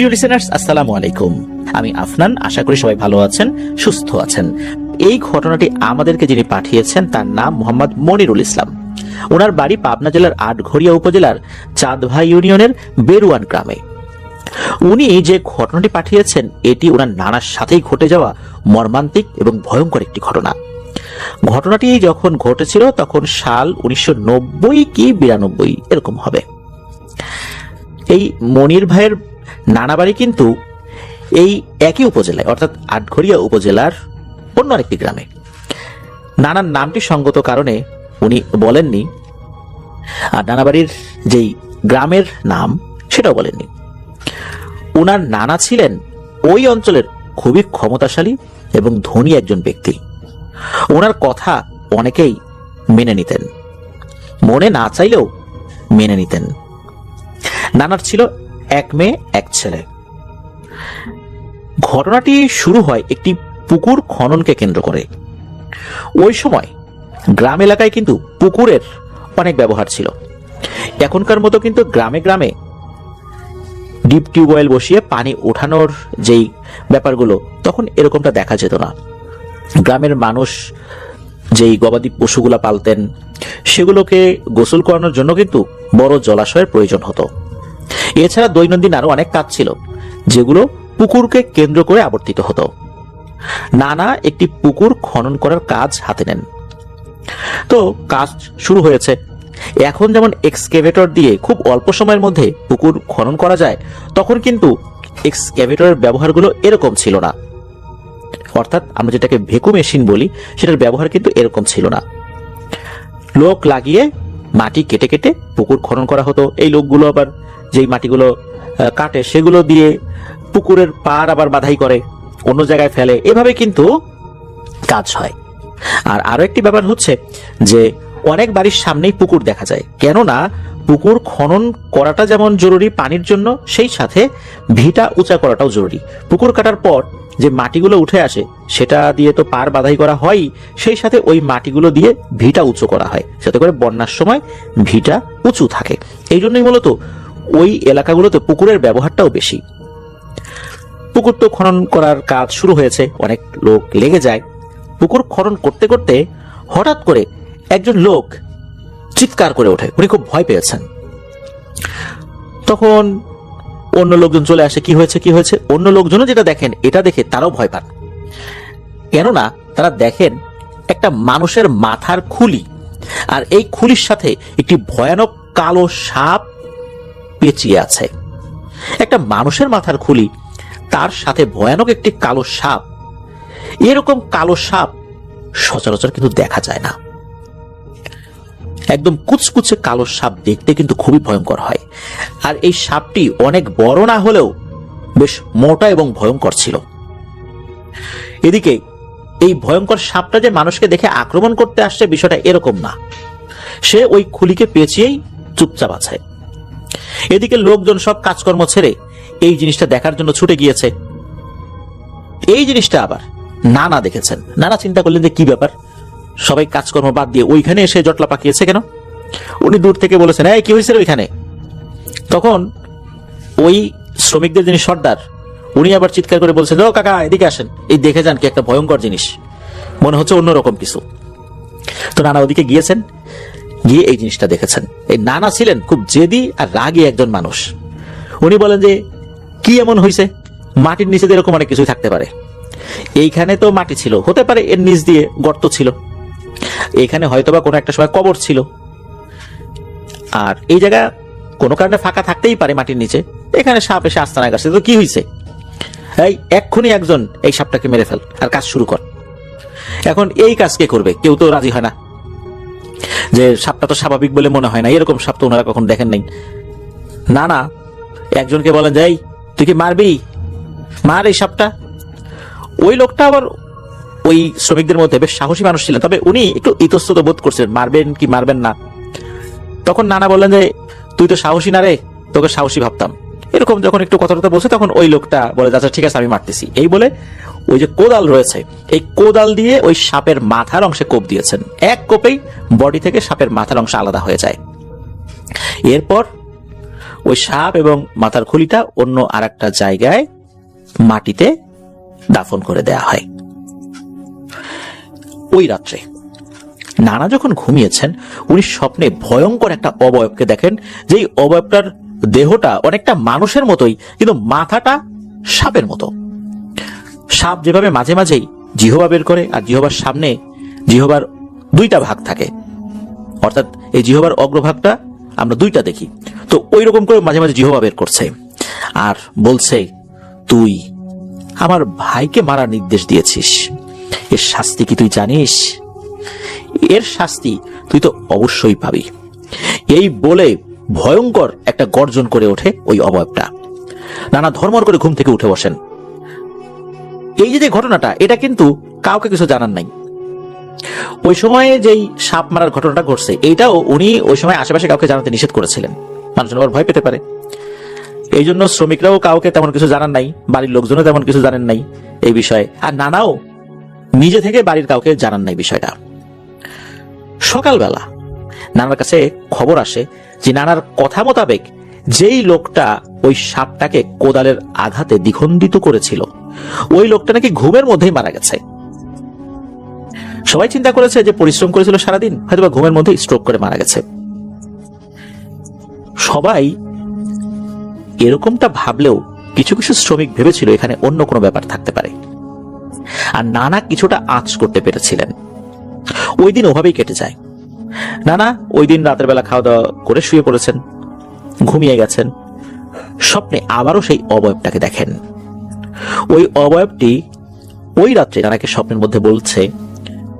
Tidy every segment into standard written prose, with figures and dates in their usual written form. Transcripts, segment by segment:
প্রিয় লিসেনার্স, আসসালামু আলাইকুম। আমি আফনান, আশা করি সবাই ভালো আছেন, সুস্থ আছেন। এই ঘটনাটি আমাদেরকে যিনি পাঠিয়েছেন তার নাম মোহাম্মদ মনিরুল ইসলাম। ওনার বাড়ি পাবনা জেলার আটঘরিয়া উপজেলার চাঁদভাই ইউনিয়নের বেরুয়ান গ্রামে। উনি যে ঘটনাটি পাঠিয়েছেন এটি ওনার নানার সাথেই ঘটে যাওয়া মর্মান্তিক এবং ভয়ঙ্কর একটি ঘটনা। ঘটনাটি যখন ঘটেছিল তখন সাল 1990 কি 92 এরকম হবে। এই মনির ভাইয়ের নানা বাড়ি কিন্তু এই একই উপজেলায়, অর্থাৎ আটঘরিয়া উপজেলার অন্য আরেকটি গ্রামে। নানার নামটি সঙ্গত কারণে উনি বলেননি, আর নানা বাড়ির যেই গ্রামের নাম সেটাও বলেননি। উনার নানা ছিলেন ওই অঞ্চলের খুবই ক্ষমতাশালী এবং ধনী একজন ব্যক্তি। ওনার কথা অনেকেই মেনে নিতেন, মনে না চাইলেও মেনে নিতেন। নানার ছিল এক মেয়ে এক ছেলে। ঘটনাটি শুরু হয় একটি পুকুর খননকে কেন্দ্র করে। ওই সময় গ্রাম এলাকায় কিন্তু পুকুরের অনেক ব্যবহার ছিল। এখনকার মতো কিন্তু গ্রামে গ্রামে ডিপ টিউবওয়েল বসিয়ে পানি ওঠানোর যেই ব্যাপারগুলো তখন এরকমটা দেখা যেত না। গ্রামের মানুষ যেই গবাদি পশুগুলা পালতেন সেগুলোকে গোসল করানোর জন্য কিন্তু বড় জলাশয়ের প্রয়োজন হতো। এছাড়া দৈনন্দিন আরো অনেক কাজ ছিল যেগুলো পুকুরকে কেন্দ্র করে আবর্তিত হতো। নানা একটি পুকুর খনন করার কাজ হাতে নেন। তো কাজ শুরু হয়েছে। এখন যেমন এক্সকেভেটর দিয়ে খুব অল্প সময়ের মধ্যে পুকুর খনন করা যায়, তখন কিন্তু এক্সকেভেটরের ব্যবহারগুলো এরকম ছিল না। অর্থাৎ আমরা যেটাকে ভেকু মেশিন বলি সেটার ব্যবহার কিন্তু এরকম ছিল না। লোক লাগিয়ে মাটি কেটে কেটে পুকুর খনন করা হতো। এই লোকগুলো আবার যেই মাটিগুলো কাটে সেগুলো দিয়ে পুকুরের পাড় আবার বাধাই করে, অন্য জায়গায় ফেলে, এভাবে কিন্তু কাজ হয়। আর আরো একটি ব্যাপার হচ্ছে যে অনেক বাড়ির সামনেই পুকুর দেখা যায়, কেননা পুকুর খনন করাটা যেমন জরুরি পানির জন্য, সেই সাথে ভিটা উঁচা করাটাও জরুরি। পুকুর কাটার পর যে মাটিগুলো উঠে আসে সেটা দিয়ে তো পার বাধাই করা হয়, সেই সাথে ওই মাটিগুলো দিয়ে ভিটা উঁচু করা হয়, যাতে করে বন্যার সময় ভিটা উঁচু থাকে। এই জন্যই মূলত ওই এলাকাগুলোতে পুকুরের ব্যবহারটাও বেশি। পুকুর তো খনন করার কাজ শুরু হয়েছে, অনেক লোক লেগে যায়। পুকুর খনন করতে করতে হঠাৎ করে একজন লোক চিৎকার করে ওঠে, উনি খুব ভয় পেয়েছেন। তখন অন্য লোকজন চলে আসে, কি হয়েছে কি হয়েছে। অন্য লোকজনও যেটা দেখেন এটা দেখে তারাও ভয় পান, কেননা তারা দেখেন একটা মানুষের মাথার খুলি, আর এই খুলির সাথে একটি ভয়ানক কালো সাপ পেঁচিয়ে আছে। একটা মানুষের মাথার খুলি, তার সাথে ভয়ানক একটি কালো সাপ। এরকম কালো সাপ সচরাচর কিন্তু দেখা যায় না। একদম কুচকুচে কালো সাপ দেখতে কিন্তু খুবই ভয়ঙ্কর হয়। আর এই সাপটি অনেক বড় না হলেও বেশ মোটা এবং ভয়ঙ্কর ছিল। এদিকে এই ভয়ঙ্কর সাপটা যে মানুষকে দেখে আক্রমণ করতে আসছে বিষয়টা এরকম না, সে ওই খুলিকে পেঁচিয়েই চুপচাপ আছে। এদিকে লোকজন সব কাজকর্ম ছেড়ে এই জিনিসটা দেখার জন্য ছুটে গিয়েছে। এই জিনিসটা আবার নানা দেখেছেন। নানা চিন্তা করলেন যে কি ব্যাপার, সবাই কাজকর্ম বাদ দিয়ে ওইখানে এসে জটলা পাকিয়েছে কেন। উনি দূর থেকে বলেছেন, এই কি হয়েছে ওইখানে। তখন ওই শ্রমিকদের যিনি সর্দার, উনি আবার চিৎকার করে বলছেন, ও কাকা এদিকে আসেন, এই দেখে যান কি একটা ভয়ঙ্কর জিনিস, মনে হচ্ছে অন্যরকম কিছু। তো নানা ওদিকে গিয়েছেন, গিয়ে এই জিনিসটা দেখেছেন। এই নানা ছিলেন খুব জেদি আর রাগী একজন মানুষ। উনি বলেন যে কি এমন হয়েছে, মাটির নিচে এরকম অনেক কিছুই থাকতে পারে। এইখানে তো মাটি ছিল, হতে পারে এর নিচ দিয়ে গর্ত ছিল, এখানে হয়তোবা কোনো একটা সময় কবর ছিল, আর এই জায়গা কোনো কারণে ফাঁকা থাকতেই পারে মাটির নিচে। এখানে সাপ এসে আস্তানা গেছে, তো কি হয়েছে, এই এক্ষুনি একজন এই সাপটাকে মেরে ফেল আর কাজ শুরু কর। এখন এই কাজ কে করবে, কেউ তো রাজি হয় না, যে সাপটা তো স্বাভাবিক বলে মনে হয় না, এরকম সাপ তো ওনারা কখন দেখেন নাই। না না, একজনকে বলেন যে এই তুই কি মারবি, মার এই সাপটা। ওই লোকটা আবার ওই শ্রমিকদের মধ্যে বেশ সাহসী মানুষ ছিলেন, তবে উনি একটু ইতস্তত বোধ করছিলেন মারবেন কি মারবেন না। তখন নানা বললেন যে তুই তো সাহসী না রে, তোকে সাহসী ভাবতাম। এরকম যখন একটু কথাটা বলছে তখন ওই লোকটা বলে, আচ্ছা ঠিক আছে আমি মারতেছি। এই বলে ওই যে কোদাল রয়েছে, এই কোদাল দিয়ে ওই সাপের মাথার অংশে কোপ দিয়েছেন। এক কোপেই বডি থেকে সাপের মাথার অংশ আলাদা হয়ে যায়। এরপর ওই সাপ এবং মাথার খুলিটা অন্য আর একটা জায়গায় মাটিতে দাফন করে দেয়া হয়। ওই রাত্রে নানা যখন ঘুমিয়েছেন, উনি স্বপ্নে ভয়ঙ্কর একটা অবয়বকে দেখেন, যেই অবয়বটার দেহটা অনেকটা মানুষের মতোই, কিন্তু মাথাটা সাপের মতো। সাপ যেভাবে মাঝে মাঝেই জিহবা বের করে, আর জিহবার সামনে জিহবার দুইটা ভাগ থাকে, অর্থাৎ এই জিহবার অগ্রভাগটা আমরা দুইটা দেখি, তো ওই রকম করে মাঝে মাঝে জিহবা বের করছে আর বলছে, তুই আমার ভাইকে মারার নির্দেশ দিয়েছিস, এর শাস্তি কি তুই জানিস? এর শাস্তি তুই তো অবশ্যই পাবি। এই বলে ভয়ঙ্কর একটা গর্জন করে ওঠে ওই অবয়বটা। নানা ধর্মর করে ঘুম থেকে উঠে বসেন। এই যে ঘটনাটা, এটা কিন্তু কাউকে কিছু জানার নাই। ওই সময়ে যেই সাপ মারার ঘটনাটা ঘটছে, এইটাও উনি ওই সময় আশেপাশে কাউকে জানাতে নিষেধ করেছিলেন, মানুষজন আবার ভয় পেতে পারে। এই জন্য শ্রমিকরাও কাউকে তেমন কিছু জানান নাই, বাড়ির লোকজনও তেমন কিছু জানেন নাই এই বিষয়ে, আর নানাও নিজে থেকে বাড়ির কাউকে জানান নাই বিষয়টা। সকালবেলা নানার কাছে খবর আসে যে নানার কথা মোতাবেক যেই লোকটা ওই সাপটাকে কোদালের আঘাতে দ্বিখণ্ডিত করেছিল, ওই লোকটা নাকি ঘুমের মধ্যেই মারা গেছে। সবাই চিন্তা করেছে যে পরিশ্রম করেছিল সারাদিন, হয়তো ঘুমের মধ্যে স্ট্রোক করে মারা গেছে। সবাই এরকমটা ভাবলেও কিছু কিছু শ্রমিক ভেবেছিল এখানে অন্য কোনো ব্যাপার থাকতে পারে, আর নানা কিছুটা আঁচ করতে পেরেছিলেন। ওই দিন ওভাবেই কেটে যায়। নানা ওই দিন রাতের বেলা খাওয়া দাওয়া করে শুয়ে পড়েছেন, ঘুমিয়ে গেছেন। স্বপ্নে আবারও সেই অবয়বটাকে দেখেন। ওই অবয়বটি ওই রাত্রে নানাকে স্বপ্নের মধ্যে বলছে,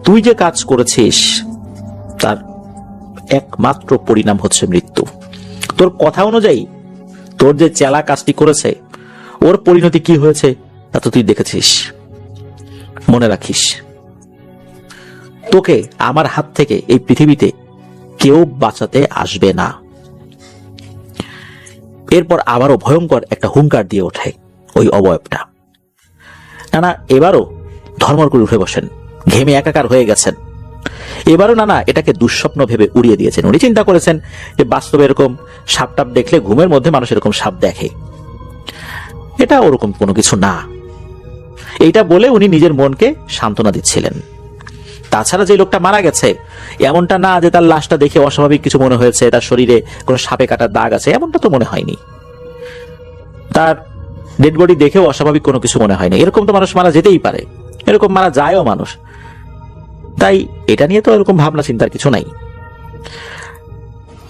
তুই যে কাজ করেছিস তার একমাত্র পরিণাম হচ্ছে মৃত্যু। তোর কথা অনুযায়ী তোর যে চেলা কাজটি করেছে, ওর পরিণতি কি হয়েছে তা তো তুই দেখেছিস। মনে রাখিস, তোকে আমার হাত থেকে এই পৃথিবীতে কেউ বাঁচাতে আসবে না। এরপর আবারও ভয়ঙ্কর একটা হুঙ্কার দিয়ে ওঠে ওই অবয়বটা। নানা এবারও ধর্মর করে উঠে বসেন, ঘেমে একাকার হয়ে গেছেন। এবারও নানা এটাকে দুঃস্বপ্ন ভেবে উড়িয়ে দিয়েছেন। উনি চিন্তা করেছেন যে বাস্তবে এরকম সাপ টাপ দেখলে ঘুমের মধ্যে মানুষ এরকম সাপ দেখে, এটা ওরকম কোনো কিছু না। এইটা বলে উনি নিজের মনকে সান্ত্বনা দিচ্ছিলেন। তাছাড়া যে লোকটা মারা গেছে, এমনটা না যে তার লাশটা দেখে অস্বাভাবিক কিছু মনে হয়েছে, তার শরীরে কোনো সাপে কাটার দাগ আছে, এমনটা তো মনে হয়নি। তার ডেড বডি দেখেও অস্বাভাবিক কোনো কিছু মনে হয়নি। এরকম তো মানুষ মারা যেতেই পারে, এরকম মারা যায়ও মানুষ, তাই এটা নিয়ে তো এরকম ভাবনা চিন্তার কিছু নাই।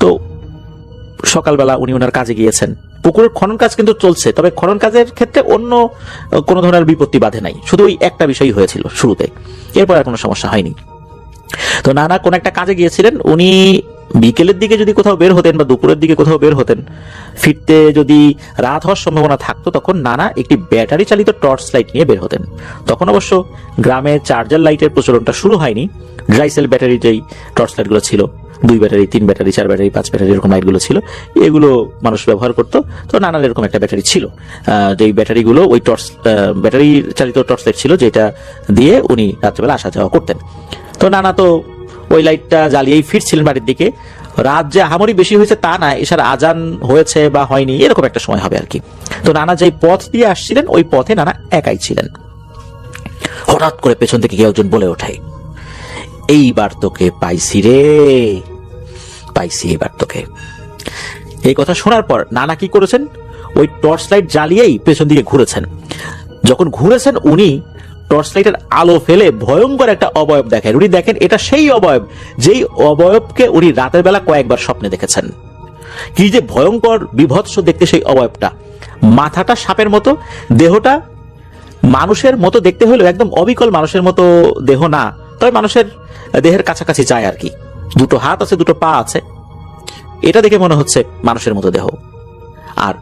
তো সকালবেলা উনি ওনার কাজে গিয়েছেন। পুকুরের খনন কাজ কিন্তু চলছে, তবে খনন কাজের ক্ষেত্রে অন্য কোনো ধরনের বিপত্তি বাধে নাই, শুধু ওই একটা বিষয় হয়েছিল শুরুতে, এরপর আর কোনো সমস্যা হয়নি। তো নানা কোন একটা কাজে গিয়েছিলেন। উনি বিকেলের দিকে যদি কোথাও বের হতেন বা দুপুরের দিকে কোথাও বের হতেন, ফিরতে যদি রাত হওয়ার সম্ভাবনা থাকতো, তখন নানা একটি ব্যাটারি চালিত টর্চ লাইট নিয়ে বের হতেন। তখন অবশ্য গ্রামে চার্জার লাইটের প্রচলনটা শুরু হয়নি। ড্রাই সেল ব্যাটারি যেই টর্চ লাইটগুলো ছিল, 2 ব্যাটারি, 3 ব্যাটারি, 4 ব্যাটারি, 5 ব্যাটারি, এরকম লাইটগুলো ছিল, এগুলো মানুষ ব্যবহার করতো। তো নানার এরকম একটা ব্যাটারি ছিল, যেই ব্যাটারিগুলো ওই টর্চ ব্যাটারি চালিত টর্চ লাইট ছিল, যেটা দিয়ে উনি রাত্রেবেলা আসা যাওয়া করতেন। তো নানা তো ওই লাইটটা জ্বালিয়েই ফিরছিলেন বাড়ির দিকে। রাত যে আহামরি বেশি হয়েছে তা না, এছাড়া আজান হয়েছে বা হয়নি এরকম একটা সময় হবে আর কি। তো নানা যেই পথ দিয়ে আসছিলেন, ওই পথে নানা একাই ছিলেন। হঠাৎ করে পেছন থেকে কেউ একজন বলে ওঠে, এইবার তোকে পাইছি রে, পাইছি এবার তোকে। এই কথা শোনার পর নানা কি করেছেন, ওই টর্চ লাইট জ্বালিয়েই পেছন দিকে ঘুরেছেন। যখন ঘুরেছেন, উনি টর্চ লাইটের আলো ফেলে ভয়ঙ্কর একটা অবয়ব দেখেন। উনি দেখেন এটা সেই অবয়ব যেই অবয়বকে উনি রাতের বেলা কয়েকবার স্বপ্নে দেখেছেন। কি যে ভয়ঙ্কর বিভৎস দেখতে সেই অবয়বটা! মাথাটা সাপের মতো, দেহটা মানুষের মতো দেখতে হলেও একদম অবিকল মানুষের মতো দেহ না, তবে মানুষের দেহের কাছাকাছি যায় আর কি। 2 হাত আছে, 2 পা আছে, এটা দেখে মনে হচ্ছে মানুষের মতো দেহ। আর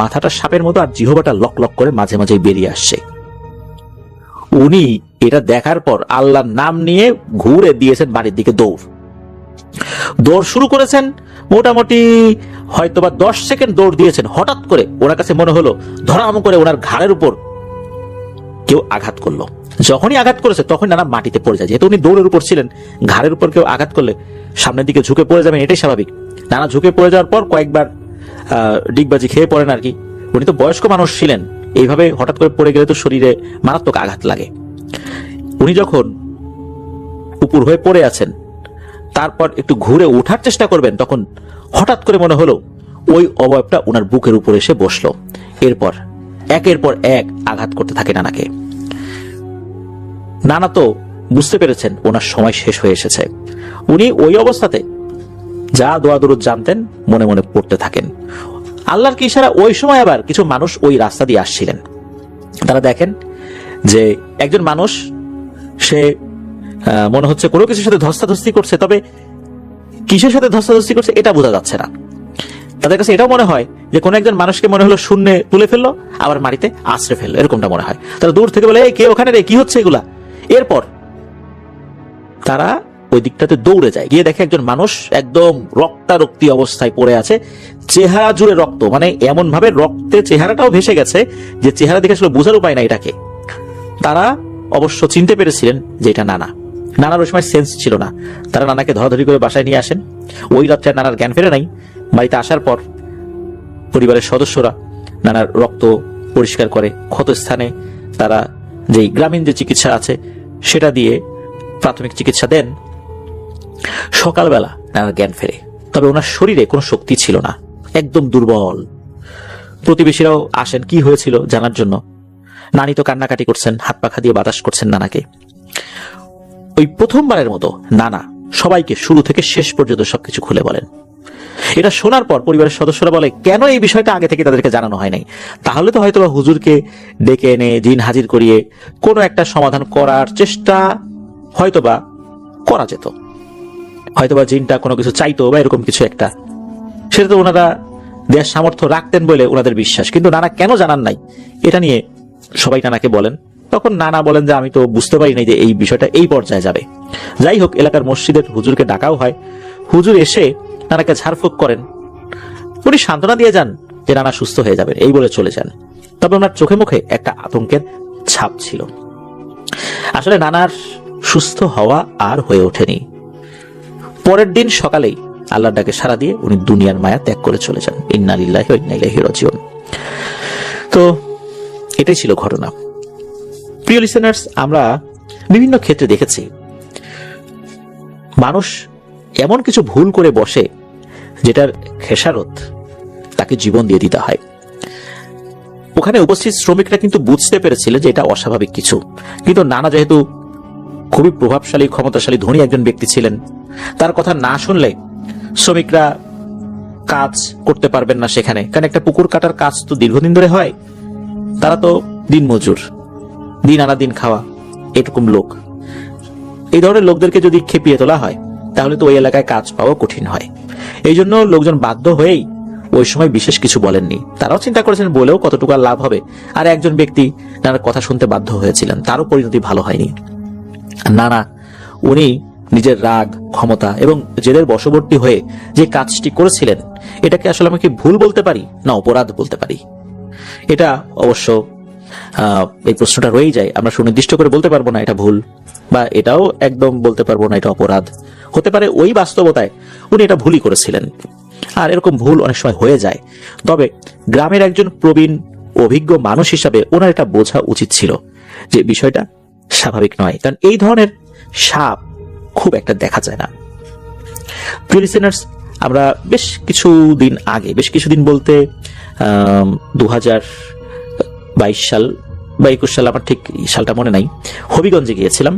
মাথাটা সাপের মতো, আর জিহবাটা লক লক করে মাঝে মাঝে বেরিয়ে আসছে। উনি এটা দেখার পর আল্লাহর নাম নিয়ে ঘুরে দিয়েছেন বাড়ির দিকে দৌড় শুরু করেছেন। মোটামুটি হয়তোবা 10 সেকেন্ড দৌড় দিয়েছেন। হঠাৎ করে ওনার কাছে মনে হলো ধরাম করে ওনার ঘাড়ের উপর কেউ আঘাত করলো। যখনই আঘাত করেছে তখন নানা মাটিতে পড়ে যায়। যেহেতু উনি দৌড়ের উপর ছিলেন, ঘাড়ের উপর কেউ আঘাত করলে সামনের দিকে ঝুঁকে পড়ে যাবেন, এটাই স্বাভাবিক। নানা ঝুঁকে পড়ে যাওয়ার পর কয়েকবার ডিগবাজি খেয়ে পড়েন আর কি। উনি তো বয়স্ক মানুষ ছিলেন, এইভাবে হঠাৎ করে পড়ে গেলে তো শরীরে মারাত্মক আঘাত লাগে। উনি যখন উপর হয়ে পড়ে আছেন, তারপর একটু ঘুরে ওঠার চেষ্টা করবেন, তখন হঠাৎ করে মনে হলো ওই অবয়বটা ওনার বুকের উপর এসে বসলো। এরপর একের পর এক আঘাত করতে থাকে নানাকে। নানা তো বুঝতে পেরেছেন ওনার সময় শেষ হয়ে এসেছে। উনি ওই অবস্থাতে যা দোয়া দরুদ জানতেন মনে মনে পড়তে থাকেন। আল্লাহর কি ইশারা, ওই সময় আবার কিছু মানুষ ওই রাস্তা দিয়ে আসছিলেন। তারা দেখেন যে একজন মানুষ, সে মনে হচ্ছে কোনো কিছুর সাথে ধস্তাধস্তি করছে, তবে কিসের সাথে ধস্তাধস্তি করছে এটা বোঝা যাচ্ছে না। তাদের কাছে এটাও মনে হয় যে কোন একজন মানুষকে মনে হলো শূন্যে তুলে ফেললো, আবার মাটিতে আশ্রে ফেললো, এরকমটা মনে হয়। তারা দূর থেকে বলে, এই কে ওখানে রে, কি হচ্ছে এগুলা? এরপর তারা ওই দিকটাতে দৌড়ে যায়, গিয়ে দেখে একজন মানুষ একদম রক্তারক্তি অবস্থায় পড়ে আছে, চেহারা জুড়ে রক্ত, মানে এমন ভাবে রক্তে চেহারাটাও ভেসে গেছে যে চেহারা দেখে আসলে বোঝার উপায় না এটাকে। তারা অবশ্য চিনতে পেরেছিলেন যে এটা নানা। নানার ওই সময় সেন্স ছিল না। তারা নানাকে ধরাধরি করে বাসায় নিয়ে আসেন। ওই রাত্রে নানার জ্ঞান ফেরে নাই। বাড়িতে আসার পর পরিবারের সদস্যরা নানার রক্ত পরিষ্কার করে ক্ষত স্থানে তারা যেই গ্রামীণ যে চিকিৎসা আছে সেটা দিয়ে প্রাথমিক চিকিৎসা দেন। সকালবেলা নানার জ্ঞান ফেরে, তবে ওনার শরীরে কোনো শক্তি ছিল না, একদম দুর্বল। প্রতিবেশীরাও আসেন কি হয়েছিল জানার জন্য। নানি তো কান্নাকাটি করছেন, হাত পাখা দিয়ে বাতাস করছেন নানাকে। ওই প্রথমবারের মতো নানা সবাইকে শুরু থেকে শেষ পর্যন্ত সবকিছু খুলে বলেন। এটা শোনার পর পরিবারের সদস্যরা বলে, কেন এই বিষয়টা আগে থেকে তাদেরকে জানানো হয় নাই? তাহলে তো হয়তো হুজুরকে ডেকে এনে জিন হাজির করিয়ে কোনো একটা সমাধান করার চেষ্টা হয়তোবা করা যেত, হয়তোবা জিনটা কোনো কিছু চাইতো বা এরকম কিছু একটা। সেটা তো ওনারা দেওয়ার সামর্থ্য রাখতেন বলে ওনাদের বিশ্বাস। কিন্তু নানা কেন জানান নাই, এটা নিয়ে সবাই নানাকে বলেন। তখন নানা বলেন যে আমি তো বুঝতে পারি নাই যে এই বিষয়টা এই পর্যায়ে যাবে। যাই হোক, এলাকার মসজিদের হুজুরকে ডাকাও হয়। হুজুর এসে নানাকে ঝাড়ফুঁক করেন। উনি সান্ত্বনা দিয়ে যান যে নানা সুস্থ হয়ে যাবেন, এই বলে চলে যান। তবে ওনার চোখে মুখে একটা আতঙ্কের ছাপ ছিল। আসলে নানার সুস্থ হওয়া আর হয়ে ওঠেনি। পরের দিন সকালেই আল্লাহর ডাকে সাড়া দিয়ে উনি দুনিয়ার মায়া ত্যাগ করে চলে যান। ইন্না লিল্লাহি ওয়া ইন্না ইলাইহি রাজিউন। তো এটাই ছিল ঘটনা। প্রিয় লিসেনার্স, আমরা বিভিন্ন ক্ষেত্রে দেখেছি মানুষ এমন কিছু ভুল করে বসে যেটার খেসারত তাকে জীবন দিয়ে দিতে হয়। ওখানে উপস্থিত শ্রমিকরা কিন্তু বুঝতে পেরেছিলেন যে এটা অস্বাভাবিক কিছু, কিন্তু নানা যেহেতু খুবই প্রভাবশালী, ক্ষমতাশালী, ধনী একজন ব্যক্তি ছিলেন, তার কথা না শুনলে শ্রমিকরা কাজ করতে পারবেন না সেখানে। কারণ একটা পুকুর কাটার কাজ তো দীর্ঘদিন ধরে হয়, তারা তো দিন মজুর, দিন আনা দিন খাওয়া এরকম লোক। এই ধরনের লোকদেরকে যদি খেপিয়ে তোলা হয় তাহলে তো ওই এলাকায় কাজ পাওয়া কঠিন হয়। এই জন্য লোকজন বাধ্য হয়েই ওই সময় বিশেষ কিছু বলেননি। তারাও চিন্তা করেছেন বলেও কতটুকু লাভ হবে। আর একজন ব্যক্তি নানার কথা শুনতে বাধ্য হয়েছিলেন, তারও পরিণতি ভালো হয়নি। নানা উনি নিজের রাগ, ক্ষমতা এবং জেদের বশবর্তী হয়ে যে কাজটি করেছিলেন, এটাকে আসলে আমি কি ভুল বলতে পারি না অপরাধ বলতে পারি? এটা অবশ্য এই প্রশ্নটা রয়েই যায়। আমরা সুনির্দিষ্ট করে বলতে পারবো না এটা ভুল, বা এটাও একদম বলতে পারবো না এটা অপরাধ। হতে পারে ওই বাস্তবতায় উনি এটা ভুলই করেছিলেন, আর এরকম ভুল অনেক সময় হয়ে যায়। তবে গ্রামের একজন প্রবীণ অভিজ্ঞ মানুষ হিসাবে ওনার এটা বোঝা উচিত ছিল যে বিষয়টা স্বাভাবিক নয়, কারণ এই ধরনের সাপ খুব একটা দেখা যায় না। প্রিয় লিসেনার্স, আমরা বেশ কিছুদিন আগে, বেশ কিছুদিন বলতে 2022 সাল বা 21 সাল, আমার ঠিক সালটা মনে নাই, হবিগঞ্জে গিয়েছিলাম।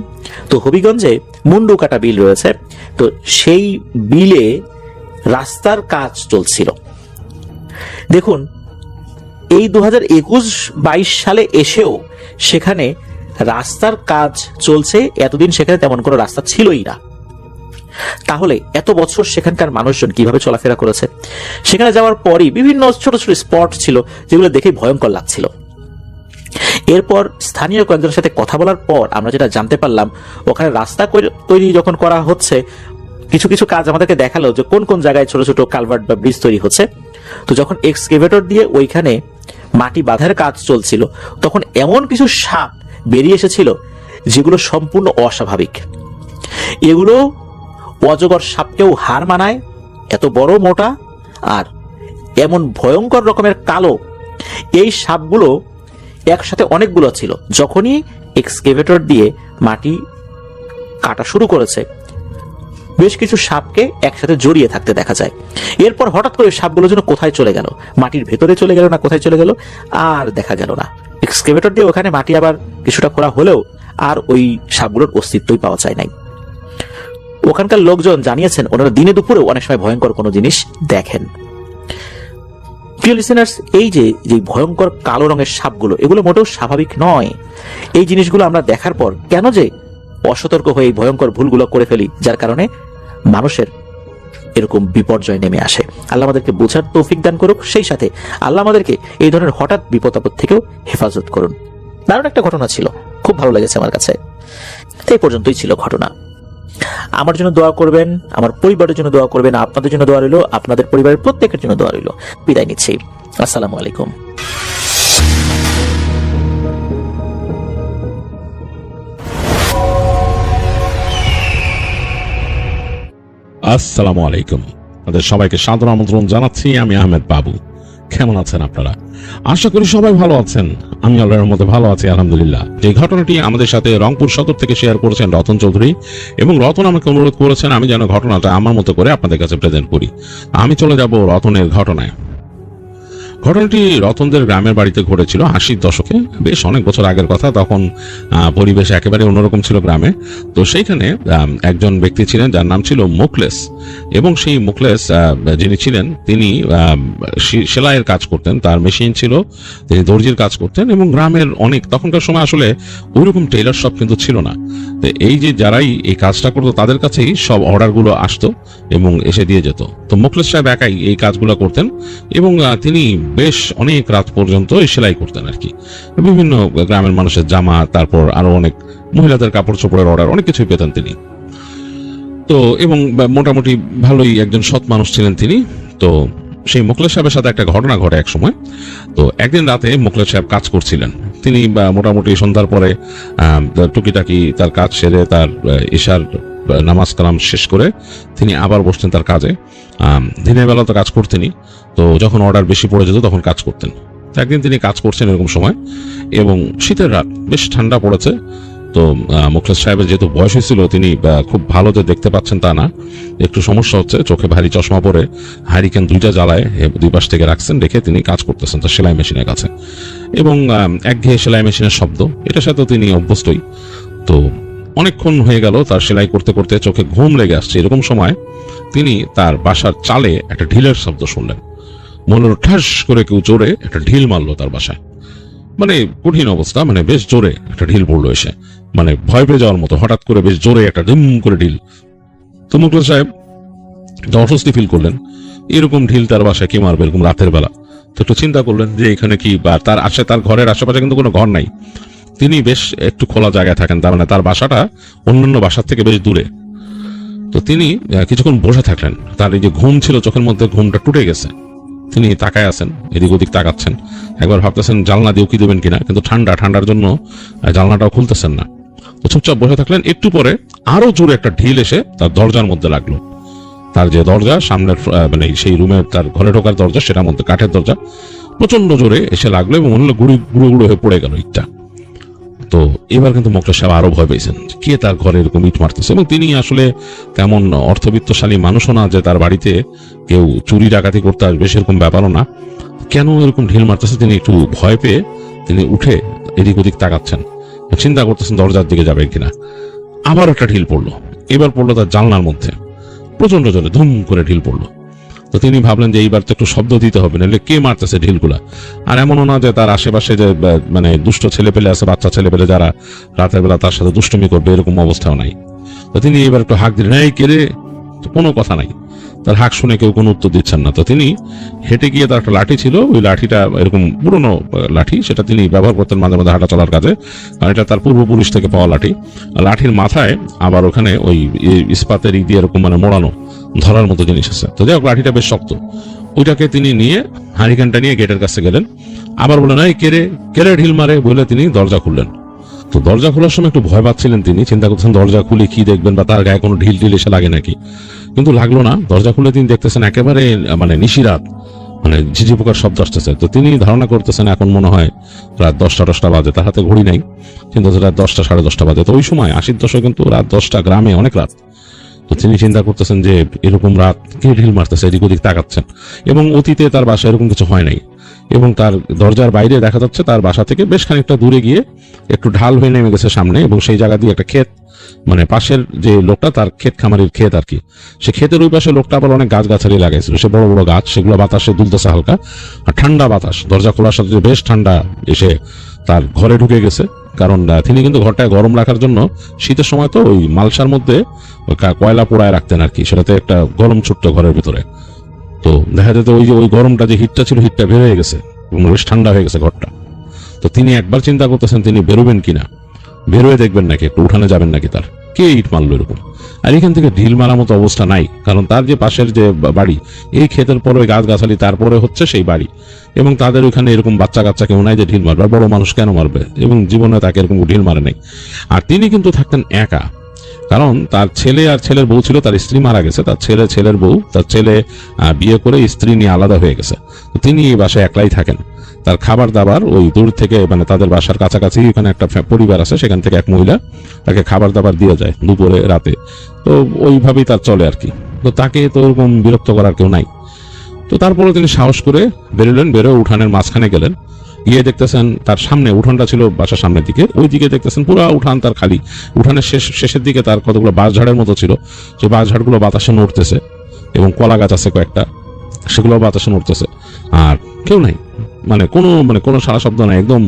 তো হবিগঞ্জে মুন্ডু কাটা বিল রয়েছে, তো সেই বিলে রাস্তার কাজ চলছিল। দেখুন, এই 2021-22 সালে এসেও সেখানে রাস্তার কাজ চলছে। এতদিন সেখানে তেমন কোনো রাস্তা ছিলই না। তাহলে এত বছর সেখানকার মানুষজন কিভাবে চলাফেরা করেছে? সেখানে যাওয়ার পরই বিভিন্ন ছোট ছোট স্পট ছিল যেগুলো দেখে ভয়ঙ্কর লাগছিল। এরপর স্থানীয় কয়েকজনের সাথে কথা বলার পর আমরা যেটা জানতে পারলাম, ওখানে রাস্তা তৈরি যখন করা হচ্ছে, কিছু কিছু কাজ আমাদেরকে দেখালো যে কোন কোন জায়গায় ছোট ছোট কালভার্ট বা ব্রিজ তৈরি হচ্ছে। তো যখন এক্সকেভেটর দিয়ে ওইখানে মাটি বাঁধার কাজ চলছিল, তখন এমন কিছু সাপ বেরিয়ে এসেছিল যেগুলো সম্পূর্ণ অস্বাভাবিক। এগুলো অজগর সাপকেও হার মানায়, এত বড় মোটা, আর এমন ভয়ঙ্কর রকমের কালো এই সাপগুলো একসাথে অনেকগুলো ছিল। যখনই এক্সকেভেটর দিয়ে মাটি কাটা শুরু করেছে, বেশ কিছু সাপকে একসাথে জড়িয়ে থাকতে দেখা যায়। এরপর হঠাৎ করে সাপগুলো যেন কোথায় চলে গেল, মাটির ভেতরে চলে গেল না কোথায় চলে গেল আর দেখা গেল না। এক্সকেভেটর দিয়ে ওখানে মাটি আবার কিছুটা খোঁড়া হলেও আর ওই সাপগুলোর অস্তিত্বই পাওয়া যায় নাই। ওখানকার লোকজন জানিয়েছেন ওনারা দিনে দুপুরেও অনেক সময় ভয়ঙ্কর কোনো জিনিস দেখেন। প্রিয় লিসেনার্স, এই যে ভয়ঙ্কর কালো রঙের সাপগুলো, এগুলো মোটেও স্বাভাবিক নয়। এই জিনিসগুলো আমরা দেখার পর কেন যে অসতর্ক হয়ে এই ভয়ঙ্কর ভুলগুলো করে ফেলি, যার কারণে মানুষের এরকম বিপর্যয় নেমে আসে। আল্লাহ আমাদেরকে বোঝার তৌফিক দান করুক, সেই সাথে আল্লাহ আমাদেরকে এই ধরনের হঠাৎ বিপদ আপদ থেকেও হেফাজত করুন। দারুণ একটা ঘটনা ছিল, খুব ভালো লেগেছে আমার কাছে। এই পর্যন্তই ছিল ঘটনা। আমার জন্য দোয়া করবেন, আমার পরিবারের জন্য দোয়া করবেন, আপনাদের জন্য দোয়া রইল, আপনাদের পরিবারের প্রত্যেকের জন্য দোয়া রইল। বিদায় নিচ্ছি, আসসালামু আলাইকুম। আসসালামু আলাইকুম। আপনাদের সবাইকে সাদর আমন্ত্রণ জানাচ্ছি। আমি আহমেদ বাবু। কেমন আছেন আপনারা? আশা করি সবাই ভালো আছেন। আমি আল্লাহর মধ্যে ভালো আছি, আলহামদুলিল্লাহ। যে ঘটনাটি আমাদের সাথে রংপুর সদর থেকে শেয়ার করেছেন রতন চৌধুরী, এবং রতন আমাকে অনুরোধ করেছেন আমি যেন ঘটনাটা আমার মতো করে আপনাদের কাছে প্রেজেন্ট করি। আমি চলে যাব রতনের ঘটনায়। ঘটনাটি রতনদের গ্রামের বাড়িতে ঘটেছিল 80-র দশকে, বেশ অনেক বছর আগের কথা। তখন পরিবেশ একেবারে অন্যরকম ছিল গ্রামে। তো সেইখানে একজন ব্যক্তি ছিলেন যার নাম ছিল মুখলেস, এবং সেই মুখলেস যিনি ছিলেন তিনি সেলাইয়ের কাজ করতেন, তার মেশিন ছিল, তিনি দর্জির কাজ করতেন। এবং গ্রামের অনেক, তখনকার সময় আসলে ওইরকম টেইলার শপ কিন্তু ছিল না। তো এই যে যারাই এই কাজটা করতো তাদের কাছেই সব অর্ডারগুলো আসতো এবং এসে দিয়ে যেত। তো মুখলেস সাহেব একাই এই কাজগুলো করতেন, এবং তিনি বেশ অনেক রাত পর্যন্ত সেলাই করতেন আর কি। বিভিন্ন গ্রামের মানুষের জামা, তারপর আরো অনেক মহিলাদের কাপড় চোপড়ের অর্ডার, অনেক কিছুই পেতেন তিনি। তো এবং মোটামুটি ভালোই একজন সৎ মানুষ ছিলেন তিনি। তো সেই মুখলেস সাহেবের সাথে একটা ঘটনা ঘটে এক সময়। তো একদিন রাতে মুখলেস সাহেব কাজ করছিলেন। তিনি মোটামুটি সন্ধ্যার পরে টুকিটাকি তার কাজ সেরে, তার ইশার নামাজ কালাম শেষ করে তিনি আবার বসতেন তার কাজে। দিনের বেলা তো কাজ করতেনই, তো যখন অর্ডার বেশি পড়ে যেত তখন কাজ করতেন। একদিন তিনি কাজ করছেন এরকম সময়, এবং শীতের রাত, বেশ ঠান্ডা পড়েছে। তো মুখলেস সাহেবের যেহেতু বয়স হয়েছিল, তিনি খুব ভালো যে দেখতে পাচ্ছেন তা না, একটু সমস্যা হচ্ছে। চোখে ভারী চশমা পরে হারিকেন দুইটা জ্বালায় দুই পাশ থেকে রাখছেন, রেখে তিনি কাজ করতেছেন তার সেলাই মেশিনের কাছে। এবং একঘেয়ে সেলাই মেশিনের শব্দ, এটার সাথে তিনি অভ্যস্তই। তো অনেকক্ষণ হয়ে গেল তার সেলাই করতে করতে চোখে ঘুম লেগে আসছে। এরকম সময় তিনি তার বাসার চালে একটা ঢিলের শব্দ শুনলেন। মনে হলো ঠাস করে কেউ জোরে একটা ঢিল মারলো তার বাসায়। মানে কঠিন অবস্থা, মানে বেশ জোরে একটা ঢিল পড়লো এসে, মানে ভয় পেয়ে যাওয়ার মতো। হঠাৎ করে বেশ জোরে একটা ডিম করে ঢিল। তো মুখলেস সাহেব অস্বস্তি ফিল করলেন, এরকম ঢিল তার বাসায় কে মারবে এরকম রাতের বেলা। তো একটু চিন্তা করলেন যে এখানে কি, বা তার ঘরের আশেপাশে কিন্তু কোনো ঘর নাই, তিনি বেশ একটু খোলা জায়গায় থাকেন, তার মানে তার বাসাটা অন্যান্য বাসার থেকে বেশ দূরে। তো তিনি কিছুক্ষণ বসে থাকলেন। তার এই যে ঘুম ছিল, চোখের মধ্যে ঘুমটা টুটে গেছে। তিনি তাকায় আছেন, এদিক ওদিক তাকাচ্ছেন, একবার ভাবতেছেন জানলা দিয়ে উকি দেবেন কিনা, কিন্তু ঠান্ডার জন্য জানলাটাও খুলতেছেন না। তো চুপচাপ বসে থাকলেন। একটু পরে আরো জোরে একটা ঢিল এসে তার দরজার মধ্যে লাগলো। তার যে দরজা সামনের, মানে সেই রুমের তার ঘরে ঢোকার দরজা, সেটার মধ্যে কাঠের দরজা, প্রচন্ড জোরে এসে লাগলো, এবং মনে হলো গুঁড়ো হয়ে পড়ে গেল ইটটা। তো এবার কিন্তু মুখলেস সাহেব আরো ভয় পেয়েছেন, কে তার ঘরে এরকম ইট মারতেছে। এবং তিনি আসলে তেমন অর্থবিত্তশালী মানুষও না যে তার বাড়িতে কেউ চুরি ডাকাতি করতে আসবে, সেরকম ব্যাপারও না। কেন এরকম ঢিল মারতেছে, তিনি একটু ভয় পেয়ে তিনি উঠে এদিক ওদিক তাকাচ্ছেন, চিন্তা করতেছেন দরজার দিকে যাবেন কিনা। আবার একটা ঢিল পড়লো, এবার পড়লো তার জানলার মধ্যে, প্রচন্ড জোরে ধুম করে ঢিল পড়লো। তো তিনি ভাবলেন যে এইবার তো একটু শব্দ দিতে হবে, নাহলে কে মারতেছে ঢিলগুলা। আর এমনও না যে তার আশেপাশে যে মানে দুষ্ট ছেলে পেলে আছে, বাচ্চা ছেলে পেলে যারা রাতের বেলা তার সাথে দুষ্টুমি করবে, এরকম অবস্থাও নাই। তো তিনি এবার একটু হাঁক দিলেন, এই কে রে? কোনো কথা নাই, তার হাঁক শুনে কেউ কোনো উত্তর দিচ্ছেন না। তো তিনি হেঁটে গিয়ে, তার একটা লাঠি ছিল, ওই লাঠিটা এরকম পুরনো লাঠি, সেটা তিনি ব্যবহার করতেন মাঝে মাঝে হাঁটা চলার কাজে, কারণ এটা তার পূর্বপুরুষ থেকে পাওয়া লাঠি। লাঠির মাথায় আবার ওখানে ওই ইস্পাতের ই দিয়ে এরকম মানে মোড়ানো ধরার মতো জিনিস আছে। তো যাই হোক, লাঠিটা বেশ শক্ত। ওইটাকে তিনি নিয়ে হারিকেনটা নিয়ে গেটের কাছে গেলেন। আবার বললেন, এই কেড়ে ঢিল মারে বলে তিনি দরজা খুললেন। তো দরজা খোলার সময় একটু ভয় পাচ্ছিলেন তিনি, চিন্তা করছেন দরজা খুলে কি দেখবেন, বা তার গায়ে কোনো ঢিল টিল এসে লাগে নাকি। কিন্তু লাগলো না। দরজা খুলে তিনি দেখতেছেন একেবারে মানে নিশিরাত, মানে ঝিঝি পোকার শব্দ আসতেছে। তো তিনি ধারণা করতেছেন এখন মনে হয় রাত 10টা বাজে, তার হাতে ঘড়ি নাই, কিন্তু রাত 10টা 10:30 বাজে। তো ওই সময় 80-র দশকে কিন্তু রাত 10টা গ্রামে অনেক রাত। তো তিনি চিন্তা করতেছেন যে এরকম রাত কে ঢিল মারতেছে, এদিক ওদিক তাকাচ্ছেন, এবং অতীতে তার বাসা এরকম কিছু হয় নাই। এবং তার দরজার বাইরে দেখা যাচ্ছে তার বাসা থেকে বেশ খানিকটা দূরে গিয়ে একটু ঢাল হয়ে নেমে গেছে সামনে, এবং সেই জায়গা দিয়ে একটা ক্ষেত, মানে পাশের যে লোকটা তার ক্ষেত খামারির ক্ষেত আর কি, সে ক্ষেতের ওই পাশে লোকটা আবার অনেক গাছগাছালি লাগাইছিল, সে বড় বড় গাছ, সেগুলো বাতাসে দুলতেছে হালকা, আর ঠান্ডা বাতাস দরজা খোলার সাথে বেশ ঠান্ডা এসে তার ঘরে ঢুকে গেছে। কারণ তিনি কিন্তু ঘরটায় গরম রাখার জন্য শীতের সময় তো ওই মালসার মধ্যে কয়লা পোড়ায় রাখতেন আর কি, সেটাতে একটা গরম ছুটতো ঘরের ভিতরে। তো দেখা যেত ওই যে ওই গরমটা যে হিটটা ছিল, হিটটা বের হয়ে গেছে এবং বেশ ঠান্ডা হয়ে গেছে ঘরটা। তো তিনি একবার চিন্তা করতেছেন তিনি বেরোবেন কিনা, বেরোয় দেখবেন নাকি, একটু উঠানে যাবেন নাকি, তার কে ইট মারলো এরকম। আর এখান থেকে ঢিল মারার মতো অবস্থা নাই, কারণ তার যে পাশের যে বাড়ি, এই ক্ষেতের পরে গাছগাছালি, তারপরে হচ্ছে সেই বাড়ি, এবং তাদের ওইখানে এরকম বাচ্চা কাচ্চা কেউ নাই যে ঢিল মারবে, আর বড় মানুষ কেন মারবে, এবং জীবনে তাকে এরকম ঢিল মারে নাই। আর তিনি কিন্তু থাকতেন একা, কারণ তার ছেলে আর ছেলের বউ ছিল, তার স্ত্রী মারা গেছে, তার ছেলের বউ, তার ছেলে বিয়ে করে স্ত্রী নিয়ে আলাদা হয়ে গেছে। তিনি এই বাসায় একলাই থাকেন। তার খাবার দাবার ওই দূর থেকে, মানে তাদের বাসার কাছাকাছি এখানে একটা পরিবার আছে, সেখান থেকে এক মহিলা তাকে খাবার দাবার দিয়ে যায় দুপুরে রাতে। তো ওইভাবেই তার চলে আর কি। তো তাকে তো ওরকম বিরক্ত করার কেউ নাই। তো তারপরে তিনি সাহস করে বেরোলেন, বেরো উঠানের মাঝখানে গেলেন, গিয়ে দেখতেছেন তার সামনে, উঠানটা ছিল বাসার সামনের দিকে, ওই দিকে দেখতেছেন পুরো উঠান তার খালি। উঠানের শেষের দিকে তার কতগুলো বাঁশঝাড়ের মতো ছিল, সেই বাঁশঝাড়গুলো বাতাসে নড়তেছে, এবং কলা গাছ আছে কয়েকটা, সেগুলো বাতাসে নড়তেছে, আর কেউ নাই, মানে কোনো সারা শব্দ নাই, একদম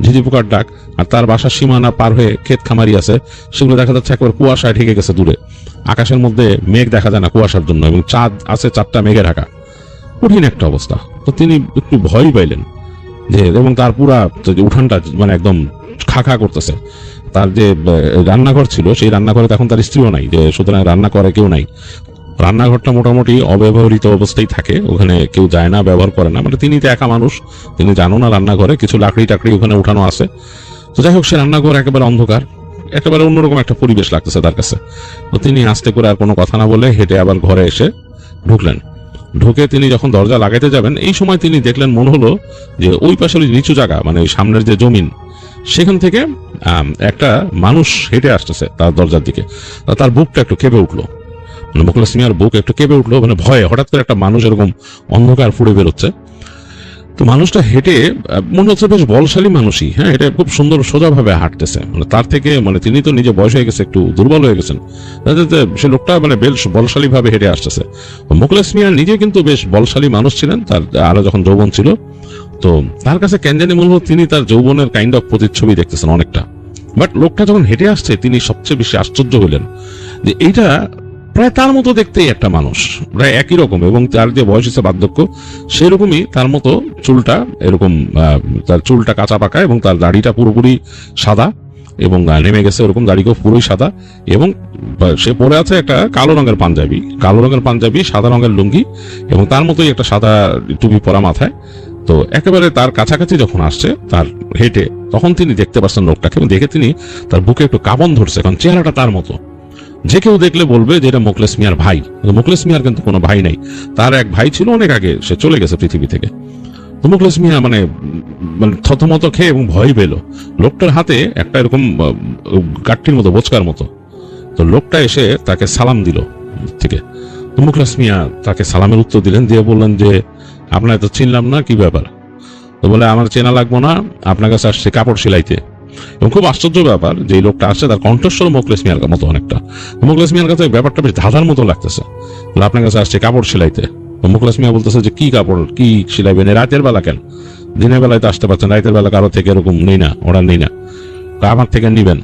ঝিঝি পোকার ডাক। আর তার বাসার সীমানা পার হয়ে ক্ষেত খামারি আছে, সেগুলো দেখা যাচ্ছে একবার কুয়াশায় ঢেকে গেছে দূরে, আকাশের মধ্যে মেঘ দেখা যায় না কুয়াশার জন্য, এবং চাঁদ আছে 4টা মেঘে ঢাকা। কঠিন একটা অবস্থা। তো তিনি একটু ভয় পাইলেন যে, এবং তার পুরা উঠানটা মানে একদম খা খা করতেছে। তার যে রান্নাঘর ছিল, সেই রান্নাঘরে এখন তার স্ত্রীও নাই, যে সুতরাং রান্না করে কেউ নাই। রান্নাঘরটা মোটামুটি অব্যবহৃত অবস্থায় থাকে, ওখানে কেউ যায় না, ব্যবহার করে না, মানে তিনি তো একা মানুষ, তিনি জানো না রান্নাঘরে কিছু লাকড়ি টাকড়ি ওখানে উঠানো আছে। তো যাই হোক, সে রান্নাঘর একেবারে অন্ধকার, একেবারে অন্যরকম একটা পরিবেশ লাগতেছে তার কাছে। তো তিনি আস্তে করে আর কোনো কথা না বলে হেঁটে আবার ঘরে এসে ঢুকলেন। ঢুকে তিনি যখন দরজা লাগাইতে যাবেন, এই সময় তিনি দেখলেন, মনে হলো যে ওই পাশের ওই নিচু জায়গা, মানে ওই সামনের যে জমিন, সেখান থেকে একটা মানুষ হেঁটে আসতেছে তার দরজার দিকে। তার বুকটা একটু কেঁপে উঠলো, মানে মোখলেস মিয়ার বুক একটু কেঁপে উঠলো, মানে ভয়ে, হঠাৎ করে একটা মানুষ এরকম অন্ধকার ফুড়ে বেরোচ্ছে। তো মানুষটা হেঁটে মনে হচ্ছে বেশ বলশালী মানুষই, হ্যাঁ, এটা খুব সুন্দর সোজাভাবে হাঁটতেছে, মানে তার থেকে, মানে তিনি তো নিজে বয়স হয়ে গেছে, একটু দুর্বল হয়ে গেছেন, সে লোকটা মানে বেশ বলশালী ভাবে হেঁটে আসতেছে। মোখলেস মিয়া নিজে কিন্তু বেশ বলশালী মানুষ ছিলেন, তার আরো যখন যৌবন ছিল। তো তার কাছে কেন জানি মনে হলো তিনি তার যৌবনের কাইন্ড অফ প্রতিচ্ছবি দেখতেছেন অনেকটা। বাট লোকটা যখন হেঁটে আসছে, তিনি সবচেয়ে বেশি আশ্চর্য হইলেন যে এইটা প্রায় তার মতো দেখতেই একটা মানুষ, প্রায় একই রকম, এবং তার যে বয়স হচ্ছে বার্ধক্য, সেরকমই তার মতো চুলটা এরকম, তার চুলটা কাঁচা পাকা, এবং তার দাড়িটা পুরোপুরি সাদা, এবং নেমে গেছে ওরকম, দাড়িকেও পুরোই সাদা, এবং সে পরে আছে একটা কালো রঙের পাঞ্জাবি, সাদা রঙের লুঙ্গি, এবং তার মতোই একটা সাদা টুপি পরা মাথায়। তো একেবারে তার কাছাকাছি যখন আসছে তার হেঁটে, তখন তিনি দেখতে পাচ্ছেন লোকটাকে, এবং দেখে তিনি তার বুকে একটু কাঁপন ধরছে, কারণ চেহারাটা তার মতো। যে কেউ দেখলে বলবে যে এটা মোখলেস মিয়ার ভাই। মোখলেস মিয়ার কিন্তু কোনো ভাই নাই, তার এক ভাই ছিল অনেক আগে, সে চলে গেছে পৃথিবী থেকে। তো মোখলেস মিয়া মানে থতমত খেয়ে এবং ভয় পেল। লোকটার হাতে একটা এরকম গাঠটির মতো, বোচকার মতো। তো লোকটা এসে তাকে সালাম দিল থেকে। তো মোখলেস মিয়া তাকে সালামের উত্তর দিলেন, দিয়ে বললেন যে, আপনার তো চিনলাম না, কি ব্যাপার? তো বলে, আমার চেনা লাগবো না, আপনার কাছে আসছে কাপড় সেলাইতে। এবং খুব আশ্চর্য ব্যাপার যে এই লোকটা আসছে, তার কণ্ঠস্বর মোখলেস মিয়ার মতো অনেকটা। মোখলেস মিয়ার কাছে ব্যাপারটা বেশ ধাঁধার মতো লাগতেছে। আপনার কাছে আসছে কাপড় সেলাইতে। মোখলেস মিয়া বলতেছে যে, কি কাপড়, কি সেলাইবেন? রাতের বেলা কেন? দিনের বেলায় তো আসতে পারছেন, রাতের বেলা কারো থেকে এরকম নেই না, অর্ডার নেই না, আমার থেকে নিবেন।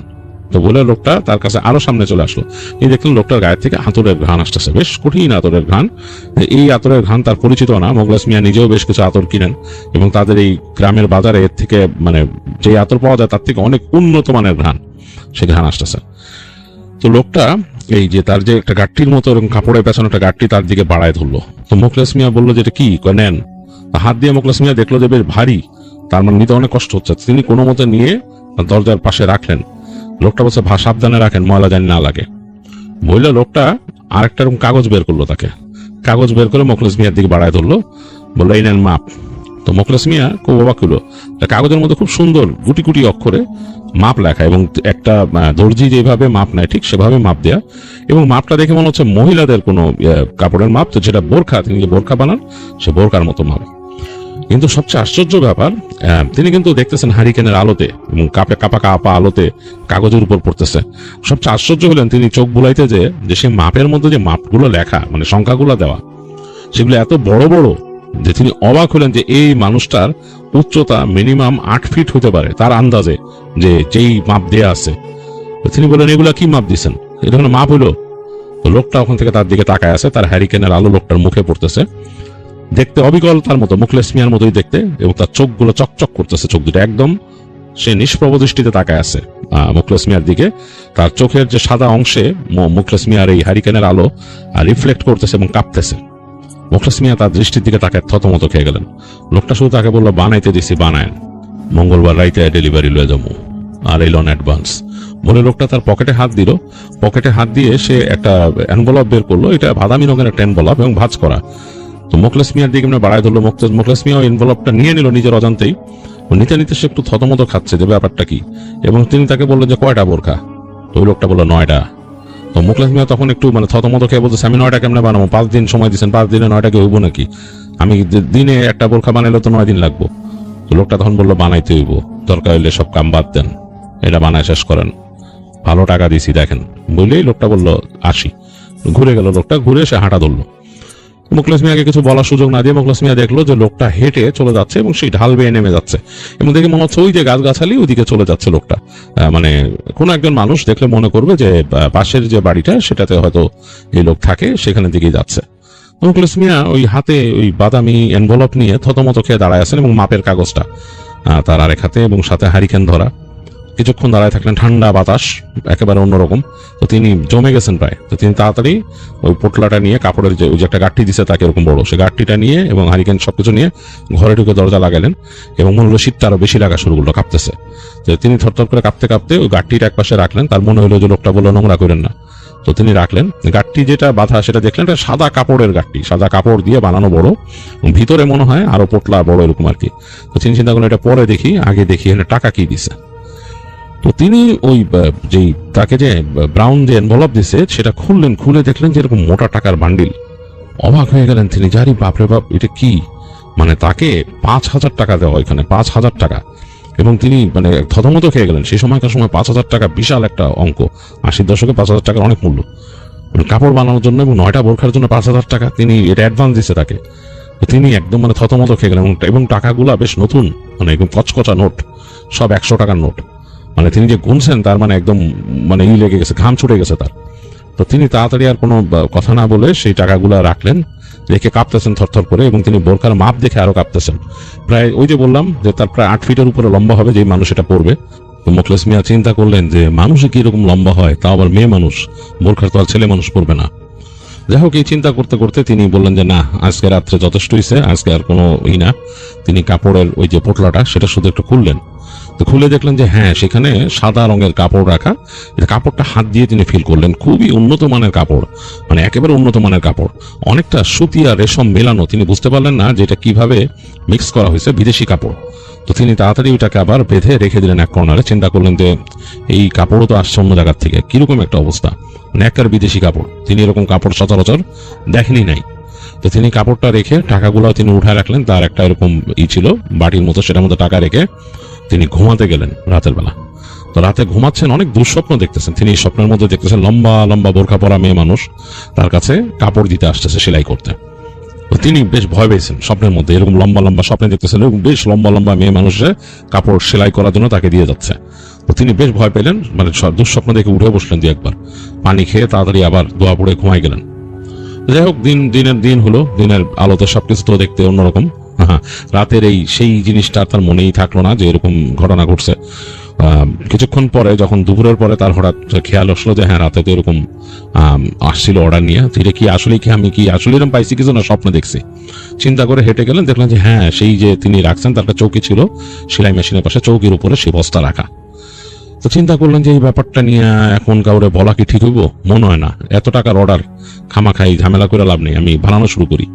তো বলে লোকটা তার কাছে আরো সামনে চলে আসলো। এই দেখলেন লোকটার গায়ে থেকে আতরের ঘ্রাণ আসতেছে, বেশ কঠিন আতরের ঘ্রাণ। এই আতরের ঘ্রাণ তার পরিচিত না। মোখলেস মিয়া নিজেও বেশ কিছু আতর কিনেন, এবং তাদের এই গ্রামের বাজারে এর থেকে, মানে যে আতর পাওয়া যায় তার থেকে অনেক উন্নত মানের ঘ্রাণ, সে ঘ্রাণ আসতেছে। তো লোকটা এই যে তার যে একটা গাঠটির মতো এরকম কাপড়ের পেছনে একটা গাঠটি তার দিকে বাড়ায় ধরলো। তো মোখলেস মিয়া বললো যে, এটা কি? নেন। হাত দিয়ে মোখলেস মিয়া দেখলো যে বেশ ভারী, তার মানে নিতে অনেক কষ্ট হচ্ছে। তিনি কোনো মতে নিয়ে দরজার পাশে রাখলেন। লোকটা বলছে, সাবধানে রাখেন, ময়লা জানি না লাগে। বললে লোকটা আরেকটা এরকম কাগজ বের করলো, তাকে কাগজ বের করে মোখলেস মিয়ার দিকে বাড়ায় ধরলো। বললো এই নেন মাপ। তো মোখলেস মিয়া খুব অবাক হলো, কাগজের মধ্যে খুব সুন্দর গুটি গুটি অক্ষরে মাপ লেখা এবং একটা দর্জি যেভাবে মাপ নেয় ঠিক সেভাবে মাপ দেয়া, এবং মাপটা দেখে মনে হচ্ছে মহিলাদের কোনো কাপড়ের মাপ, তো যেটা বোরখা, তিনি যে বোরখা বানান সে বোরখার মতো মাপ। কিন্তু সবচেয়ে আশ্চর্য ব্যাপার, তিনি কিন্তু দেখতেছেন হারিকেনের আলোতে এবং কাপা কাপা আলোতে কাগজের উপর পড়তেছে। সবচেয়ে আশ্চর্য হলেন তিনি চোখ বুলাইতে যে সে মাপের মধ্যে যে মাপগুলো লেখা, মানে সংখ্যাগুলো দেওয়া, সেগুলো এত বড় বড় যে তিনি অবাক হলেন যে এই মানুষটার উচ্চতা মিনিমাম 8 ফিট হতে পারে তার আন্দাজে, যে যেই মাপ দেয়া আছে। তিনি বলেন এগুলা কি মাপ দিচ্ছেন, এটা কোনো মাপ হলো? তো লোকটা ওখান থেকে তার দিকে তাকায় আছে, তার হ্যারিকেনের আলো লোকটার মুখে পড়তেছে, দেখতে অবিকল তার মতো, মুখলেস মিয়ার মতোই দেখতে, এবং তার চোখগুলো চকচক করতেছে, চোখ দুটো একদম সে নিষ্প্রভ দৃষ্টিতে তাকায় আছে মুখলেস মিয়ার দিকে। তার চোখের যে সাদা অংশে মুখলেস মিয়ার এই হ্যারিকেনের আলো রিফ্লেক্ট করতেছে এবং কাঁপতেছে। মুখলেস মিয়া তার দৃষ্টির দিকে তাকায় থতমত খেয়ে গেলেন। লোকটা শুধু তাকে বললো বানাইতে দিছি, বানায়েন, মঙ্গলবার রাইতে ডেলিভারি লয়ে যাবো, আর এই লোন অ্যাডভান্স বলে লোকটা তার পকেটে হাত দিল। পকেটে হাত দিয়ে সে একটা এনভেলপ বের করলো, এটা বাদামি রঙের একটা এনভেলপ এবং ভাঁজ করা। তো মুখলেস মিয়ার দিকে বাড়ায় ধরলো। মুখলেস মিয়া ওই এনভেলপটা নিয়ে নিল নিজের অজান্তেই। নিতে নিতে সে একটু থতমত খাচ্ছে যে ব্যাপারটা কি, এবং তিনি তাকে বললেন যে কয়টা বোরখা? তো ওই লোকটা বললো 9টা। তো মুখলেস মিয়া তখন একটু থতমত খেয়ে বলতেছে আমি 9টা কেমনে বানাবো, 5 দিন সময় দিচ্ছেন, 5 দিনে 9টা কি হইব নাকি? আমি দিনে একটা বোরখা বানাইলে তো 9 দিন লাগবো। তো লোকটা তখন বললো বানাইতে হইব, দরকার হইলে সব কাম বাদ দেন, এটা বানায় শেষ করেন, ভালো টাকা দিছি দেখেন বললেই লোকটা বললো আসি। ঘুরে গেল লোকটা, ঘুরে সে হাঁটা ধরলো। মুখলেস মিয়াকে কিছু বলার সুযোগ না দিয়ে মুখলেস মিয়া দেখলো যে লোকটা হেঁটে চলে যাচ্ছে এবং সেই ঢাল বেয়ে নেমে যাচ্ছে, এবং দেখে মনে হচ্ছে ওই যে গাছগাছালি ওইদিকে চলে যাচ্ছে লোকটা। মানে কোন একজন মানুষ দেখলে মনে করবে যে পাশের যে বাড়িটা সেটাতে হয়তো এই লোক থাকে, সেখানে দিকেই যাচ্ছে। মুখলেস মিয়া ওই হাতে ওই বাদামি এনভেলপ নিয়ে থতমত খেয়ে দাঁড়ায় আছেন এবং মাপের কাগজটা তার আরেক হাতে, এবং সাথে হারিকেন ধরা। কিছুক্ষণ দাঁড়ায় থাকলেন, ঠান্ডা বাতাস একেবারে অন্যরকম। তো তিনি জমে গেছেন প্রায়। তো তিনি তাড়াতাড়ি ওই পোটলাটা নিয়ে, কাপড়ের যে ওই যে একটা গাঠি দিছে তাকে এরকম বড়, সে গাঠটিটা নিয়ে এবং হারিকেন সবকিছু নিয়ে ঘরে ঢুকে দরজা লাগালেন, এবং মনে হলো শীতটা আরো বেশি লাগা শুরু করলো, কাঁপতেছে। তো তিনি থরথর করে কাঁপতে কাঁপতে ওই গাঠটিটা একপাশে রাখলেন। তার মনে হলো যে লোকটা বললো নোংরা করেন না, তো তিনি রাখলেন। গাঠটি যেটা বাঁধা সেটা দেখলেন এটা সাদা কাপড়ের গাঠটি, সাদা কাপড় দিয়ে বানানো বড়, ভিতরে মনে হয় আরো পোটলা বড় এরকম আর কি। তো তিনি চিন্তা করলেন এটা পরে দেখি, আগে দেখি এখানে টাকা কি দিছে। তো তিনি ওই যেই তাকে যে ব্রাউন যে এনভেলপ দিছে সেটা খুললেন, খুলে দেখলেন যে এরকম মোটা টাকার বান্ডিল। অবাক হয়ে গেলেন তিনি, জারি বাপরে বাপ, এটা কি? মানে তাকে 5,000 টাকা দেওয়া, এখানে 5,000 টাকা। এবং তিনি থতমত খেয়ে গেলেন। সেই সময়কার সময় 5,000 টাকা বিশাল একটা অঙ্ক, 80-র দশকে 5,000 টাকার অনেক মূল্য। কাপড় বানানোর জন্য এবং 9টা বোরখার জন্য 5,000 টাকা, তিনি এটা অ্যাডভান্স দিচ্ছে তাকে। তিনি একদম থতমত খেয়ে গেলেন। এবং টাকাগুলা বেশ নতুন, একদম কচকচা নোট, সব 100 টাকার নোট। তিনি যে গুনছেন তার একদম ই লেগে গেছে, ঘাম ছুটে গেছে তার। তো তিনি তাড়াতাড়ি আর কোনো কথা না বলে সেই টাকাগুলা রাখলেন, রেখে কাঁপতেছেন থরথর করে, এবং তিনি বোরখার মাপ দেখে আরো কাঁপতেছেন। প্রায় ওই যে বললাম যে তার প্রায় 8 ফিটের উপরে লম্বা হবে যে মানুষ এটা পড়বে। তো মুখলেস মিয়া চিন্তা করলেন যে মানুষে কি এরকম লম্বা হয়, তাও আবার মেয়ে মানুষ, বোরখার তো আর ছেলে মানুষ পড়বে না। যাই হোক, এই চিন্তা করতে করতে তিনি বললেন যে না, আজকে রাত্রে যথেষ্ট হয়েছে, আজকে আর কোনো না। তিনি কাপড়ের ওই যে পোটলাটা সেটা শুধু একটু খুললেন। তো খুলে দেখলেন যে হ্যাঁ, সেখানে সাদা রঙের কাপড় রাখা। কাপড়টা হাত দিয়ে তিনি ফিল করলেন, খুবই উন্নত মানের কাপড়, একেবারে উন্নত মানের কাপড়, অনেকটা সুতি আর রেশম মেলানো। তিনি বুঝতে পারলেন না যে এটা কিভাবে মিক্স করা হয়েছে, বিদেশি কাপড়। তো তিনি তাড়াতাড়ি ওইটাকে আবার বেঁধে রেখে দিলেন এক কর্নারে। চিন্তা করলেন যে এই কাপড়ও তো আসছে অন্য জায়গার থেকে, কিরকম একটা অবস্থা, একেবারে বিদেশি কাপড়। তিনি এরকম কাপড় সচরাচর দেখেনি নাই। তো তিনি কাপড়টা রেখে টাকাগুলো তিনি উঠায় রাখলেন। তার একটা এরকম ছিল বাটির মতো, সেটার মধ্যে টাকা রেখে তিনি ঘুমাতে গেলেন রাতের বেলা। তো রাতে ঘুমাচ্ছেন, অনেক দুঃস্বপ্ন দেখতেছেন। তিনি স্বপ্নের মধ্যে দেখতেছেন লম্বা লম্বা বোরখা পরা মেয়ে মানুষ তার কাছে কাপড় দিতে আসতেছে সেলাই করতে। তো তিনি বেশ ভয় পেয়েছেন স্বপ্নের মধ্যে, এরকম লম্বা লম্বা স্বপ্নে দেখতেছেন এরকম বেশ লম্বা লম্বা মেয়ে মানুষের কাপড় সেলাই করার জন্য তাকে দিয়ে যাচ্ছে। তো তিনি বেশ ভয় পেলেন, দুঃস্বপ্ন দেখে উঠে বসলেন, দু একবার পানি খেয়ে তাড়াতাড়ি আবার দোয়া পড়ে ঘুমাই গেলেন। যাই হোক, দিন হলো, দিনের আলোতে সবকিছু তো দেখতে অন্যরকম। রাতের সেই জিনিসটা তার মনেই থাকলো না যে এরকম ঘটনা ঘটছে। কিছুক্ষণ পরে যখন দুপুরের পরে তার হঠাৎ খেয়াল আসলো যে হ্যাঁ, রাতে তো এরকম আসছিল অর্ডার নিয়ে। এটা কি আসলে কি আমি কি আসলে এরকম পাইছি কিছু না স্বপ্ন দেখছি? চিন্তা করে হেঁটে গেলেন, দেখলেন যে হ্যাঁ, সেই যে তিনি রাখছেন তার একটা চৌকি ছিল সেলাই মেশিনের পাশে, চৌকির উপরে সেই বস্তা রাখা। তো চিন্তা করলেন যে এই ব্যাপারটা নিয়ে এখন কাউরে বলা কি ঠিক হইব? মনে হয় না, এত টাকার অর্ডার খামাখাই ঝামেলা করে লাভ নেই, আমি বানানো শুরু করি।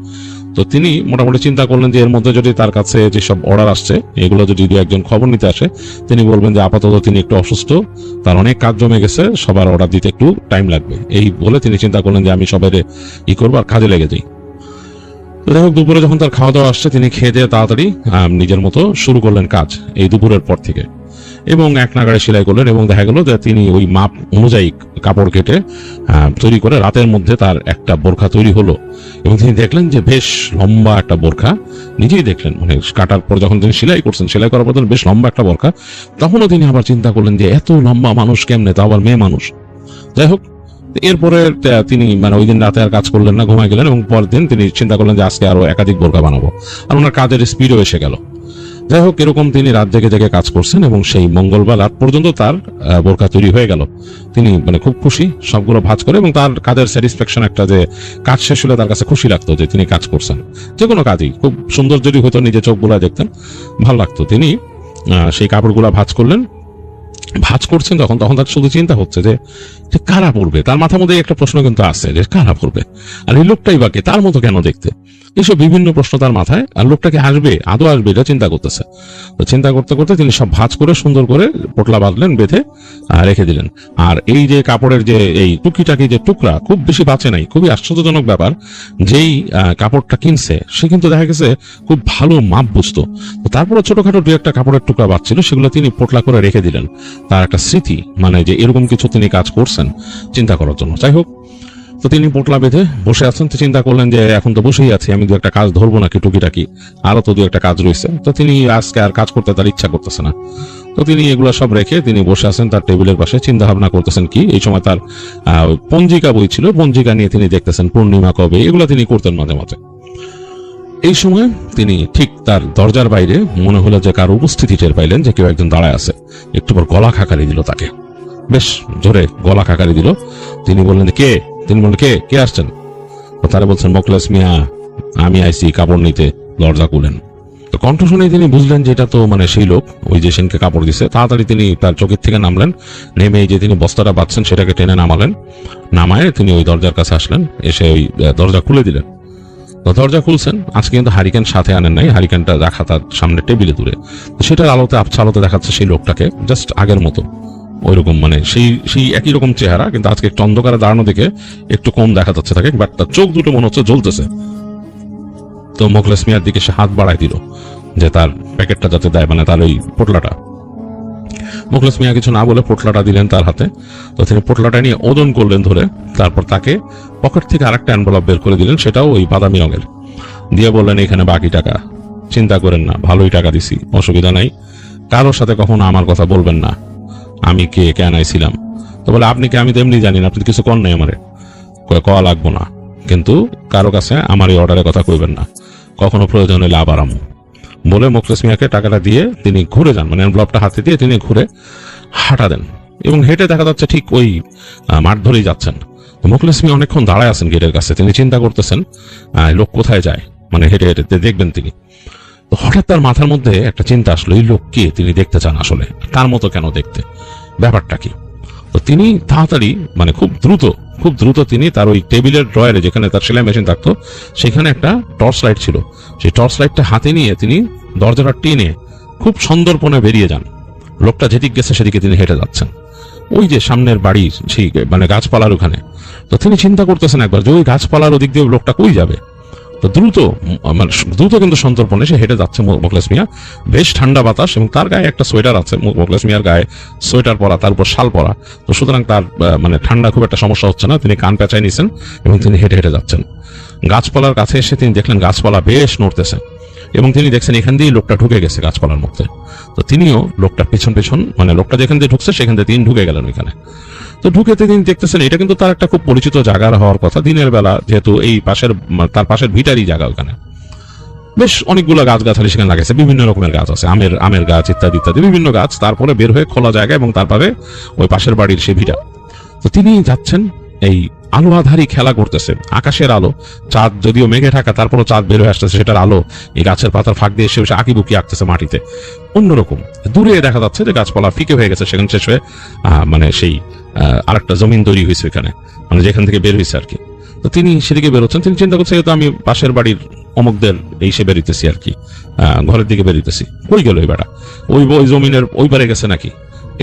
তো তিনি মোটামুটি চিন্তা করলেন যে এর মধ্যে যদি তার কাছে যেসব অর্ডার আসছে এগুলো যদি দু একজন খবর নিতে আসে তিনি বলবেন যে আপাতত তিনি একটু অসুস্থ, তার অনেক কাজ জমে গেছে, সবার অর্ডার দিতে একটু টাইম লাগবে। এই বলে তিনি চিন্তা করলেন যে আমি সবাই করবো আর কাজে লেগে যাই। তো যাই হোক, দুপুরে যখন তার খাওয়া দাওয়া আসছে তিনি খেয়ে দিয়ে তাড়াতাড়ি নিজের মতো শুরু করলেন কাজ এই দুপুরের পর থেকে, এবং এক নাগাড়ে সেলাই করলেন। এবং দেখা গেল যে তিনি ওই মাপ অনুযায়ী কাপড় কেটে তৈরি করে রাতের মধ্যে তার একটা বোরখা তৈরি হলো। এবং তিনি দেখলেন যে বেশ লম্বা একটা বোরখা, নিজেই দেখলেন মানে কাটার পর যখন তিনি সেলাই করছেন, সেলাই করার পর বেশ লম্বা একটা বোরখা। তখনও তিনি আবার চিন্তা করলেন যে এত লম্বা মানুষ কেমনে, তা আবার মেয়ে মানুষ। যাই হোক, এরপরে তিনি মানে ওই দিন রাতে আর কাজ করলেন না, ঘুমাই গেলেন। এবং পরের দিন তিনি চিন্তা করলেন যে আজকে আরো একাধিক বোরখা বানাবো, আর ওনার কাজের স্পিডও এসে গেল। যাই হোক, এরকম তিনি রাত জেগে জেগে কাজ করছেন এবং সেই মঙ্গলবার রাত পর্যন্ত তার বোরখা তৈরি হয়ে গেল। তিনি মানে খুব খুশি সবগুলো ভাঁজ করে, এবং তার কাজের স্যাটিসফ্যাকশন একটা, যে কাজ শেষ হলে তার কাছে খুশি লাগতো যে তিনি কাজ করছেন। যে কোনো কাজই খুব সুন্দর যদি হতো, নিজে চোখগুলা দেখতেন, ভালো লাগতো। তিনি সেই কাপড়গুলা ভাঁজ করলেন। ভাঁজ করছেন তখন তার শুধু চিন্তা হচ্ছে যে কারা পড়বে। তার মাথার মধ্যে একটা প্রশ্ন কিন্তু আছে যে কারা পড়বে, আর এই লোকটাই বাকি তার মতো কেন দেখতে, এসব বিভিন্ন প্রশ্ন তার মাথায়। আর লোকটাকে আসবে, আদৌ আসবে, এটা চিন্তা করতেছে। তো চিন্তা করতে করতে তিনি সব ভাঁজ করে সুন্দর করে পোটলা বাঁধলেন, বেঁধে রেখে দিলেন। আর এই যে কাপড়ের যে এই টুকিটাকি যে টুকরা, খুব বেশি বাঁচে নাই। খুবই আশ্চর্যজনক ব্যাপার, যেই কাপড়টা কিনছে সে কিন্তু দেখা গেছে খুব ভালো মাপ বুঝতো। তো তারপরে ছোটখাটো দু একটা কাপড়ের টুকরা বাঁচছিল, সেগুলো তিনি পোটলা করে রেখে দিলেন, তার একটা স্মৃতি, মানে যে এরকম কিছু তিনি কাজ করছেন চিন্তা করার জন্য। যাই হোক, তো তিনি পোটলা বেঁধে বসে আছেন। তো চিন্তা করলেন যে এখন তো বসেই আছি, আমি দু একটা কাজ ধরবো নাকি টুকিটাকি, আরো তো দু একটা কাজ রয়েছে। তো তিনি আজকে আর কাজ করতে তার ইচ্ছা করতেছে না। তো তিনি এগুলো সব রেখে তিনি বসে আছেন তার টেবিলের পাশে, চিন্তা ভাবনা করতেছেন কি। এই সময় তার পঞ্জিকা বই ছিল, পঞ্জিকা নিয়ে তিনি দেখতেছেন পূর্ণিমা কবে, এগুলো তিনি করতেন মাঝে মাঝে। এই সময় তিনি ঠিক তার দরজার বাইরে মনে হলো যে কার উপস্থিতি টের পাইলেন, যে কেউ একজন দাঁড়ায় আছে। একটু পর গলা খাকারি দিল তাকে, বেশ জোরে গলা খাকারি দিল। তিনি বললেন কে? তিনি বললেন কে কে আসছেন? তারা বলছেন মোখলেস মিয়া, আমি আইছি কাপড় নিতে, দরজা খুলেন। তো কণ্ঠ শুনে তিনি বুঝলেন যে এটা তো মানে সেই লোক, ওই যে সেনকে কাপড় দিছে। তাড়াতাড়ি তিনি তার চোখের থেকে নামলেন, নেমে যে তিনি বস্তাটা বাঁধছেন সেটাকে টেনে নামালেন। নামায় তিনি ওই দরজার কাছে আসলেন, এসে ওই দরজা খুলে দিলেন। তো দরজা খুলছেন, আজকে কিন্তু হারিকেন সাথে আনেন নাই, হারিকেনটা রাখা তার সামনে টেবিলে দূরে। তো সেটার আলোতে আবছা আলোতে দেখাচ্ছে সেই লোকটাকে জাস্ট আগের মতো, ওইরকম মানে সেই একই রকম চেহারা, কিন্তু আজকে একটু অন্ধকারে দাঁড়ানো দেখে একটু কম দেখা যাচ্ছে তাকে, বাট তার চোখ দুটো মনে হচ্ছে জ্বলতেছে। তো মোখলেস মিয়ার দিকে সে হাত বাড়ায় দিল যে তার প্যাকেটটা যাতে দেয়, মানে তার ওই পোটলাটা। মোখলেস মিয়া কিছু না বলে পোটলাটা দিলেন তার হাতে। তো তিনি পোটলাটা নিয়ে ওজন করলেন ধরে, তারপর তাকে পকেট থেকে আরেকটা এনভেলপ বের করে দিলেন, সেটাও ওই বাদামি রঙের, দিয়ে বললেন এখানে বাকি টাকা, চিন্তা করেন না, ভালোই টাকা দিছি, অসুবিধা নাই, কারোর সাথে কখনো আমার কথা বলবেন না, আমি কে কেন আইছিলাম। তো বলে আপনি কে? আমি তো এমনি জানি না, আপনি কিছু কর নাই আমারে, কয়া লাগবো না, কিন্তু কারো কাছে আমার এই অর্ডারের কথা কইবেন না, কখনো প্রয়োজন হলে আবার আমু। বলে মোখলেস মিয়াকে টাকাটা দিয়ে তিনি ঘুরে যান, মানে এনভেলপটা হাতে দিয়ে তিনি ঘুরে হাঁটা দেন, এবং হেঁটে দেখা যাচ্ছে ঠিক ওই মাঠ ধরেই যাচ্ছেন। মোখলেস মিয়া অনেকক্ষণ দাঁড়ায় আছেন গেটের কাছে, তিনি চিন্তা করতেছেন লোক কোথায় যায়, মানে হেঁটে হেঁটে দেখবেন তিনি। তো হঠাৎ তার মাথার মধ্যে একটা চিন্তা আসলো, এই লোক কে, তিনি দেখতে চান আসলে, তার মতো কেন দেখতে, ব্যাপারটা কি। তো তিনি তাড়াতাড়ি মানে খুব দ্রুত তিনি তার ওই টেবিলের ড্রয়ারে যেখানে তার সেলাই মেশিন থাকতো সেখানে একটা টর্চ লাইট ছিল, সেই টর্চ লাইটটা হাতে নিয়ে তিনি দরজাটা টেনে খুব সন্দর্পণে বেরিয়ে যান। লোকটা যেদিক গেছে সেদিকে তিনি হেঁটে যাচ্ছেন, ওই যে সামনের বাড়ি সেই মানে গাছপালার ওখানে। তো তিনি চিন্তা করতেছেন একবার যে ওই গাছপালার ওদিক দিয়ে লোকটা কই যাবে। তো দ্রুত কিন্তু সন্তর্পণে সে হেঁটে যাচ্ছে মোখলেস মিয়া। বেশ ঠান্ডা বাতাস, এবং তার গায়ে একটা সোয়েটার আছে, মোখলেস মিয়ার গায়ে সোয়েটার পরা, তার উপর শাল পরা। তো সুতরাং তার মানে ঠান্ডা খুব একটা সমস্যা হচ্ছে না। তিনি কান পেঁচায় নিয়েছেন এবং তিনি হেঁটে হেঁটে যাচ্ছেন। গাছপালার কাছে এসে তিনি দেখলেন গাছপালা বেশ নড়তেছে, এবং তিনি দেখছেন এখান দিয়ে লোকটা ঢুকে গেছে গাছপালার মধ্যে। তো তিনিও লোকটার পেছন মানে লোকটা যেখান দিয়ে ঢুকছে সেখান দিয়ে তিনি ঢুকে গেলেন ওইখানে। তো ঢুকেতে তিনি দেখতেছেন এটা কিন্তু তার একটা খুব পরিচিত জায়গার হওয়ার কথা, দিনের বেলা যেহেতু এই তার পাশের ভিটারই জায়গা, ওখানে বেশ অনেকগুলো গাছগাছালি সেখানে লাগাইছে, বিভিন্ন রকমের গাছ আছে, আমের গাছ ইত্যাদি ইত্যাদি বিভিন্ন গাছ। তারপরে বের হয়ে খোলা জায়গা, এবং তারপরে ওই পাশের বাড়ির সে ভিটা। তো তিনি যাচ্ছেন, এই আলো আধারি খেলা করতেছে, আকাশের আলো, চাঁদ যদিও মেঘে ঢাকা তারপরও চাঁদ বের হয়ে আসতেছে, সেটার আলো এই গাছের পাতার ফাঁক দিয়ে এসে আঁকিবুকি আঁকতেছে মাটিতে। অন্যরকম দূরে দেখা যাচ্ছে যে গাছপালা ফিকে হয়ে গেছে, সেখানে শেষ হয়ে মানে সেই আরেকটা জমিন তৈরি হয়েছে এখানে, মানে যেখান থেকে বের হয়েছে আর কি। তো তিনি সেদিকে বেরোচ্ছেন। তিনি চিন্তা করছেন তো আমি পাশের বাড়ির অমুকদের এই সে বেরিতেছি আর কি, ঘরের দিকে বেরিতেছি, কই গেল এই বেটা, ওই জমিনের ওই পারে গেছে নাকি,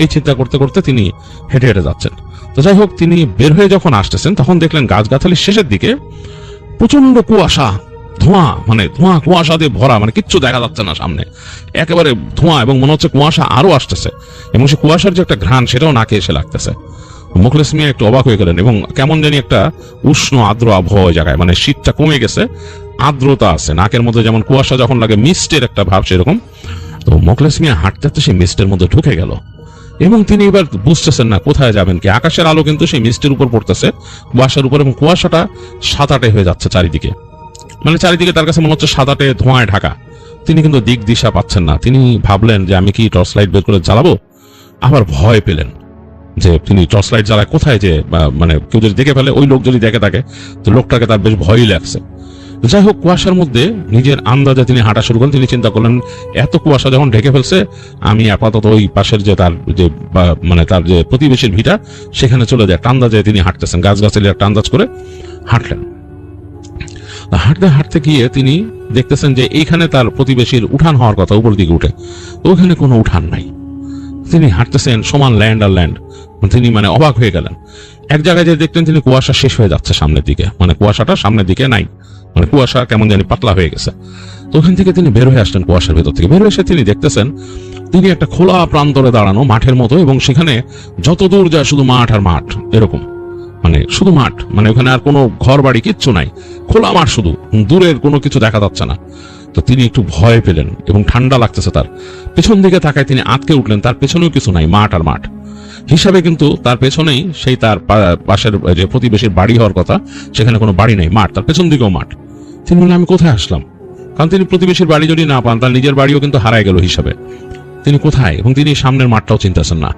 এই চিন্তা করতে করতে তিনি হেঁটে হেঁটে যাচ্ছেন। তো যাই হোক, তিনি বের হয়ে যখন আসতেছেন তখন দেখলেন গাছগাছালির শেষের দিকে প্রচন্ড কুয়াশা, ধোঁয়া, মানে ধোঁয়া কুয়াশা দিয়ে ভরা, মানে কিচ্ছু দেখা যাচ্ছে না সামনে, একেবারে ধোঁয়া, এবং মনে হচ্ছে কুয়াশা আরো আসতেছে, এবং সে কুয়াশার যে একটা ঘ্রাণ সেটাও নাকে এসে লাগতেছে। মোখলেস মিয়া একটু অবাক হয়ে গেলেন, এবং কেমন জানি একটা উষ্ণ আর্দ্র আবহাওয়া জায়গায়, মানে শীতটা কমে গেছে, আর্দ্রতা আছে নাকের মধ্যে, যেমন কুয়াশা যখন লাগে মিস্টের একটা ভাব সেরকম। তো মোখলেস মিয়া হাঁটতে হাঁটতে সেই মিস্টের মধ্যে ঢুকে গেল, এবং তিনি এবার বুঝতেছেন না কোথায় যাবেন কি। আকাশের আলো কিন্তু সেই মিস্টের উপর পড়তেছে, কুয়াশার উপর, এবং কুয়াশাটা সাদাটে হয়ে যাচ্ছে চারিদিকে, মানে চারিদিকে তার কাছে মনে হচ্ছে সাদাটে ধোঁয়ায় ঢাকা। তিনি কিন্তু দিক দিশা পাচ্ছেন না। তিনি ভাবলেন যে আমি কি টর্চ লাইট বের করে জ্বালাবো, আবার ভয় পেলেন যে তিনি টর্চ লাইট জ্বালায় কোথায়, যে মানে কেউ যদি দেখে ফেলে, ওই লোক যদি দেখে থাকে, তো লোকটাকে তার বেশ ভয়ই লাগছে। যাই হোক, কুয়াশার মধ্যে নিজের আন্দাজে তিনি হাঁটা শুরু করেন। তিনি চিন্তা করলেন এত কুয়াশা যখন ঢেকে ফেলছে, আমি আপাতত ওই পাশের যে তার যে মানে তার যে প্রতিবেশীর ভিটা সেখানে চলে যায়। একটা আন্দাজে তিনি হাঁটতেছেন, গাছগাছালি একটা আন্দাজ করে হাঁটলেন। হাঁটতে হাঁটতে গিয়ে তিনি দেখতেছেন যে এইখানে তার প্রতিবেশীর উঠান হওয়ার কথা, উপর দিকে উঠে, ওইখানে কোনো উঠান নাই। তিনি হাঁটতেছেন সমান ল্যান্ড আর ল্যান্ড, তিনি মানে অবাক হয়ে গেলেন। এক জায়গায় যে দেখলেন তিনি কুয়াশা শেষ হয়ে যাচ্ছে সামনের দিকে, মানে কুয়াশাটা সামনের দিকে নাই, মানে কুয়াশা কেমন জানি পাতলা হয়ে গেছে। তো ওখান থেকে তিনি বের হয়ে আসলেন, কুয়াশার ভেতর থেকে বের হয়ে এসে তিনি দেখতেছেন তিনি একটা খোলা প্রান্তরে দাঁড়ানো মাঠের মতো, এবং সেখানে যত দূর যায় শুধু মাঠ আর মাঠ, এরকম মানে শুধু মাঠ, মানে ওখানে আর কোনো ঘর বাড়ি কিচ্ছু নাই, খোলা মাঠ, শুধু দূরের কোনো কিছু দেখা যাচ্ছে না। তো তিনি একটু ভয় পেলেন এবং ঠান্ডা লাগতেছে তার। পেছন দিকে তাকায় তিনি আটকে উঠলেন, তার পেছনেও কিছু নাই, মাঠ আর মাঠ হিসাবে, কিন্তু তার পেছনেই সেই তার পাশের যে প্রতিবেশীর বাড়ি হওয়ার কথা, সেখানে কোনো বাড়ি নেই, মাঠ, তার পেছন দিকেও মাঠ। তিনি বললেন আমি কোথায় আসলাম, কারণ তিনি প্রতিবেশীর বাড়ি যদি না পান, তার নিজের বাড়িও কিন্তু হারায় গেল হিসাবে। তিনি কোথায়, এবং তিনি সামনের মাঠটাও চিন্তাছেন না।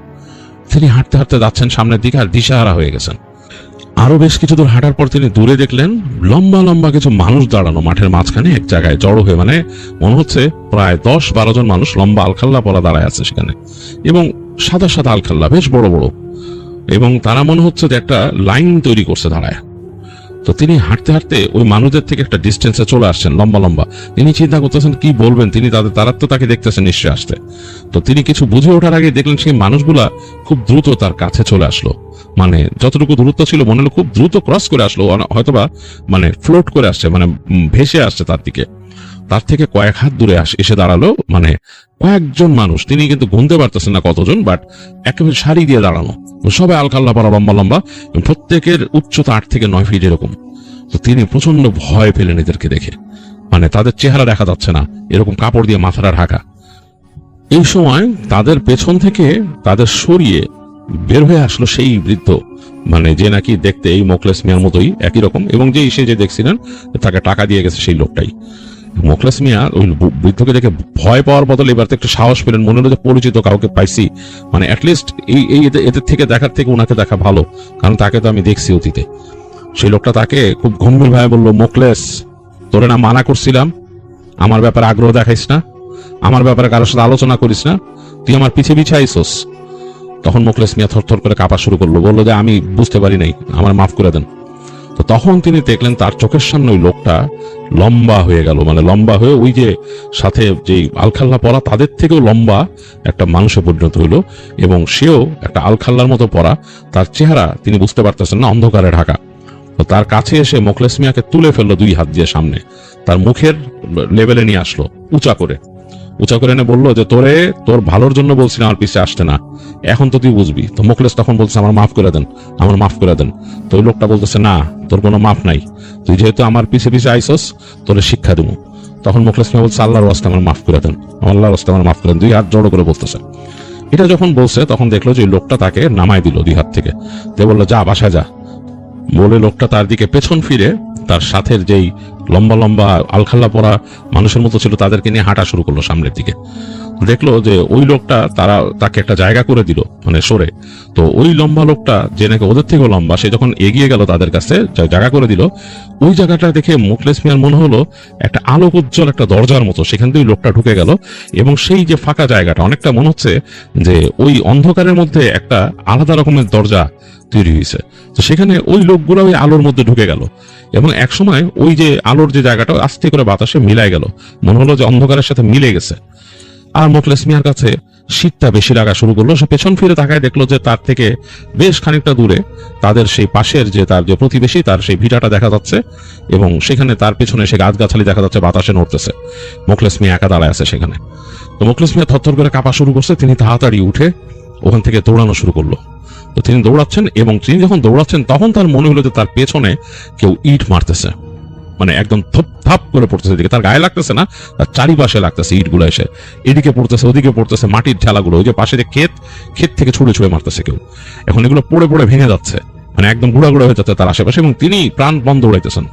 তিনি হাঁটতে হাঁটতে যাচ্ছেন সামনের দিকে, আর দিশাহারা হয়ে গেছেন। আরো বেশ কিছু দূর হাঁটার পর তিনি দূরে দেখলেন লম্বা লম্বা কিছু মানুষ দাঁড়ানো মাঠের মাঝখানে এক জায়গায় জড়ো হয়ে, মানে মনে হচ্ছে প্রায় 10-12 জন মানুষ লম্বা আলখাল্লা পরা দাঁড়ায় আছে সেখানে, এবং সাদা সাদা আলখাল্লা বেশ বড় বড়, এবং তারা মনে হচ্ছে যে একটা লাইন তৈরি করছে দাঁড়ায়। তো তিনি হাঁটতে হাঁটতে ওই মানুষদের থেকে একটা ডিস্টেন্সে চলে আসছেন, লম্বা লম্বা। তিনি চিন্তা করতেছেন কি বলবেন, তিনি তারা তো তাকে দেখতেছেন নিশ্চয়ই আসতে। তো তিনি কিছু বুঝে ওঠার আগে দেখলেন সেই মানুষগুলা খুব দ্রুত তার কাছে চলে আসলো, মানে যতটুকু দূরত্ব ছিল মনে হলো খুব দ্রুত ক্রস করে আসলো, হয়তোবা মানে ফ্লোট করে আসছে, মানে ভেসে আসছে তার দিকে। তার থেকে কয়েক হাত দূরে এসে দাঁড়ালো, মানে কয়েকজন মানুষ, তিনি কিন্তু গুনতে পারতেছেন না কতজন, বাট একেবারে সারি দিয়ে দাঁড়ানো, সবাই আলখাল্লা পরা, লম্বা লম্বা, প্রত্যেকের উচ্চতা 8 থেকে 9 ফিট এরকম। তো তিনি প্রচন্ড ভয় পেলেন এদেরকে দেখে, মানে তাদের চেহারা দেখা যাচ্ছে না, এরকম কাপড় দিয়ে মাথাটা ঢাকা। এই সময় তাদের পেছন থেকে তাদের সরিয়ে বের হয়ে আসলো সেই বৃদ্ধ, মানে যে নাকি দেখতে এই মোখলেস মিয়ার মতোই একই রকম, এবং যে এসে যে দেখছিলেন তাকে টাকা দিয়ে গেছে সেই লোকটাই। মোখলেস মিয়া ওই বৃদ্ধকে দেখে ভয় পাওয়ার বদলে এবার তো একটু সাহস পেলেন, মনে হলো যে পরিচিত কাউকে পাইছি, মানে অ্যাটলিস্ট এই এদের থেকে দেখার থেকে ওনাকে দেখা ভালো, কারণ তাকে তো আমি দেখছি অতীতে। সেই লোকটা তাকে খুব গম্ভীর ভাবে বললো, মোখলেস, তোরে না মানা করছিলাম আমার ব্যাপারে আগ্রহ দেখাইস না, আমার ব্যাপারে কারোর সাথে আলোচনা করিস না, তুই আমার পিছে পিছে আইসোস। তখন মোখলেস মিয়া থরথর করে কাঁপা শুরু করলো, বললো যে আমি বুঝতে পারি নাই, আমার মাফ করে দেন। তো তখন তিনি দেখলেন তার চোখের সামনে ওই লোকটা লম্বা হয়ে গেল, মানে লম্বা হয়ে ওই যে সাথে যে আলখাল্লা পরা তাদের থেকেও লম্বা একটা মানুষে পরিণত হইল, এবং সেও একটা আলখাল্লার মতো পরা, তার চেহারা তিনি বুঝতে পারতেছেন না, অন্ধকারে ঢাকা। তো তার কাছে এসে মোখলেস মিয়াকে তুলে ফেললো 2 হাত দিয়ে সামনে, তার মুখের লেভেলে নিয়ে আসলো, উঁচা করে এনে বললো যে তোর ভালোর জন্য বলছিলাম আমার পিছে আসতে না, এখন তো তুই বুঝবি। তো মোখলেস তখন বলছে আমার মাফ করে দেন, আমার মাফ করে দেন। তো ওই লোকটা বলতেছে না, তোর কোনো মাফ নাই, তুই যেহেতু আমার পিছে পিছে আইসস তোরে শিক্ষা দেবো। তখন মোখলেস মিয়া বলছে আল্লাহর ওয়াস্তে আমার মাফ করে দেন, আল্লাহর ওয়াস্তে আমার মাফ করে দেন, 2 হাত জড়ো করে বলতেছে। এটা যখন বলছে তখন দেখলো যে লোকটা তাকে নামাই দিল 2 হাত থেকে, যে বললো যা বাসায় যা। বলে লোকটা তার দিকে পেছন ফিরে তার সাথের যেই লম্বা লম্বা আলখাল্লা পরা মানুষের মতো ছিল তাদেরকে নিয়ে হাঁটা শুরু করলো সামনের দিকে। দেখলো যে ওই লোকটা তাকে একটা জায়গা করে দিল, মানে সরে। তো ওই লম্বা লোকটা, যে নাকি ওদের থেকেও লম্বা, সে যখন এগিয়ে গেল তাদের কাছে, জায়গা করে দিল, ওই জায়গাটা দেখে মোখলেস মিয়ার মনে হলো একটা আলোক উজ্জ্বল একটা দরজার মতো, সেখান থেকে লোকটা ঢুকে গেল। এবং সেই যে ফাঁকা জায়গাটা, অনেকটা মনে হচ্ছে যে ওই অন্ধকারের মধ্যে একটা আলাদা রকমের দরজা তৈরি হয়েছে। তো সেখানে ওই লোকগুলো ওই আলোর মধ্যে ঢুকে গেল, এবং একসময় ওই যে আলোর যে জায়গাটা আস্তে করে বাতাসে মিলাই গেল, মনে হলো যে অন্ধকারের সাথে মিলে গেছে। আর মোখলেস মিয়ার কাছে শীতটা বেশি লাগা শুরু করলো। সে পেছন ফিরে তাকায়, দেখলো যে তার থেকে বেশ খানিকটা দূরে তাদের সেই পাশের যে তার যে প্রতিবেশী, তার সেই ভিটাটা দেখা যাচ্ছে, এবং সেখানে তার পেছনে সে গাছগাছালি দেখা যাচ্ছে, বাতাসে নড়তেছে। মোখলেস মিয়া একা দাঁড়ায় আছে সেখানে। তো মোখলেস মিয়া থরথর করে কাঁপা শুরু করছে। তিনি তাড়াতাড়ি উঠে ওখান থেকে দৌড়ানো শুরু করলো। তো তিনি দৌড়াচ্ছেন, এবং তিনি যখন দৌড়াচ্ছেন তখন তার মনে হলো যে তার পেছনে কেউ ইট মারতেছে, মানে একদম থপ থাপ করে পড়তেছে। এদিকে তার গায়ে লাগতেছে না, তার চারিপাশে লাগতেছে ইটগুলো, এসে এদিকে পড়তেছে, ওদিকে পড়তেছে, মাটির ঠেলাগুলো, ওই যে পাশে যে ক্ষেত থেকে ছুড়ে ছুড়ে মারতেছে কেউ। এখন এগুলো পড়ে পড়ে ভেঙে যাচ্ছে, মানে একদম গুঁড়া গুঁড়া হয়ে যাচ্ছে তার আশেপাশে। এবং তিনি প্রাণ বন্ধ দৌড়াইতেছেন।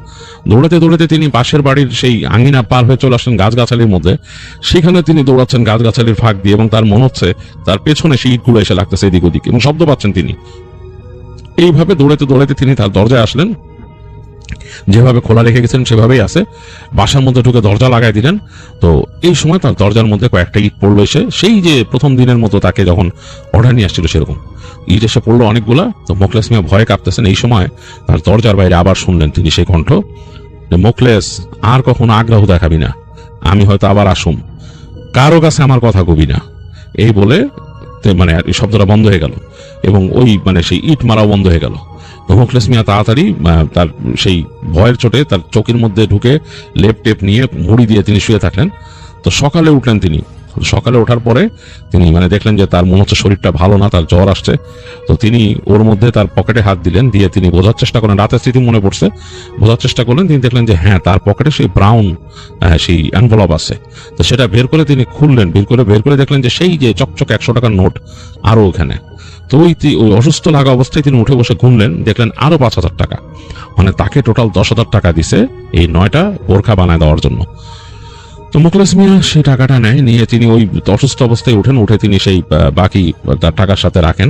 দৌড়াতে দৌড়াতে তিনি পাশের বাড়ির সেই আঙিনা পার হয়ে চলে আসলেন গাছগাছালির মধ্যে। সেখানে তিনি দৌড়াচ্ছেন গাছগাছালির ফাঁক দিয়ে, এবং তার মনে হচ্ছে তার পেছনে সেই ইটগুলো এসে লাগতেছে এদিক ওদিক, এবং শব্দ পাচ্ছেন তিনি। এইভাবে দৌড়াতে দৌড়াতে তিনি তার দরজায় আসলেন। যেভাবে খোলা রেখে গেছেন সেভাবেই আছে। বাসার মধ্যে ঢুকে দরজা লাগাই দিলেন। তো এই সময় তার দরজার মধ্যে কয়েকটা ইট পড়লো এসে, সেই যে প্রথম দিনের মতো তাকে যখন অর্ডার নিয়ে আসছিল সেরকম ইট এসে পড়লো অনেকগুলা। তো মোখলেস মিয়া ভয়ে কাঁপতেছেন। এই সময় তার দরজার বাইরে আবার শুনলেন তিনি সেই কণ্ঠ, মোখলেস, আর কখনো আগ্রহ দেখাবি না, আমি হয়তো আবার আসুম, কারো কাছে আমার কথা কবি না। এই বলে মানে শব্দটা বন্ধ হয়ে গেল, এবং ওই মানে সেই ইট মারাও বন্ধ হয়ে গেল। মোখলেস মিয়া তাড়াতাড়ি তার সেই ভয়ের চোটে তার চোখের মধ্যে ঢুকে লেপ টেপ নিয়ে মুড়ি দিয়ে তিনি শুয়ে থাকলেন। তো সকালে উঠলেন তিনি। সকালে ওঠার পরে তিনি মানে দেখলেন যে তার মনে হচ্ছে শরীরটা ভালো না, তার জ্বর আসছে। তো তিনি ওর মধ্যে তার পকেটে হাত দিলেন, দিয়ে তিনি বোঝার চেষ্টা করলেন, রাতের স্মৃতি মনে পড়ছে, বোঝার চেষ্টা করলেন। তিনি দেখলেন যে হ্যাঁ, তার পকেটে সেই ব্রাউন সেই এনভেলপ আছে। তো সেটা বের করে তিনি খুললেন, বের করে দেখলেন যে সেই যে চকচকে 100 টাকার নোট আরো ওখানে। তো ওই অসুস্থ লাগা অবস্থায় তিনি উঠে বসে গুনলেন, দেখলেন আরো 5,000 টাকা, মানে তাকে টোটাল 10,000 টাকা দিছে এই 9টা বোরখা বানায় দেওয়ার জন্য। তো মোখলেস মিয়া সেই টাকাটা নেয়, নিয়ে তিনি ওই অসুস্থ অবস্থায় উঠে তিনি সেই বাকি তার টাকার সাথে রাখেন,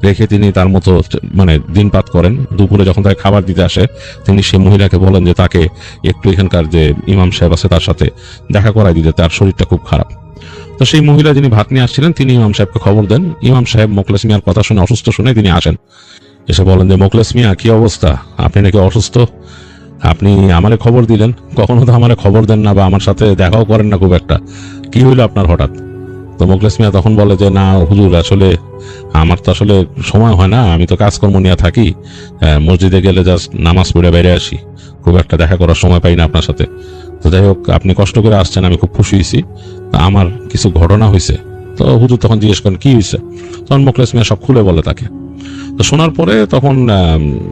রেখে তিনি তার মতো মানে দিনপাত করেন। দুপুরে যখন তাকে খাবার দিতে আসে, তিনি সেই মহিলাকে বলেন যে তাকে একটু এখানকার যে ইমাম সাহেব আছে তার সাথে দেখা করাই দিতে, তার শরীরটা খুব খারাপ। তো সেই মহিলা যিনি ভাত নিয়ে আসছিলেন তিনি ইমাম সাহেবকে খবর দেন। ইমাম সাহেব মোখলেস মিয়ার কথা শুনে, অসুস্থ শুনে তিনি আসেন, এসে বলেন যে মোখলেস মিয়া, কি অবস্থা, আপনি নাকি অসুস্থ, আপনি আমারে খবর দিলেন, কখনো তো আমারে খবর দেন না, বা আমার সাথে দেখাও করেন না খুব একটা, কি হইলো আপনার হঠাৎ? তো মোখলেস মিয়া তখন বলে যে না হুজুর, আসলে আমার তো আসলে সময় হয় না, আমি তো কাজকর্ম নিয়ে থাকি, মসজিদে গেলে জাস্ট নামাজ পড়ে বেড়ে আসি, খুব একটা দেখা করার সময় পাই না আপনার সাথে। তো যাই হোক, আপনি কষ্ট করে আসছেন, আমি খুব খুশি হয়েছি। আমার কিছু ঘটনা হয়েছে। তো হুজুর তখন জিজ্ঞেস করেন কি হয়েছে? তখন মোখলেস মিয়া সব খুলে বলে তাকে। তো শোনার পরে তখন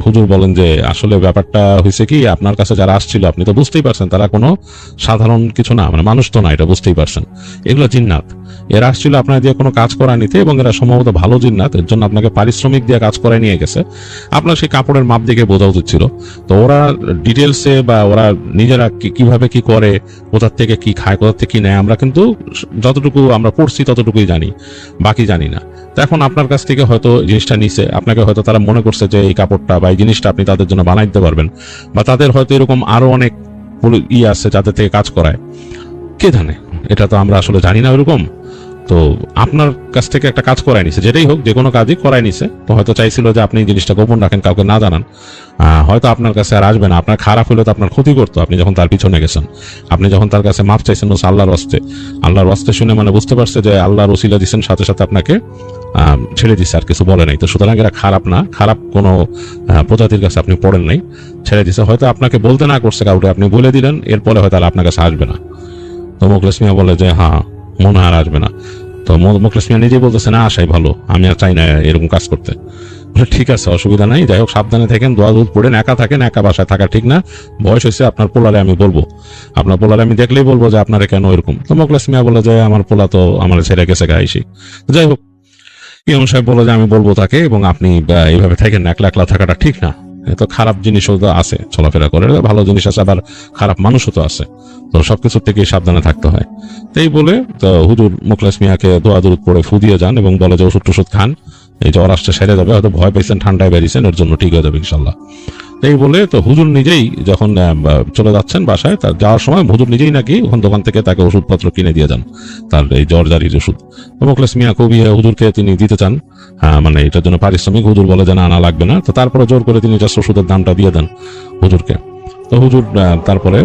হুজুর বলেন যে আসলে ব্যাপারটা হয়েছে কি, আপনার কাছে যারা আসছিল আপনি তো বুঝতেই পারছেন তারা কোনো সাধারণ কিছু না, মানে মানুষ তো না, এটা বুঝতেই পারছেন, এগুলো জিন্নাত। এরা আসছিল আপনার দিয়ে কোনো কাজ করায় নিতে, এবং এরা সম্ভবত ভালো জিন্নাত, এর জন্য আপনাকে পারিশ্রমিক দিয়ে কাজ করায় নিয়ে গেছে। আপনার সেই কাপড়ের মাপ দেখে বোঝা উচিত ছিল। তো ওরা ডিটেলসে বা ওরা নিজেরা কিভাবে কি করে, কোথার থেকে কি খায়, কোথার থেকে কি নেয়, আমরা কিন্তু যতটুকু আমরা পড়ছি ততটুকুই জানি, বাকি জানি না। তো এখন আপনার কাছ থেকে হয়তো জিনিসটা নিছে, আপনাকে হয়তো তারা মনে করছে যে এই কাপড়টা বা এই জিনিসটা আপনি তাদের জন্য বানাই দিতে পারবেন, বা তাদের হয়তো এরকম আরো অনেক আছে যাদের থেকে কাজ করায়, কে জানে, এটা তো আমরা আসলে জানি না ওরকম। তো আপনার কাছ থেকে একটা কাজ করাই নিছে, যেটাই হোক, যে কোনো কাজই করাই নিছে। তো হয়তো চাইছিল যে আপনি জিনিসটা গোপন রাখেন, কাউকে না জানান, হয়তো আপনার কাছে আর আসবে না। আপনার খারাপ হলে তো আপনার ক্ষতি করতো, আপনি যখন তার পিছনে গেছেন, আপনি যখন তার কাছে মাপ চাইছেন আল্লাহর ওয়াস্তে শুনে, মানে বুঝতে পারছে যে আল্লাহর ওসিলা দিচ্ছেন, সাথে সাথে আপনাকে ছেড়ে দিচ্ছে, আর কিছু বলে নাই। তো সুতরাং এরা খারাপ না, খারাপ কোনো প্রজাতির কাছে আপনি পড়েন নাই, ছেড়ে দিচ্ছে। হয়তো আপনাকে বলতে না করছে কাউকে, আপনি বলে দিলেন, এরপরে হয়তো আর আপনার কাছে আসবে না। তো মোখলেস মিয়া বলে যে হ্যাঁ, মনে আর আসবে না। তো মোখলেস মিয়া নিজেই বলতেছে না, আসাই ভালো, আমি আর চাই না এরকম কাজ করতে। ঠিক আছে, অসুবিধা নাই, যাই হোক সাবধানে থাকেন, দোয়া দুধ পড়েন, একা থাকেন, একা বাসায় থাকা ঠিক না, বয়স হয়েছে, আপনার পোলারে আমি বলবো, আপনার পোলারে আমি দেখলেই বলবো যে আপনারা কেন এরকম। তো মোখলেস মিয়া বলে যে আমার পোলা তো আমার ছেড়ে গেছে গাইছি। যাই হোক, ইমাম সাহেব বলে যে আমি বলবো তাকে, এবং আপনি এইভাবে থাকেন না, একলা একলা থাকাটা ঠিক না। তো খারাপ জিনিসও তো আছে, চলাফেরা করে ভালো জিনিস আছে, আবার খারাপ মানুষও তো আছে। তো সবকিছু থেকে সাবধানে থাকতে হয়। তো এই বলে তো হুজুর মুখলেস মিয়াকে দোয়া দরুদ পড়ে ফু দিয়ে যান এবং বলে যে ওষুধ টষুধ খান, এই জ্বর আসছে সেরে যাবে, হয়তো ভয় পেয়েছেন, ঠান্ডায় বেরিয়েছেন, এর জন্য ঠিক হয়ে যাবে ইনশাল্লাহ। এই বলে তো হুজুর নিজেই যখন চলে যাচ্ছেন বাসায়, তার যাওয়ার সময় হুজুর নিজেই নাকি ওখান দোকান থেকে তাকে ওষুধপত্র কিনে দিয়ে যান, তার এই জ্বর জারির ওষুধ। মুখলেস মিয়া খুবই হুজুরকে তিনি দিতে চান, মানে এটার জন্য পারিশ্রমিক। হুজুর বলে যে না, আনা লাগবে না। তো তারপরে জোর করে তিনি জাস্ট ওষুধের দামটা দিয়ে দেন হুজুরকে। তো হুজুর তারপরে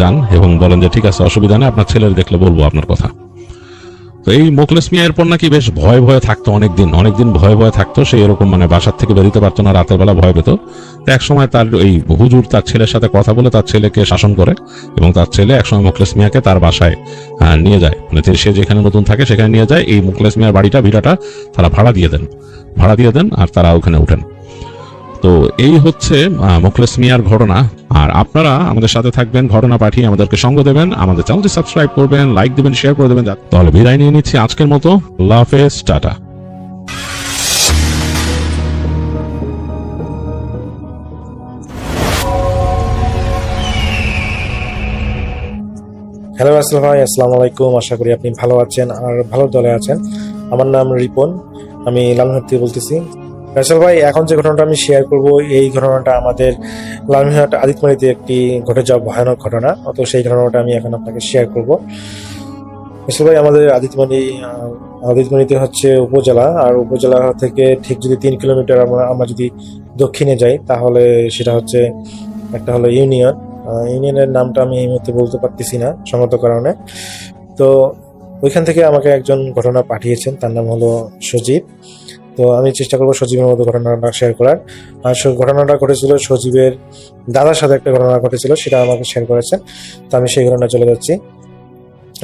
যান এবং বলেন যে ঠিক আছে, অসুবিধা নেই, আপনার ছেলের দেখলে বলবো আপনার কথা। তো এই মুখলেস মিয়া এরপর নাকি বেশ ভয়ে ভয়ে থাকতো, অনেকদিন ভয়ে ভয়ে থাকতো। সে এরকম মানে বাসার থেকে বেরোতে পারতো না, রাতের বেলা ভয় পেত। তো একসময় তার এই হুজুর তার ছেলের সাথে কথা বলে তার ছেলেকে শাসন করে এবং তার ছেলে একসময় মুখলেস মিয়াকে তার বাসায় নিয়ে যায়, মানে সে যেখানে নতুন থাকে সেখানে নিয়ে যায়। এই মুখলেস মিয়ার ভিটাটা তারা ভাড়া দিয়ে দেন আর তারা ওখানে উঠেন। তো এই হচ্ছে মুখলেস মিয়ার ঘটনা। আর আপনারা আমাদের সাথে থাকবেন, ঘটনা পাঠিয়ে আমাদেরকে সঙ্গ দেবেন, আমাদের চ্যানেলটি সাবস্ক্রাইব করবেন, লাইক দিবেন, শেয়ার করে দেবেন। তাহলে বিদায় নিয়ে নিচ্ছি আজকের মতো। আল্লাহ হাফেজ, টাটা। হ্যালো রাসেল ভাই, আসসালামু আলাইকুম। আশা করি আপনি ভালো আছেন আর ভালো দলে আছেন। আমার নাম রিপন, আমি লালমিহাট থেকে বলতেছি। রাসেল ভাই, এখন যে ঘটনাটা আমি শেয়ার করব, এই ঘটনাটা আমাদের লালমিহাট আদিতমারিতে একটি ঘটে যাওয়া ভয়ানক ঘটনা। অত সেই ঘটনাটা আমি এখন আপনাকে শেয়ার করব। রাসেল ভাই, আমাদের আদিতমারিতে হচ্ছে উপজেলা, আর উপজেলা থেকে ঠিক যদি 3 কিলোমিটার আমরা যদি দক্ষিণে যাই, তাহলে সেটা হচ্ছে একটা হলো ইউনিয়ন। ইউনিয়নের নামটা আমি এই মুহূর্তে বলতে পারতেছি না সঙ্গত কারণে। তো ওইখান থেকে আমাকে একজন ঘটনা পাঠিয়েছেন, তার নাম হলো সজীব। তো আমি চেষ্টা করবো সজীবের মতো ঘটনাটা শেয়ার করার। আর ঘটনাটা ঘটেছিল সজীবের দাদার সাথে, একটা ঘটনা ঘটেছিল, সেটা আমাকে শেয়ার করেছেন। তো আমি সেই ঘটনা চলে যাচ্ছি।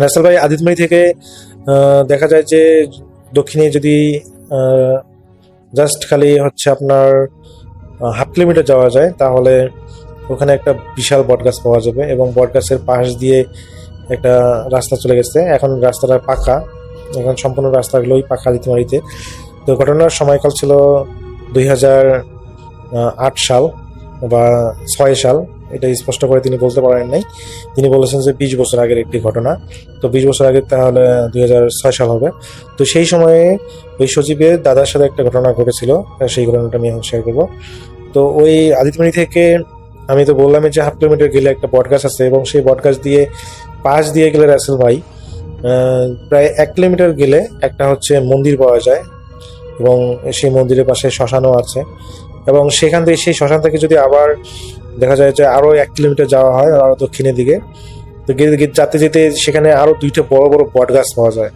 রাসেল ভাই, আদিতমারি থেকে দেখা যায় যে দক্ষিণে যদি জাস্ট খালি হচ্ছে আপনার হাফ কিলোমিটার যাওয়া যায়, তাহলে ওখানে একটা বিশাল বটগাছ পাওয়া যাবে এবং বটগাছের পাশ দিয়ে একটা রাস্তা চলে গেছে। এখন রাস্তাটা পাকা, এখন সম্পূর্ণ রাস্তাগুলোই পাকা আদিতমারিতে। তো ঘটনার সময়কাল ছিল 2008 সাল বা 6 সাল, এটা স্পষ্ট করে তিনি বলতে পারেন নাই। তিনি বলেছেন যে 20 বছর আগের একটি ঘটনা। তো 20 বছর আগে তাহলে 2006 সাল হবে। তো সেই সময়ে ওই সজীবের দাদার সাথে একটা ঘটনা ঘটেছিল, সেই ঘটনাটা আমি এখন শেয়ার করবো। তো ওই আদিতমারি থেকে আমি তো বললাম যে হাফ কিলোমিটার গেলে একটা বটগাছ আছে এবং সেই বটগাছ দিয়ে পাশ দিয়ে গেলে রাসেল ভাই প্রায় 1 কিলোমিটার গেলে একটা হচ্ছে মন্দির পাওয়া যায় এবং সেই মন্দিরের পাশে শ্মশানও আছে। এবং সেখান থেকে, সেই শ্মশান থেকে যদি আবার দেখা যায় যে আরও 1 কিলোমিটার যাওয়া হয় আরও দক্ষিণের দিকে, তো যেতে যেতে সেখানে আরও 2টা বড় বড় বটগাছ পাওয়া যায়।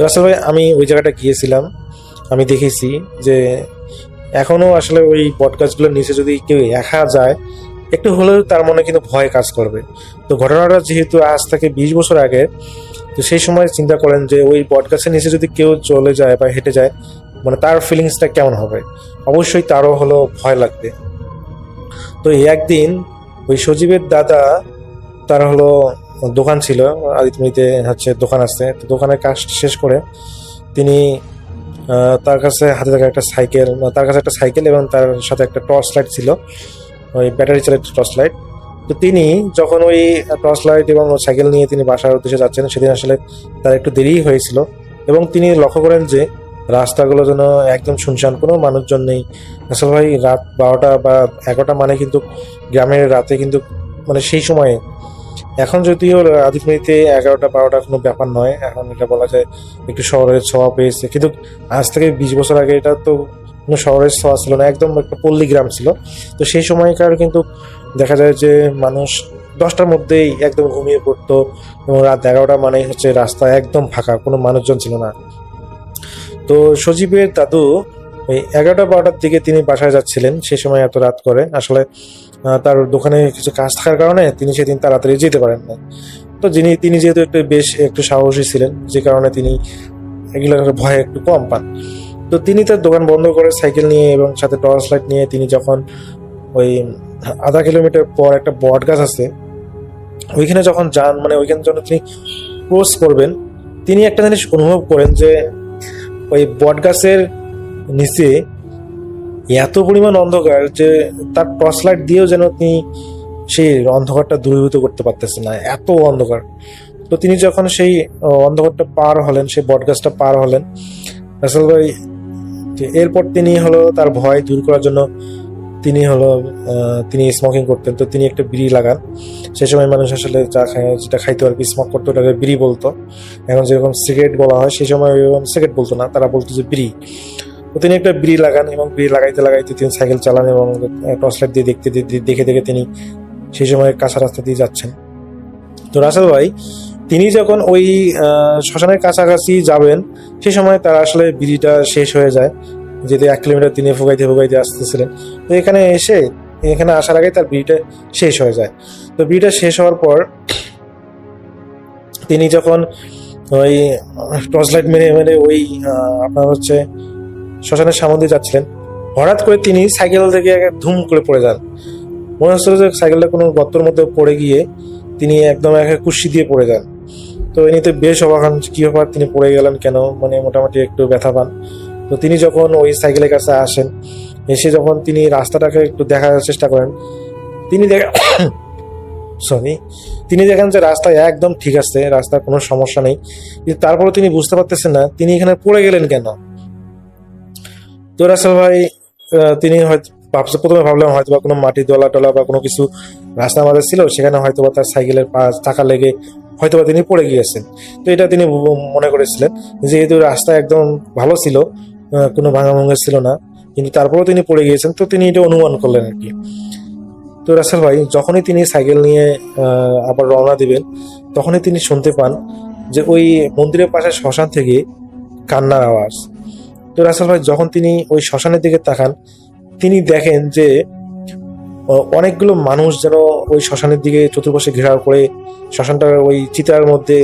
রাসেল ভাই, আমি ওই জায়গাটা গিয়েছিলাম, আমি দেখেছি যে এখনো আসলে ওই বটগাছগুলোর নিচে যদি কেউ একা যায়, একটু হলেও তার মনে কিন্তু ভয় কাজ করবে। তো ঘটনাটা যেহেতু আজ থেকে 20 বছর আগে, তো সেই সময় চিন্তা করেন যে ওই বটগাছের নিচে যদি কেউ চলে যায় বা হেঁটে যায়, মানে তার ফিলিংসটা কেমন হবে? অবশ্যই তারও হলো ভয় লাগবে। তো একদিন ওই সজীবের দাদা, তার হলো দোকান ছিল আদিতমারিতে, হচ্ছে দোকান আছে। তো দোকানের কাজ শেষ করে তিনি তার কাছে হাতে থাকা একটা সাইকেল, তার কাছে একটা সাইকেল এবং তার সাথে একটা টর্চ লাইট ছিল, ওই ব্যাটারি চালিত টর্চ লাইট। তো তিনি যখন ওই টর্চ লাইট এবং সাইকেল নিয়ে তিনি বাসার উদ্দেশ্যে যাচ্ছেন, সেদিন আসলে তার একটু দেরিই হয়েছিল এবং তিনি লক্ষ্য করেন যে রাস্তাগুলো যেন একদম শুনশান, কোনো মানুষজন নেই। আসলে ভাই, রাত 12টা বা 11টা মানে কিন্তু গ্রামের রাতে কিন্তু, মানে সেই সময়ে, এখন যদিও আদিতমারিতে 11টা 12টা কোনো ব্যাপার নয়, এখন এটা বলা যায় একটু শহরের ছোঁয়া পেয়েছে, কিন্তু আজ থেকে 20 বছর আগে এটা তো কোনো শহরের ছোঁয়া ছিল না, একদম একটা পল্লী গ্রাম ছিল। তো সেই সময়কার কিন্তু দেখা যায় যে মানুষ 10টার মধ্যেই একদম ঘুমিয়ে পড়তো এবং রাত 11টা মানে হচ্ছে রাস্তা একদম ফাঁকা, কোনো মানুষজন ছিল না। তো সজীবের দাদু ওই 11টা 12টার দিকে তিনি বাসায় যাচ্ছিলেন, সেই সময় এত রাত করে আসলে তার দোকানে কিছু কাজ থাকার কারণে তিনি সেদিন তাড়াতাড়ি যেতে পারেন না। তো তিনি যেহেতু একটু সাহসী ছিলেন, যে কারণে তিনি এগুলোর ভয়ে একটু কম পান। তো তিনি তার দোকান বন্ধ করে সাইকেল নিয়ে এবং সাথে টর্চ লাইট নিয়ে তিনি যখন ওই আধা কিলোমিটার পর একটা বট গাছ আছে ওইখানে যখন যান, মানে ওইখানে যখন তিনি ক্রস করবেন, তিনি একটা জিনিস অনুভব করেন যে ওই বট গাছের নিচে এত পরিমাণ অন্ধকার যে তার টর্চ লাইট দিয়েও যেন তিনি সেই অন্ধকারটা দূরীভূত করতে পারতেছেন না, এত অন্ধকার। তো তিনি যখন সেই অন্ধকারটা পার হলেন, সেই বটগাছটা পার হলেন, রাসেল ভাই এরপর তিনি হলো তার ভয় দূর করার জন্য তিনি হলো তিনি স্মোকিং করতেন। তো তিনি একটা বিড়ি লাগান। সেই সময় মানুষ আসলে যা খায়, যেটা খাইতো আর কি, স্মোক করতো, ওটাকে বিড়ি বলতো। এখন যেরকম সিগারেট বলা হয়, সেই সময় সিগারেট বলতো না, তারা বলতো যে বিড়ি। তো তিনি একটা বিড়ি লাগান এবং বিড়ি লাগাইতে লাগাইতে তিনি সাইকেল চালান এবং টর্চ লাইট দিয়ে দেখে দেখে তিনি সেই সময় কাঁচা রাস্তা দিয়ে যাচ্ছেন। তো রাসেল ভাই তিনি যখন ওই শ্মশানের কাছাকাছি যাবেন, সেই সময় তার আসলে বিড়িটা শেষ হয়ে যায়, যেতে 1 কিলোমিটার তিনি ফুগাইতে আসতেছিলেন। তো এখানে আসার আগে তার বিড়িটা শেষ হয়ে যায়। তো বিড়িটা শেষ হওয়ার পর তিনি যখন ওই টর্চ লাইট মেরে মেরে ওই আপনার হচ্ছে শ্মশানের সামনে দিয়ে যাচ্ছিলেন, হঠাৎ করে তিনি সাইকেল থেকে ধুম করে পড়ে যান। মনে হচ্ছিল যে সাইকেলটা কোনো গর্তের মধ্যে পড়ে গিয়ে তিনি একদম কুশি দিয়ে পড়ে যান। তো এমনিতে বেশ অবাক হন, কি ব্যাপার, তিনি পড়ে গেলেন কেন, মানে মোটামুটি একটু ব্যথা পান। তো তিনি যখন ওই সাইকেলের কাছে আসেন, এসে যখন তিনি রাস্তাটাকে একটু দেখার চেষ্টা করেন, তিনি দেখেন যে রাস্তা একদম ঠিক আছে, রাস্তার কোনো সমস্যা নেই, কিন্তু তারপরে তিনি বুঝতে পারতেছেন না তিনি এখানে পড়ে গেলেন কেন। তো রাসেল ভাই তিনি হয়তো প্রথমে ভাবলাম হয়তো বা কোনো মাটি দলা টলা বা কোনো কিছু রাস্তার মাঝে ছিল, সেখানে হয়তো বা তার সাইকেলের চাকা লেগে হয়তো বা তিনি পড়ে গিয়েছেন। তো এটা তিনি মনে করেছিলেন, যেহেতু রাস্তা একদম ভালো ছিল, কোনো ভাঙাভাঙা ছিল না, কিন্তু তারপরেও তিনি পড়ে গিয়েছেন। তো তিনি এটা অনুমান করলেন আর কি। তো রাসেল ভাই যখনই তিনি সাইকেল নিয়ে আবার রওনা দিবেন, তখনই তিনি শুনতে পান যে ওই মন্দিরের পাশে শ্মশান থেকে কান্নার আওয়াজ। তো রাসেল ভাই যখন তিনি ওই শ্মশানের দিকে তাকান, তিনি দেখেন যে অনেকগুলো মানুষ যেন ওই শ্মশানের দিকে চতুর্পাশে ঘেরাও করে শ্মশানটার ওই চিতার মধ্যে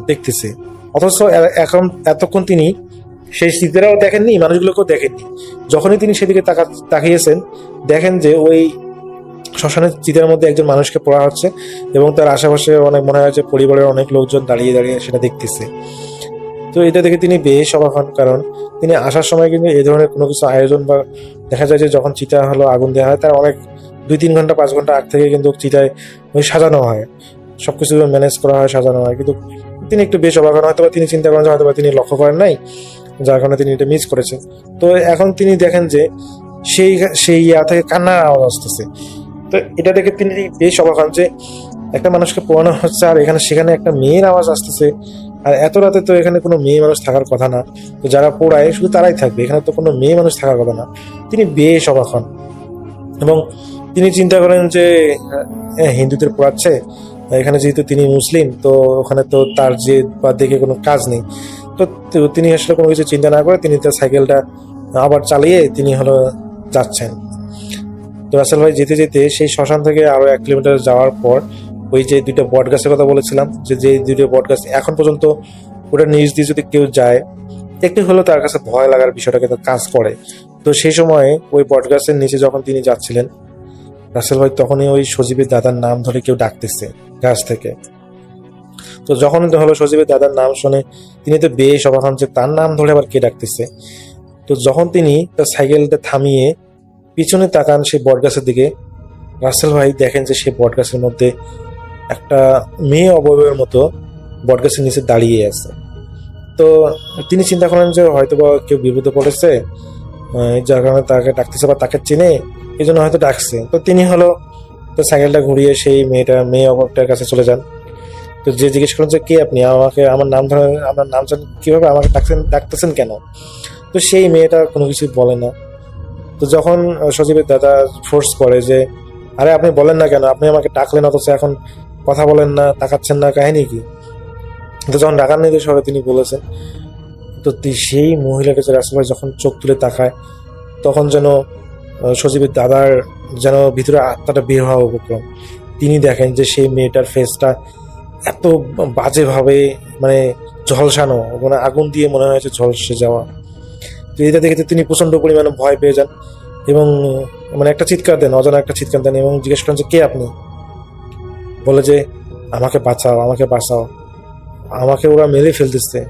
দেখতেছে। অথচ এতক্ষণ তিনি সেই চিতারাও দেখেননি, মানুষগুলোকেও দেখেননি। যখনই তিনি সেদিকে তাকিয়েছেন, দেখেন যে ওই শ্মশানের চিতার মধ্যে একজন মানুষকে পড়া হচ্ছে এবং তার আশেপাশে অনেক, মনে হয় যে পরিবারের অনেক লোকজন দাঁড়িয়ে দাঁড়িয়ে সেটা দেখতেছে। তো এটা দেখে তিনি বেশ অবাক হন, কারণ তিনি আসার সময় কিন্তু এই ধরনের কোনো কিছু আয়োজন বা দেখা যায় যে যখন চিতা হলো আগুন দেওয়া হয়, তার অনেক 2-3 ঘন্টা 5 ঘন্টা আগ থেকে কিন্তু চিতায় ওই সাজানো হয়, সবকিছু ম্যানেজ করা হয়, সাজানো হয়। কিন্তু তিনি একটু বেশ অবাক হন, হয়তো তিনি চিন্তা করেন যে হয়তো তিনি লক্ষ্য করেন নাই, যার কারণে তিনি এটা মিস করেছেন। তো এখন তিনি দেখেন যে সেই থেকে কান্নার আওয়াজ আসতেছে। তো এটা দেখে তিনি বেশ অবাক হন যে একটা মানুষকে পোড়ানো হচ্ছে আর সেখানে একটা মেয়ের আওয়াজ আসতেছে। আর এত রাতে তো এখানে কোনো মেয়ে মানুষ থাকার কথা না, তো যারা পোড়ায় শুধু তারাই থাকবে, এখানে তো কোনো মেয়ে মানুষ থাকার কথা না। তিনি বেশ অবাক হন এবং তিনি চিন্তা করেন যে হিন্দুদের পোড়াচ্ছে, এখানে যেহেতু তিনি মুসলিম, তো ওখানে তো তার যে বা দেখে কোনো কাজ নেই। তো তিনি আসলে কোনো কিছু চিন্তা না করে তিনি তার সাইকেলটা আবার চালিয়ে তিনি যাচ্ছেন। তো রাসেল ভাই যেতে যেতে সেই শ্মশান থেকে আরো 1 কিলোমিটার যাওয়ার পর ওই যে 2টা বট গাছের কথা বলেছিলাম, যে 2টা বট গাছ এখন পর্যন্ত ওটা নিচ দিয়ে যদি কেউ যায়, একটু হলেও তার কাছে ভয় লাগার বিষয়টা কিন্তু কাজ করে। তো সেই সময় ওই বট গাছের নিচে যখন তিনি যাচ্ছিলেন, রাসেল ভাই তখনই ওই সজীবের দাদার নাম ধরে কেউ ডাকতেছে গাছ থেকে। তো যখন সজীবের দাদার নাম শুনে তিনি তো বেশ অবাক হন যে তার নাম ধরে আবার কে ডাকতেছে। তো যখন তিনি তার সাইকেলটা থামিয়ে পিছনে তাকান সেই বট গাছের দিকে, রাসেল ভাই দেখেন যে সেই বট গাছের মধ্যে একটা মেয়ে অবয়বের মতো বট গাছের নিচে দাঁড়িয়ে আছে। তো তিনি চিন্তা করেন যে হয়তো বা কেউ বিপদে পড়েছে, যার কারণে তাকে ডাকতেছে বা তাকে চেনে, এই জন্য হয়তো ডাকছে। তো তিনি তো সাইকেলটা ঘুরিয়ে সেই মেয়ে অবয়বটার কাছে চলে যান। তো যে জিজ্ঞেস করেন যে কে আপনি, আমার নাম ধরে, আমার নাম জানেন কিভাবে, আমাকে ডাকতেছেন কেন? তো সেই মেয়েটা কোনো কিছু বলে না। তো যখন সজীবের দাদা ফোর্স করে যে আরে আপনি বলেন না কেন, আপনি আমাকে ডাকলেন অথচ এখন কথা বলেন না, তাকাচ্ছেন না, কাহিনী কি? তো যখন ডাকার নির্দেশ হবে তিনি বলেছেন, তো সেই মহিলাকে যে রাসেল ভাই যখন চোখ তুলে তাকায়, তখন যেন সজীবের দাদার যেন ভিতরে আত্মাটা বের হওয়া উপক্রম। তিনি দেখেন যে সেই মেয়েটার ফেসটা এত বাজেভাবে মানে ঝলসানো, মানে আগুন দিয়ে মনে হয়েছে ঝলসে যাওয়া। তো এটা দেখে তিনি প্রচন্ড পরিমাণে ভয় পেয়ে যান এবং মানে একটা চিৎকার দেন, অজানা একটা চিৎকার দেন এবং জিজ্ঞেস করেন যে কে আপনি? বলে যে আমাকে বাঁচাও, আমাকে বাঁচাও, আমাকে ওরা মেরে ফেলতেছে,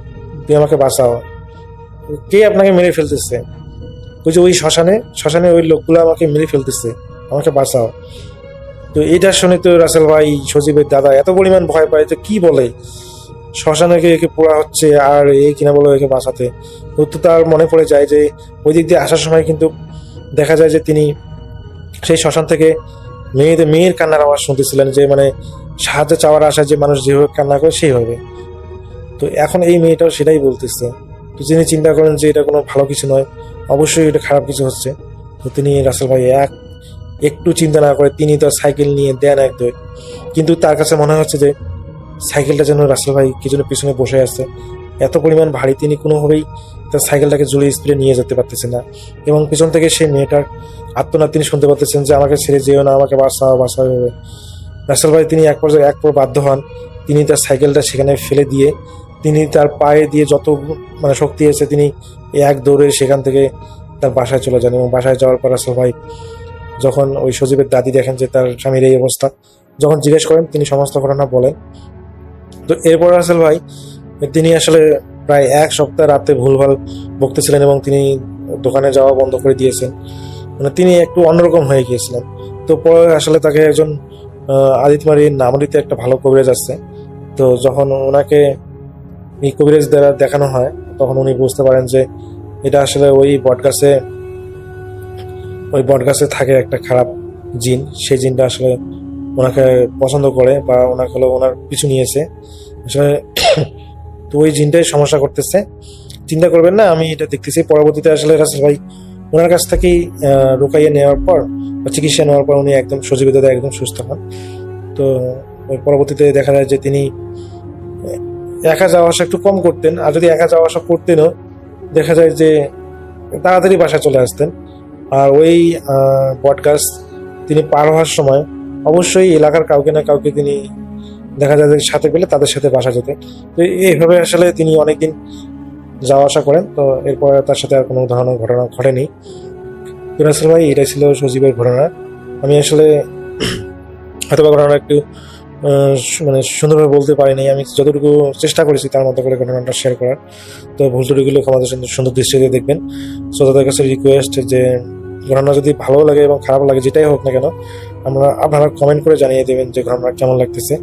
তুই আমাকে বাঁচাও, কে আপনাকে মেরে ফেলতেছে? ওই যে ওই শ্মশানে ওই লোকগুলো আমাকে মেরে ফেলতেছে, আমাকে বাঁচাও। তো এটা শুনে তো রাসেল ভাই, সজীবের দাদা এত পরিমাণ ভয় পায়, তো কি বলে শ্মশানে একে পোড়া হচ্ছে আর এই কিনা বলো একে বাঁচাতে। তো তার মনে পড়ে যায় যে ওই দিক দিয়ে আসার সময় কিন্তু দেখা যায় যে তিনি সেই শ্মশান থেকে মেয়ের কান্নার আওয়াজ শুনতেছিলেন, যে মানে সাহায্য চাওয়ার আশায় যে মানুষ যেভাবে কান্না করে সেইভাবে। তো এখন এই মেয়েটাও সেটাই বলতেছে। তো তিনি চিন্তা করেন যে এটা কোনো ভালো কিছু নয়, অবশ্যই এটা খারাপ কিছু হচ্ছে। তো তিনি রাসেল ভাই একটু চিন্তা না করে তিনি তার সাইকেল নিয়ে দেন এক দৌড়। কিন্তু তার কাছে মনে হচ্ছে যে সাইকেলটা যেন রাসেল ভাই কি জন্য পিছনে বসে আছে, এত পরিমাণ ভারী, তিনি কোনোভাবেই তার সাইকেলটাকে জুড়ে স্পিডে নিয়ে যেতে পারতেছেন না। এবং পিছন থেকে সেই মেয়েটার আত্মনাদ তিনি শুনতে পাচ্ছেন যে আমাকে ছেড়ে যেও না, আমাকে বাঁচাও বাঁচাও। রাসেল ভাই তিনি এক পর্যায়ে বাধ্য হন, তিনি তার সাইকেলটা সেখানে ফেলে দিয়ে তিনি তার পায়ে দিয়ে যত মানে শক্তি এসে তিনি এক দৌড়ে সেখান থেকে তার বাসায় চলে যান। এবং বাসায় যাওয়ার পর রাসেল ভাই যখন ওই সজীবের দাদি দেখেন যে তার স্বামীর এই অবস্থা, যখন জিজ্ঞেস করেন তিনি সমস্ত ঘটনা বলেন। তো এরপর রাসেল ভাই তিনি আসলে প্রায় এক সপ্তাহ রাতে ভুলভাল বকতেছিলেন এবং তিনি দোকানে যাওয়া বন্ধ করে দিয়েছেন, মানে তিনি একটু অন্যরকম হয়ে গিয়েছিলেন। তো পরে আসলে তাকে একজন আদিতমারি নামরিতে একটা ভালো কবিরাজ আসছে। তো যখন ওনাকে এই কবিরাজ দ্বারা দেখানো হয় তখন উনি বুঝতে পারেন যে এটা আসলে ওই বটগাছে থাকে একটা খারাপ জিন, সেই জিনটা আসলে ওনাকে পছন্দ করে বা ওনাকে ওনার পিছু নিয়েছে আসলে। তো ওই জিনটাই সমস্যা করতেছে, চিন্তা করবেন না, আমি এটা দেখতেছি। পরবর্তীতে আসলে রাসেল ভাই ওনার কাছ থেকেই রোকাইয়া নেওয়ার পর বা চিকিৎসা নেওয়ার পর উনি একদম সজীবিত একদম সুস্থ হন। তো ওই পরবর্তীতে দেখা যায় যে তিনি একা যাওয়া আসা একটু কম করতেন, আর যদি একা যাওয়া আসা করতেনও দেখা যায় যে তাড়াতাড়ি বাসায় চলে আসতেন। আর ওই বটগাছ তিনি পার হওয়ার সময় অবশ্যই এলাকার কাউকে না কাউকে তিনি দেখা যায় যে সাথে পেলে তাদের সাথে বাসা যেতেন। তো এইভাবে আসলে তিনি অনেকদিন যাওয়া আসা করেন। তো এরপর তার সাথে আর কোনো ধরনের ঘটনা ঘটেনি। তো রাসেল ভাই এটাই ছিল সজীবের ঘটনা। আমি আসলে হয়তো ঘটনাটা একটু মানে সুন্দরভাবে বলতে পারিনি, আমি যতটুকু চেষ্টা করেছি তার মতো করে ঘটনাটা শেয়ার করার। তো ভুল ত্রুটিগুলো আমাদের সুন্দর দৃষ্টিতে দেখবেন। শ্রোতাদের কাছে রিকোয়েস্ট যে ঘটনা যদি ভালো লাগে এবং খারাপ লাগে যেটাই হোক না কেন আপনারা কমেন্ট করে জানিয়ে দেবেন যে ঘটনা কেমন লাগতেছে,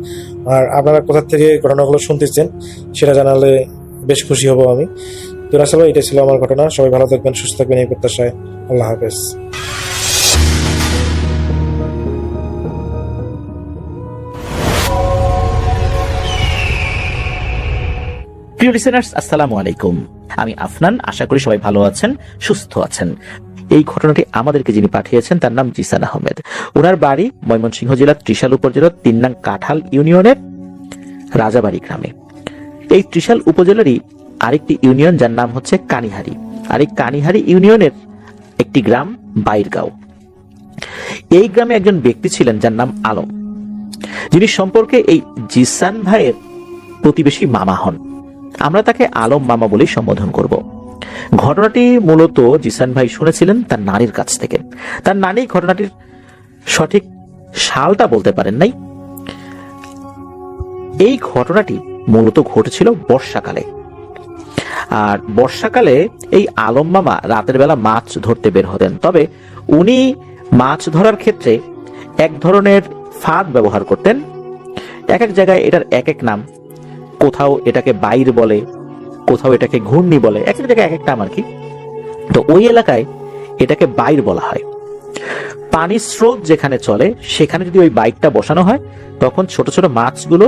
আর আপনারা কোথা থেকে ঘটনাগুলো শুনতেছেন সেটা জানালে বেশ খুশি হব আমি। তো আসলে এটা ছিল আমার ঘটনা। সবাই ভালো থাকবেন, সুস্থ থাকবেন এই প্রত্যাশায়। আল্লাহ হাফেজ। প্রিয় লিসেনার্স, আসসালামু আলাইকুম। আমি আফনান, আশা করি সবাই ভালো আছেন, সুস্থ আছেন। এই ঘটনাটি আমাদেরকে যিনি পাঠিয়েছেন তার নাম জিসান আহমেদ। ওনার বাড়ি ময়মনসিংহ জেলার ত্রিশাল উপজেলার ৩ নং কাঁঠাল ইউনিয়নের রাজাবাড়ি গ্রামে। এই ত্রিশাল উপজেলারই আরেকটি ইউনিয়ন যার নাম হচ্ছে কানিহারি, আর এই কানিহারি ইউনিয়নের একটি গ্রাম বাইরগাঁও। এই গ্রামে একজন ব্যক্তি ছিলেন যার নাম আলম, যিনি সম্পর্কে এই জিসান ভাইয়ের প্রতিবেশী মামা হন। আমরা তাকে আলম মামা বলেই সম্বোধন করব। ঘটনাটি মূলত জিসান ভাই শুনেছিলেন তার নানির কাছ থেকে। তার নানি ঘটনাটির সঠিক সালটা বলতে পারেন নাই। এই ঘটনাটি মূলত ঘটেছিল বর্ষাকালে। আর বর্ষাকালে এই আলম মামা রাতের বেলা মাছ ধরতে বের হতেন। তবে উনি মাছ ধরার ক্ষেত্রে এক ধরনের ফাঁদ ব্যবহার করতেন। এক এক জায়গায় এটার এক এক নাম, কোথাও এটাকে বাইর বলে, কোথাও এটাকে ঘূর্ণি বলে, এক এক জায়গায় এক এক নাম আর কি। তো ওই এলাকায় এটাকে বাইর বলা হয়। পানির স্রোত যেখানে চলে সেখানে যদি ওই বাইরটা বসানো হয় তখন ছোট ছোট মাছগুলো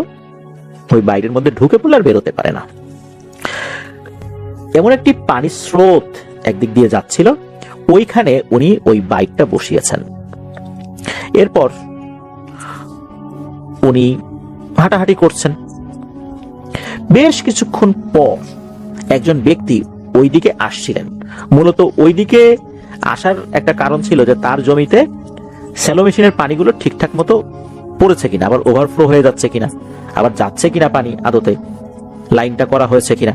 ওই বাইরের মধ্যে ঢুকে পড়লে আর বেরোতে পারে না। এমন একটি পানির স্রোত একদিক দিয়ে যাচ্ছিল, ওইখানে উনি ওই বাইরটা বসিয়েছেন। এরপর উনি হাঁটাহাঁটি করছেন। বেশ কিছুক্ষণ পর একজন ব্যক্তি ওইদিকে আসছিলেন। মূলত ওইদিকে আসার একটা কারণ ছিল যে তার জমিতে স্যালো মেশিনের পানিগুলো ঠিকঠাক মতো পড়েছে কিনা, আবার ওভারফ্লো হয়ে যাচ্ছে কিনা, আবার যাচ্ছে কিনা পানি আদতে, লাইনটা করা হয়েছে কিনা।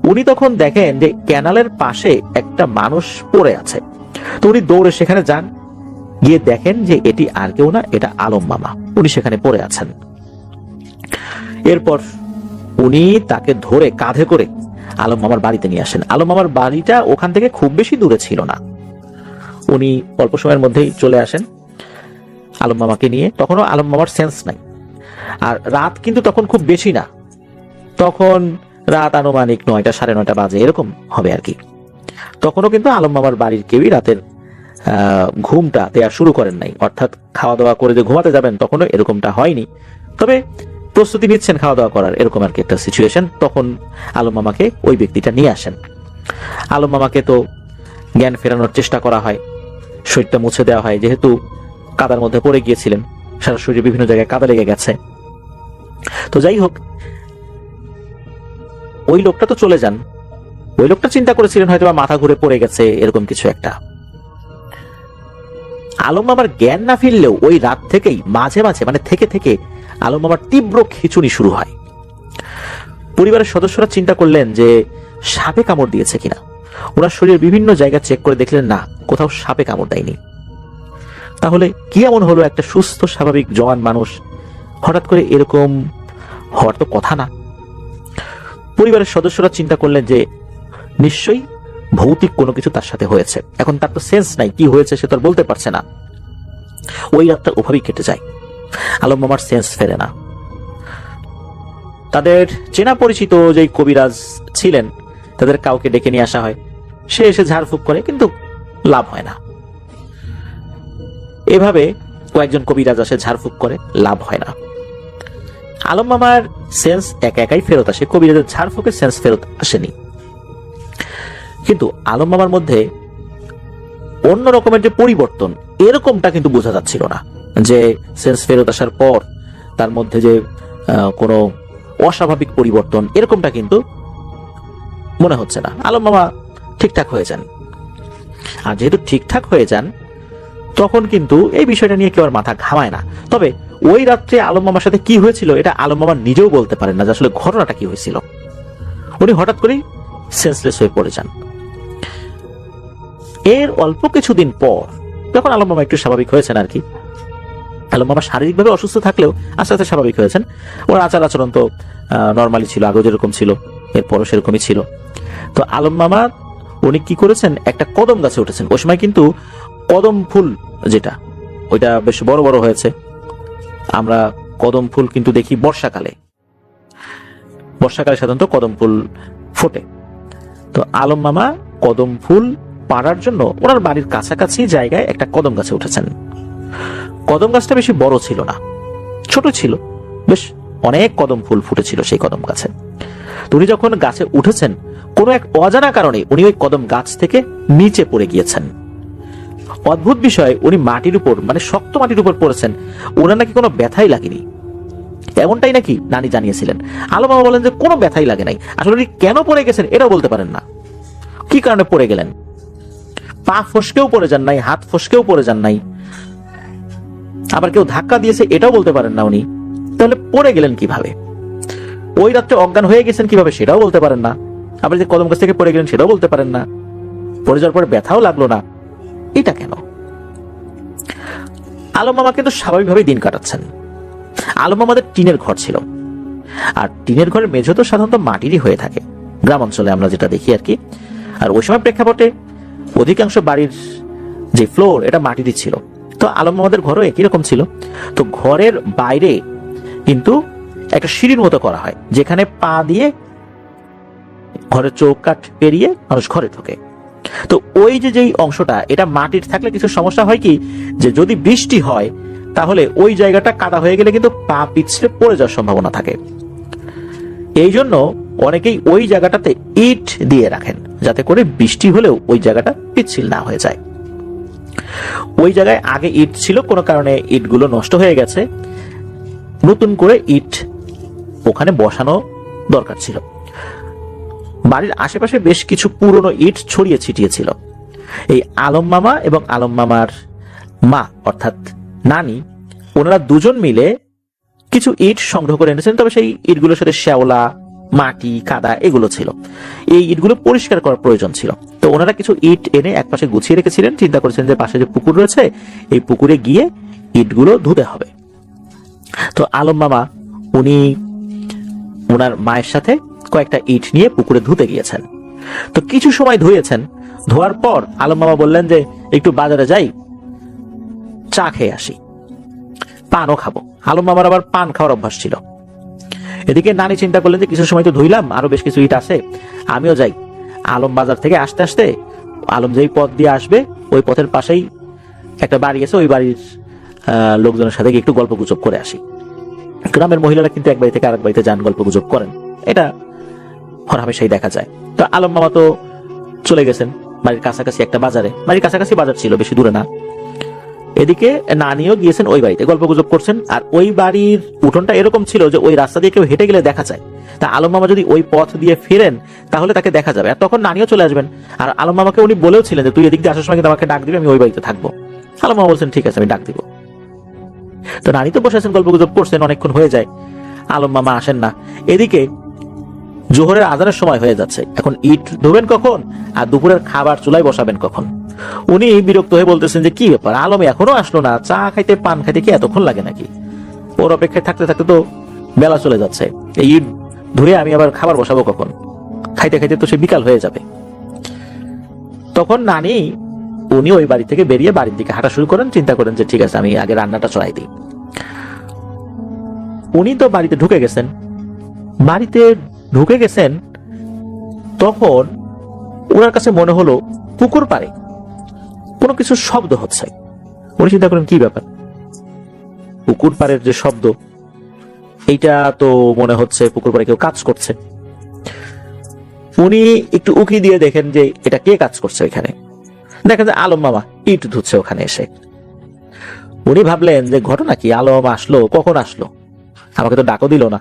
উনি তখন দেখেন যে ক্যানালের পাশে একটা মানুষ পড়ে আছে। তো উনি দৌড়ে সেখানে যান, গিয়ে দেখেন যে এটি আর কেউ না, এটা আলম মামা। উনি সেখানে পড়ে আছেন। এরপর উনি তাকে ধরে কাঁধে করে আলম মামার বাড়িতে নিয়ে আসেন। আলম মামার বাড়িটা ওখান থেকে খুব বেশি দূরে ছিল না, উনি অল্প সময়ের মধ্যেই চলে আসেন আলম মামাকে নিয়ে। তখনও আলম মামার সেন্স নাই, আর রাত কিন্তু তখন খুব বেশি না, তখন রাত আনুমানিক 9টা 9:30 বাজে এরকম হবে আর কি। তখনও কিন্তু আলম মামার বাড়ির কেউই রাতের ঘুমটা দেওয়া শুরু করেন নাই, অর্থাৎ খাওয়া দাওয়া করে যে ঘুমাতে যাবেন তখনও এরকমটা হয়নি, তবে প্রস্তুতি নিচ্ছেন খাওয়া দাওয়া করার, এরকম আর কি একটা সিচুয়েশন। তখন আলম মামাকে ওই ব্যক্তিটা নিয়ে আসেন। আলম মামাকে তো জ্ঞান ফেরানোর চেষ্টা করা হয়, শরীরটা মুছে দেওয়া হয়, যেহেতু কাদার মধ্যে পড়ে গিয়েছিলেন, সারা শরীরে বিভিন্ন জায়গায় কাদা লেগে গেছে। তো যাই হোক, ওই লোকটা তো চলে যান। ওই লোকটা চিন্তা করেছিলেন হয়তো মাথা ঘুরে পড়ে গেছে, এরকম কিছু একটা। আলম মামার জ্ঞান না ফিরলেও ওই রাত থেকেই মাঝে মাঝে মানে থেকে আলম মামার তীব্র খিঁচুনি শুরু হয়। পরিবারের সদস্যরা চিন্তা করলেন যে সাপে কামড় দিয়েছে কিনা। ওনার শরীরের বিভিন্ন জায়গা চেক করে দেখলেন না, কোথাও সাপে কামড় দেয়নি। তাহলে কি এমন হলো, একটা সুস্থ স্বাভাবিক জওয়ান মানুষ হঠাৎ করে এরকম হওয়ার তো কথা না। পরিবারের সদস্যরা চিন্তা করলেন যে নিশ্চয়ই ভৌতিক কোনো কিছু তার সাথে হয়েছে। এখন তার তো সেন্স নাই, কি হয়েছে সে তো আর বলতে পারছে না। ওই রাতটা ওভাবেই কেটে যায়, আলম মামার সেন্স ফেরে না। তাদের চেনা পরিচিত যে কবিরাজ ছিলেন তাদের কাউকে ডেকে নিয়ে আসা হয়, সে এসে ঝাড়ফুঁক করে, কিন্তু লাভ হয় না। এভাবে কয়েকজন কবিরাজ আসে, ঝাড়ফুঁক করে, লাভ হয় না। আলম মামার সেন্স একা একাই ফেরত আসে, কবিরাজের ঝাড়ফুঁকের সেন্স ফেরত আসেনি। কিন্তু আলম মামার মধ্যে অন্য রকমের যে পরিবর্তন, এরকমটা কিন্তু বোঝা যাচ্ছিল না, যে সেন্স ফেরত আসার পর তার মধ্যে যে কোনো অস্বাভাবিক পরিবর্তন, এরকমটা কিন্তু মনে হচ্ছে না। আলম মামা ঠিকঠাক হয়ে যান। আর যেহেতু ঠিকঠাক হয়ে যান, তখন কিন্তু এই বিষয়টা নিয়ে কেউ আর মাথা ঘামায় না। তবে ওই রাত্রে আলম মামার সাথে কি হয়েছিল এটা আলম মামা নিজেও বলতে পারেন না, যে আসলে ঘটনাটা কি হয়েছিল। উনি হঠাৎ করেই সেন্সলেস হয়ে পড়ে যান। এর অল্প কিছুদিন পর যখন আলম মামা একটু স্বাভাবিক হয়েছেন আর কি, আলম মামা শারীরিকভাবে অসুস্থ থাকলেও আস্তে আস্তে স্বাভাবিক হয়েছেন। ওর আচার আচরণ তো নর্মালি ছিল, আগেও যেরকম ছিল এরপরও সেরকমই ছিল। তো আলম মামা উনি কি করেছেন, একটা কদম গাছে উঠেছেন। ওই সময় কিন্তু কদম ফুল যেটা, ওইটা বেশ বড় বড় হয়েছে। আমরা কদম ফুল কিন্তু দেখি বর্ষাকালে, বর্ষাকালে সাধারণত কদম ফুল ফোটে। তো আলম মামা কদম ফুল পাড়ার জন্য ওনার বাড়ির কাছাকাছি জায়গায় একটা কদম গাছে উঠেছেন। কদম গাছটা বেশি বড় ছিল না, ছোট ছিল, বেশ অনেক কদম ফুল ফুটেছিল সেই কদম গাছে। তো উনি যখন গাছে উঠেছেন, কোনো এক অজানা কারণে উনি ওই কদম গাছ থেকে নিচে পড়ে গিয়েছেন। অদ্ভুত বিষয়, উনি মাটির উপর মানে শক্ত মাটির উপর পড়েছেন, ওনার নাকি কোনো ব্যথাই লাগেনি, এমনটাই নাকি নানি জানিয়েছিলেন। আলম মামা বলেন যে কোনো ব্যথাই লাগে নাই। আসলে উনি কেন পড়ে গেছেন এটাও বলতে পারেন না, কি কারণে পড়ে গেলেন। পা ফসকেও পড়ে যান নাই, হাত ফসকেও পড়ে যান নাই, আবার কেউ ধাক্কা দিয়েছে এটাও বলতে পারেন না উনি। তাহলে পড়ে গেলেন কিভাবে, ওই রাত্রে অজ্ঞান হয়ে গেছেন কিভাবে সেটাও বলতে পারেন না। আবার যে কদম গাছ থেকে পড়ে গেলেন সেটাও বলতে পারেন না। পড়ে যাওয়ার পরে ব্যথাও লাগলো না, এটা কেন? আলম মামা কিন্তু স্বাভাবিকভাবেই দিন কাটাচ্ছেন। আলম মামাদের টিনের ঘর ছিল, আর টিনের ঘরের মেঝে তো সাধারণত মাটিরই হয়ে থাকে গ্রাম অঞ্চলে, আমরা যেটা দেখি আর কি। আর ওই সময় প্রেক্ষাপটে অধিকাংশ বাড়ির যে ফ্লোর এটা মাটিরই ছিল। তো আলম মামাদের ঘরও একই রকম ছিল। তো ঘরের বাইরে কিন্তু একটা সিঁড়ির মতো করা হয়, যেখানে পা দিয়ে ঘরের চৌকাঠ পেরিয়ে মানুষ ঘরে ঢোকে। তো ওই যেই অংশটা এটা মাটির থাকলে কিছু সমস্যা হয় কি, যে যদি বৃষ্টি হয় তাহলে ওই জায়গাটা কাদা হয়ে গেলে কিন্তু পা পিছলে পড়ে যাওয়ার সম্ভাবনা থাকে। এই জন্য অনেকেই ওই জায়গাটাতে ইট দিয়ে রাখেন, যাতে করে বৃষ্টি হলেও ওই জায়গাটা পিচ্ছিল না হয়ে যায়। ওই জায়গায় আগে ইট ছিল, কোনো কারণে ইটগুলো নষ্ট হয়ে গেছে, নতুন করে ইট ওখানে বসানো দরকার ছিল। বাড়ির আশেপাশে বেশ কিছু পুরনো ইট ছড়িয়ে ছিটিয়ে ছিল। এই আলম মামা এবং আলম মামার মা অর্থাৎ নানি, ওনারা দুজন মিলে কিছু ইট সংগ্রহ করে এনেছেন। তবে সেই ইটগুলোর সাথে শ্যাওলা, মাটি, কাদা এগুলো ছিল। এই ইটগুলো পরিষ্কার করার প্রয়োজন ছিল। তো ওনারা কিছু ইট এনে একপাশে গুছিয়ে রেখেছিলেন, চিন্তা করেছেন যে পাশে যে পুকুর রয়েছে এই পুকুরে গিয়ে ইটগুলো ধুতে হবে। তো আলম মামা উনি ওনার মায়ের সাথে কয়েকটা ইট নিয়ে পুকুরে ধুতে গিয়েছেন। তো কিছু সময় ধুয়েছেন, ধোয়ার পর আলম মামা বললেন যে একটু বাজারে যাই, চা খেয়ে আসি, পানও খাবো। আলম মামার আবার পান খাওয়ার অভ্যাস ছিল। এদিকে নানি চিন্তা করলেন যে কিছু সময় তো ধুইলাম, আরো বেশ কিছু ইট আছে, আমিও যাই। আলম বাজার থেকে আসতে আসতে আলম যেই পথ দিয়ে আসবে ওই পথের পাশেই একটা বাড়ি আছে, ওই বাড়ির লোকজনের সাথে একটু গল্প গুজব করে আসি। গ্রামের মহিলারা কিন্তু এক বাড়ি থেকে আরেক বাড়িতে যান, গল্প গুজব করেন, এটা হরহামেশাই দেখা যায়। তো আলম মামা তো চলে গেছেন বাড়ির কাছাকাছি একটা বাজারে, বাড়ির কাছাকাছি বাজার ছিল, বেশি দূরে না। এদিকে নানিও গিয়েছেন ওই বাড়িতে, গল্প গুজব করছেন। আর ওই বাড়ির উঠোনটা এরকম ছিল যে ওই রাস্তা দিয়ে কেউ হেঁটে গেলে দেখা যায়। তা আলম মামা যদি ওই পথ দিয়ে ফেরেন তাহলে তাকে দেখা যাবে, আর তখন নানিও চলে আসবেন। আর আলম মামাকে উনি বলেও ছিলেন যে তুই এদিক দিয়ে আসার সময় কিন্তু আমাকে ডাক দিবি, আমি ওই বাড়িতে থাকবো। আলম মামা বলছেন ঠিক আছে, আমি ডাক দিব। তো নানি তো বসে আছেন, গল্প গুজব করছেন, অনেকক্ষণ হয়ে যায়, আলম মামা আসেন না। এদিকে জোহরের আজানের সময় হয়ে যাচ্ছে, এখন ইট ধোবেন কখন আর দুপুরের খাবার চুলায় বসাবেন কখন? উনি বিরক্ত হয়ে বলতেছেন যে কি ব্যাপার, আলম এখনো আসলো না, চা খাইতে পান খাইতে কি এতক্ষণ লাগে নাকি? ওর অপেক্ষায় থাকতে থাকতে তো বেলা চলে যাচ্ছে, এই ইট ধরে আমি আবার খাবার বসাবো কখন? খাইতে খাইতে তো সে বিকাল হয়ে যাবে। তখন নানি উনি ওই বাড়ি থেকে বেরিয়ে বাড়ির দিকে হাঁটা শুরু করেন, চিন্তা করেন যে ঠিক আছে আমি আগে রান্নাটা চড়াই দিই। উনি তো বাড়িতে ঢুকে গেছেন, তখন ওনার কাছে মনে হলো পুকুর পাড়ে কোনো কিছু শব্দ হচ্ছে। উনি চিন্তা করেন কি ব্যাপার, পুকুর পাড়ের যে শব্দ, এইটা তো মনে হচ্ছে পুকুর পাড়ে কেউ কাজ করছে। উনি একটু উকি দিয়ে দেখেন যে এটা কে কাজ করছে এখানে। দেখেন যে আলম মামা ইট ধুচ্ছে ওখানে এসে। উনি ভাবলেন যে ঘটনা কি, আলম আসলো, কখন আসলো, আমাকে তো ডাকও দিল না,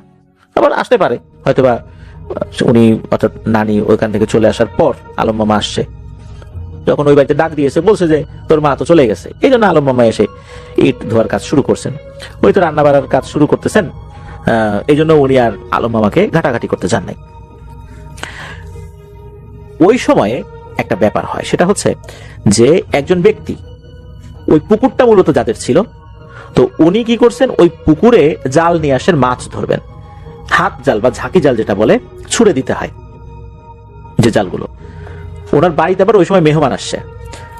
আবার আসতে পারে হয়তোবা উনি অর্থাৎ নানি ওইখান থেকে চলে আসার পর আলম মামা আসছে। যখন ওই বাড়িতে ডাক দিয়েছে বলছে যে তোর মা তো চলে গেছে, এই জন্য আলম মামা এসে ইট ধোয়ার কাজ শুরু করছেন। ওই তো রান্না বাড়ার কাজ শুরু করতেছেন, এই জন্য উনি আর আলম মামাকে ঘাটাঘাটি করতে চান নাই। ওই সময়ে একটা ব্যাপার হয়, সেটা হচ্ছে যে একজন ব্যক্তি, ওই পুকুরটা মূলত যাদের ছিল, তো উনি কি করছেন, ওই পুকুরে জাল নিয়ে আসেন, মাছ ধরবেন। হাত জাল বা ঝাঁকি জাল যেটা বলে, ছুড়ে দিতে হয় যে জালগুলো। ওনার বাড়িতে আবার ওই সময় মেহমান আসছে।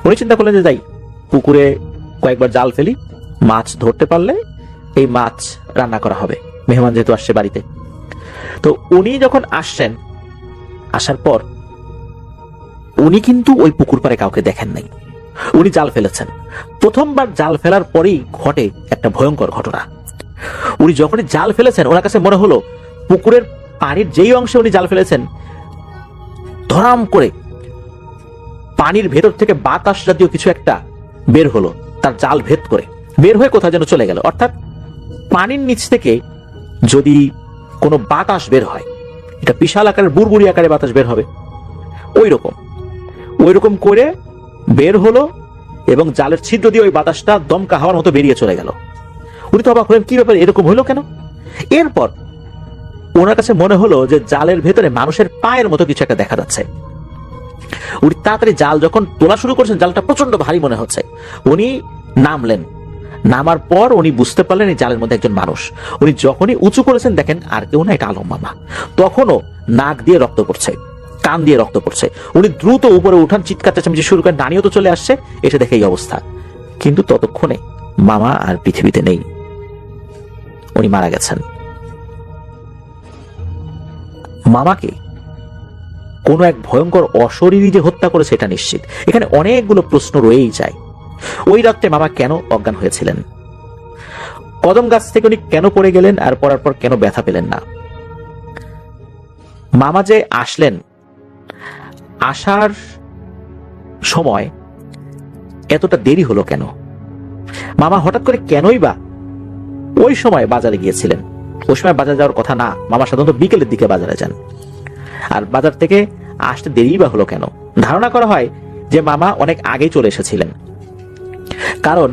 উনি চিন্তা করলেন যে যাই পুকুরে কয়েকবার জাল ফেলি, মাছ ধরতে পারলে এই মাছ রান্না করা হবে, মেহমান যেহেতু আসছে বাড়িতে। তো উনি যখন আসছেন, আসার পর উনি কিন্তু ওই পুকুর পাড়ে কাউকে দেখেন নাই। উনি জাল ফেলেছেন, প্রথমবার জাল ফেলার পরেই ঘটে একটা ভয়ঙ্কর ঘটনা। উনি যখনই জাল ফেলেছেন ওনার কাছে মনে হলো পুকুরের পানির যেই অংশে উনি জাল ফেলেছেন, ধরাম করে পানির ভেতর থেকে বাতাস জাতীয় কিছু একটা বের হলো, তার জাল ভেদ করে বের হয়ে কোথায় যেন চলে গেল। অর্থাৎ পানির নিচ থেকে যদি কোনো বাতাস বের হয়, এটা বিশাল আকারের বুড়বুড়ি আকারে বাতাস বের হবে, ওই রকম করে বের হলো এবং জালের ছিদ্র দিয়ে ওই বাতাসটা দমকা হাওয়ার মতো বেরিয়ে চলে গেল। উনি তো অবাক হলেন, কি ব্যাপার, এরকম হলো কেন? এরপর ওনার কাছে মনে হলো যে জালের ভেতরে মানুষের পায়ের মতো কিছু একটা দেখা যাচ্ছে। উনি তাড়াতাড়ি জাল যখন তোলা শুরু করছেন, জালটা প্রচন্ড ভারী মনে হচ্ছে। উনি নামলেন, নামার পর উনি বুঝতে পারলেন এই জালের মধ্যে একজন মানুষ। উনি যখনই উঁচু করেছেন দেখেন আর কেউ না, এটা আলম মামা। তখনও নাক দিয়ে রক্ত পড়ছে, কান দিয়ে রক্ত পড়ছে। উনি দ্রুত উপরে উঠান, চিৎকার চেঁচামেচি শুরু করেন। নানিও তো চলে আসছে, এসে দেখে এই অবস্থা। কিন্তু ততক্ষণে মামা আর পৃথিবীতে নেই, উনি মারা গেছেন। মামাকে কোন এক ভয়ঙ্কর অশরীরী যে হত্যা করেছে এটা নিশ্চিত। এখানে অনেকগুলো প্রশ্ন রয়েই যায়। ওই রাত্রে মামা কেন অজ্ঞান হয়েছিলেন? কদম গাছ থেকে উনি কেন পড়ে গেলেন আর পড়ার পর কেন ব্যথা পেলেন না? মামা যে আসলেন, আসার সময় এতটা দেরি হলো কেন? মামা হঠাৎ করে কেনই বা ওই সময় বাজারে গিয়েছিলেন? ওই সময় বাজারে যাওয়ার কথা না, মামা সাধারণত বিকেলের দিকে বাজারে যান। আর বাজার থেকে আসতে দেরি বা হলো কেন? ধারণা করা হয় যে মামা অনেক আগেই চলে এসেছিলেন, কারণ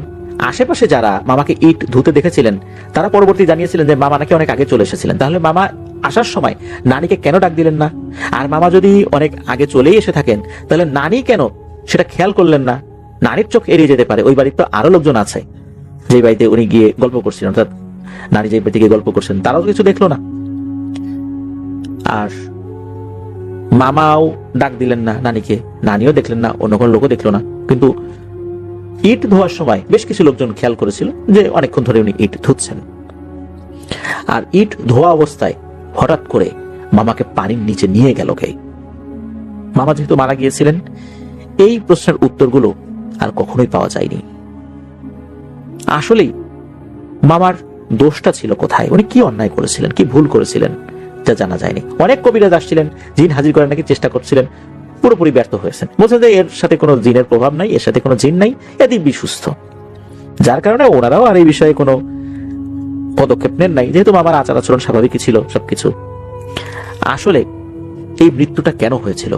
আশেপাশে যারা মামাকে ইট ধুতে দেখেছিলেন তারা পরবর্তী জানিয়েছিলেন যে মামা নাকি অনেক আগে চলে এসেছিলেন। তাহলে মামা আসার সময় নানিকে কেন ডাক দিলেন না? আর মামা যদি অনেক আগে চলেই এসে থাকেন তাহলে নানি কেন সেটা খেয়াল করলেন না? নানির চোখ এড়িয়ে যেতে পারে, ওই বাড়িতে তো আরো লোকজন আছে, যে বাড়িতে উনি গিয়ে গল্প করছিলেন, অর্থাৎ নানি যে বাড়িতে গিয়ে গল্প করছেন তারাও কিছু দেখলো না। আর মামাও ডাক দিলেন না নানিকে, নানিও দেখলেন না, অন্য কোনো লোকও দেখলো না। কিন্তু ইট ধোয়ার সময় বেশ কিছু লোকজন খেয়াল করেছিল যে অনেকক্ষণ ধরে উনি ইট ধুচ্ছেন। আর ইট ধোয়া অবস্থায় হঠাৎ করে মামাকে পানির নিচে নিয়ে গেল কে? মামা যেহেতু মারা গিয়েছিলেন, এই প্রশ্নের উত্তরগুলো আর কখনোই পাওয়া যায়নি। আসলেই মামার দোষটা ছিল কোথায়, উনি কি অন্যায় করেছিলেন, কি ভুল করেছিলেন, যা জানা যায়নি। অনেক কবিরাজ আসছিলেন, জিন হাজির করার নাকি চেষ্টা করছিলেন, পুরোপুরি ব্যর্থ হয়েছেন। বলছেন যে এর সাথে কোনো জিনের প্রভাব নাই, এর সাথে কোনো জিন নাই, এ দিব্যি সুস্থ। যার কারণে ওনারাও আর এই বিষয়ে কোনো পদক্ষেপ নেন নাই, যেহেতু মামার আচার আচরণ স্বাভাবিকই ছিল সবকিছু। আসলে এই মৃত্যুটা কেন হয়েছিল?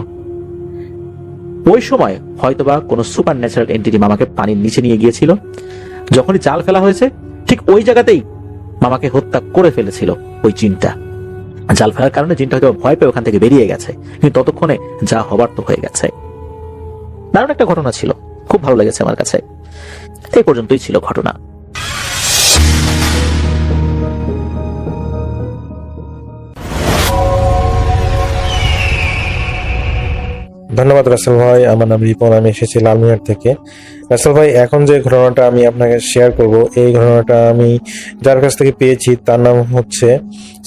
ওই সময় হয়তোবা কোনো সুপার ন্যাচারাল এন্টিটি মামাকে পানির নিচে নিয়ে গিয়েছিল। যখনই জাল ফেলা হয়েছে ঠিক ওই জায়গাতেই মামাকে হত্যা করে ফেলেছিল ওই জিনটা। জাল ফেলার কারণে জিনটা হয়তো ভয় পেয়ে ওখান থেকে বেরিয়ে গেছে, কিন্তু ততক্ষণে যা হবার তো হয়ে গেছে। দারুণ একটা ঘটনা ছিল, খুব ভালো লেগেছে আমার কাছে। এই পর্যন্তই ছিল ঘটনা। ধন্যবাদ রাসেল ভাই। আমার নাম রিপন, আমি এসেছি লালমিয়ার থেকে। রাসেল ভাই, এখন যে ঘটনাটা আমি আপনাকে শেয়ার করব, এই ঘটনাটা আমি যার কাছ থেকে পেয়েছি তার নাম হচ্ছে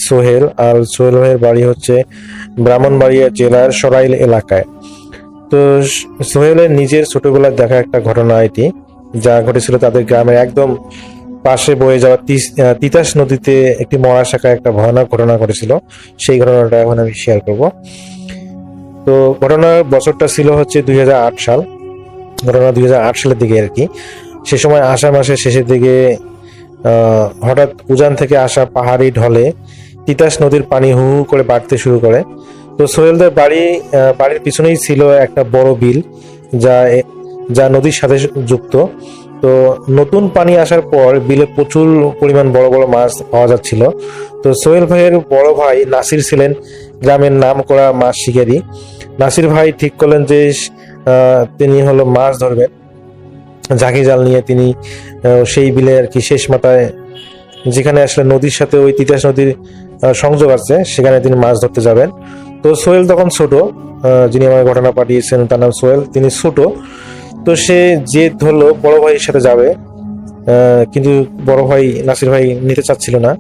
সোহেল। আর সোহেল ভাইয়ের বাড়ি হচ্ছে ব্রাহ্মণবাড়িয়া জেলার সরাইল এলাকায়। তো সোহেলের নিজের ছোটবেলার দেখা একটা ঘটনা এটি, যা ঘটেছিল তাদের গ্রামের একদম পাশে বয়ে যাওয়া তিতাস নদীতে একটি মরা শাখায় একটা ভয়ানক ঘটনা ঘটেছিল। সেই ঘটনাটা এখন আমি শেয়ার করব। তো ঘটনার বছরটা ছিল হচ্ছে 2008 সাল। ঘটনা 2008 সালের দিকে আর কি। সে সময় আষাঢ় মাসের শেষের দিকে হঠাৎ উজান থেকে আসা পাহাড়ি ঢলে তিতাস নদীর পানি হু হু করে বাড়তে শুরু করে। তো সোহেলদের বাড়ির পিছনেই ছিল একটা বড় বিল, যা নদীর সাথে যুক্ত। তো নতুন পানি আসার পর বিলে প্রচুর পরিমাণ বড় বড় মাছ পাওয়া যাচ্ছিল। তো সোহেল ভাইয়ের বড় ভাই নাসির ছিলেন গ্রামের নাম করা মাছ শিকারী। নাসির ভাই ঠিক করলেন যে তিনি হলো মাছ ধরবেন। ঝাঁকি জাল নিয়ে তিনি সেই বিলে আর কি শেষ মাথায়, যেখানে আসলে নদীর সাথে ওই তিতাস নদীর সংযোগ আছে, সেখানে তিনি মাছ ধরতে যাবেন। তো সোহেল তখন ছোট, যিনি আমার ঘটনা পাঠিয়েছেন তার নাম সোহেল, তিনি ছোট। তো সে জেদ ধরলো বড় ভাইয়ের সাথে যাবে, কিন্তু বড় ভাই নাসির ভাই নিতে চাচ্ছিল না।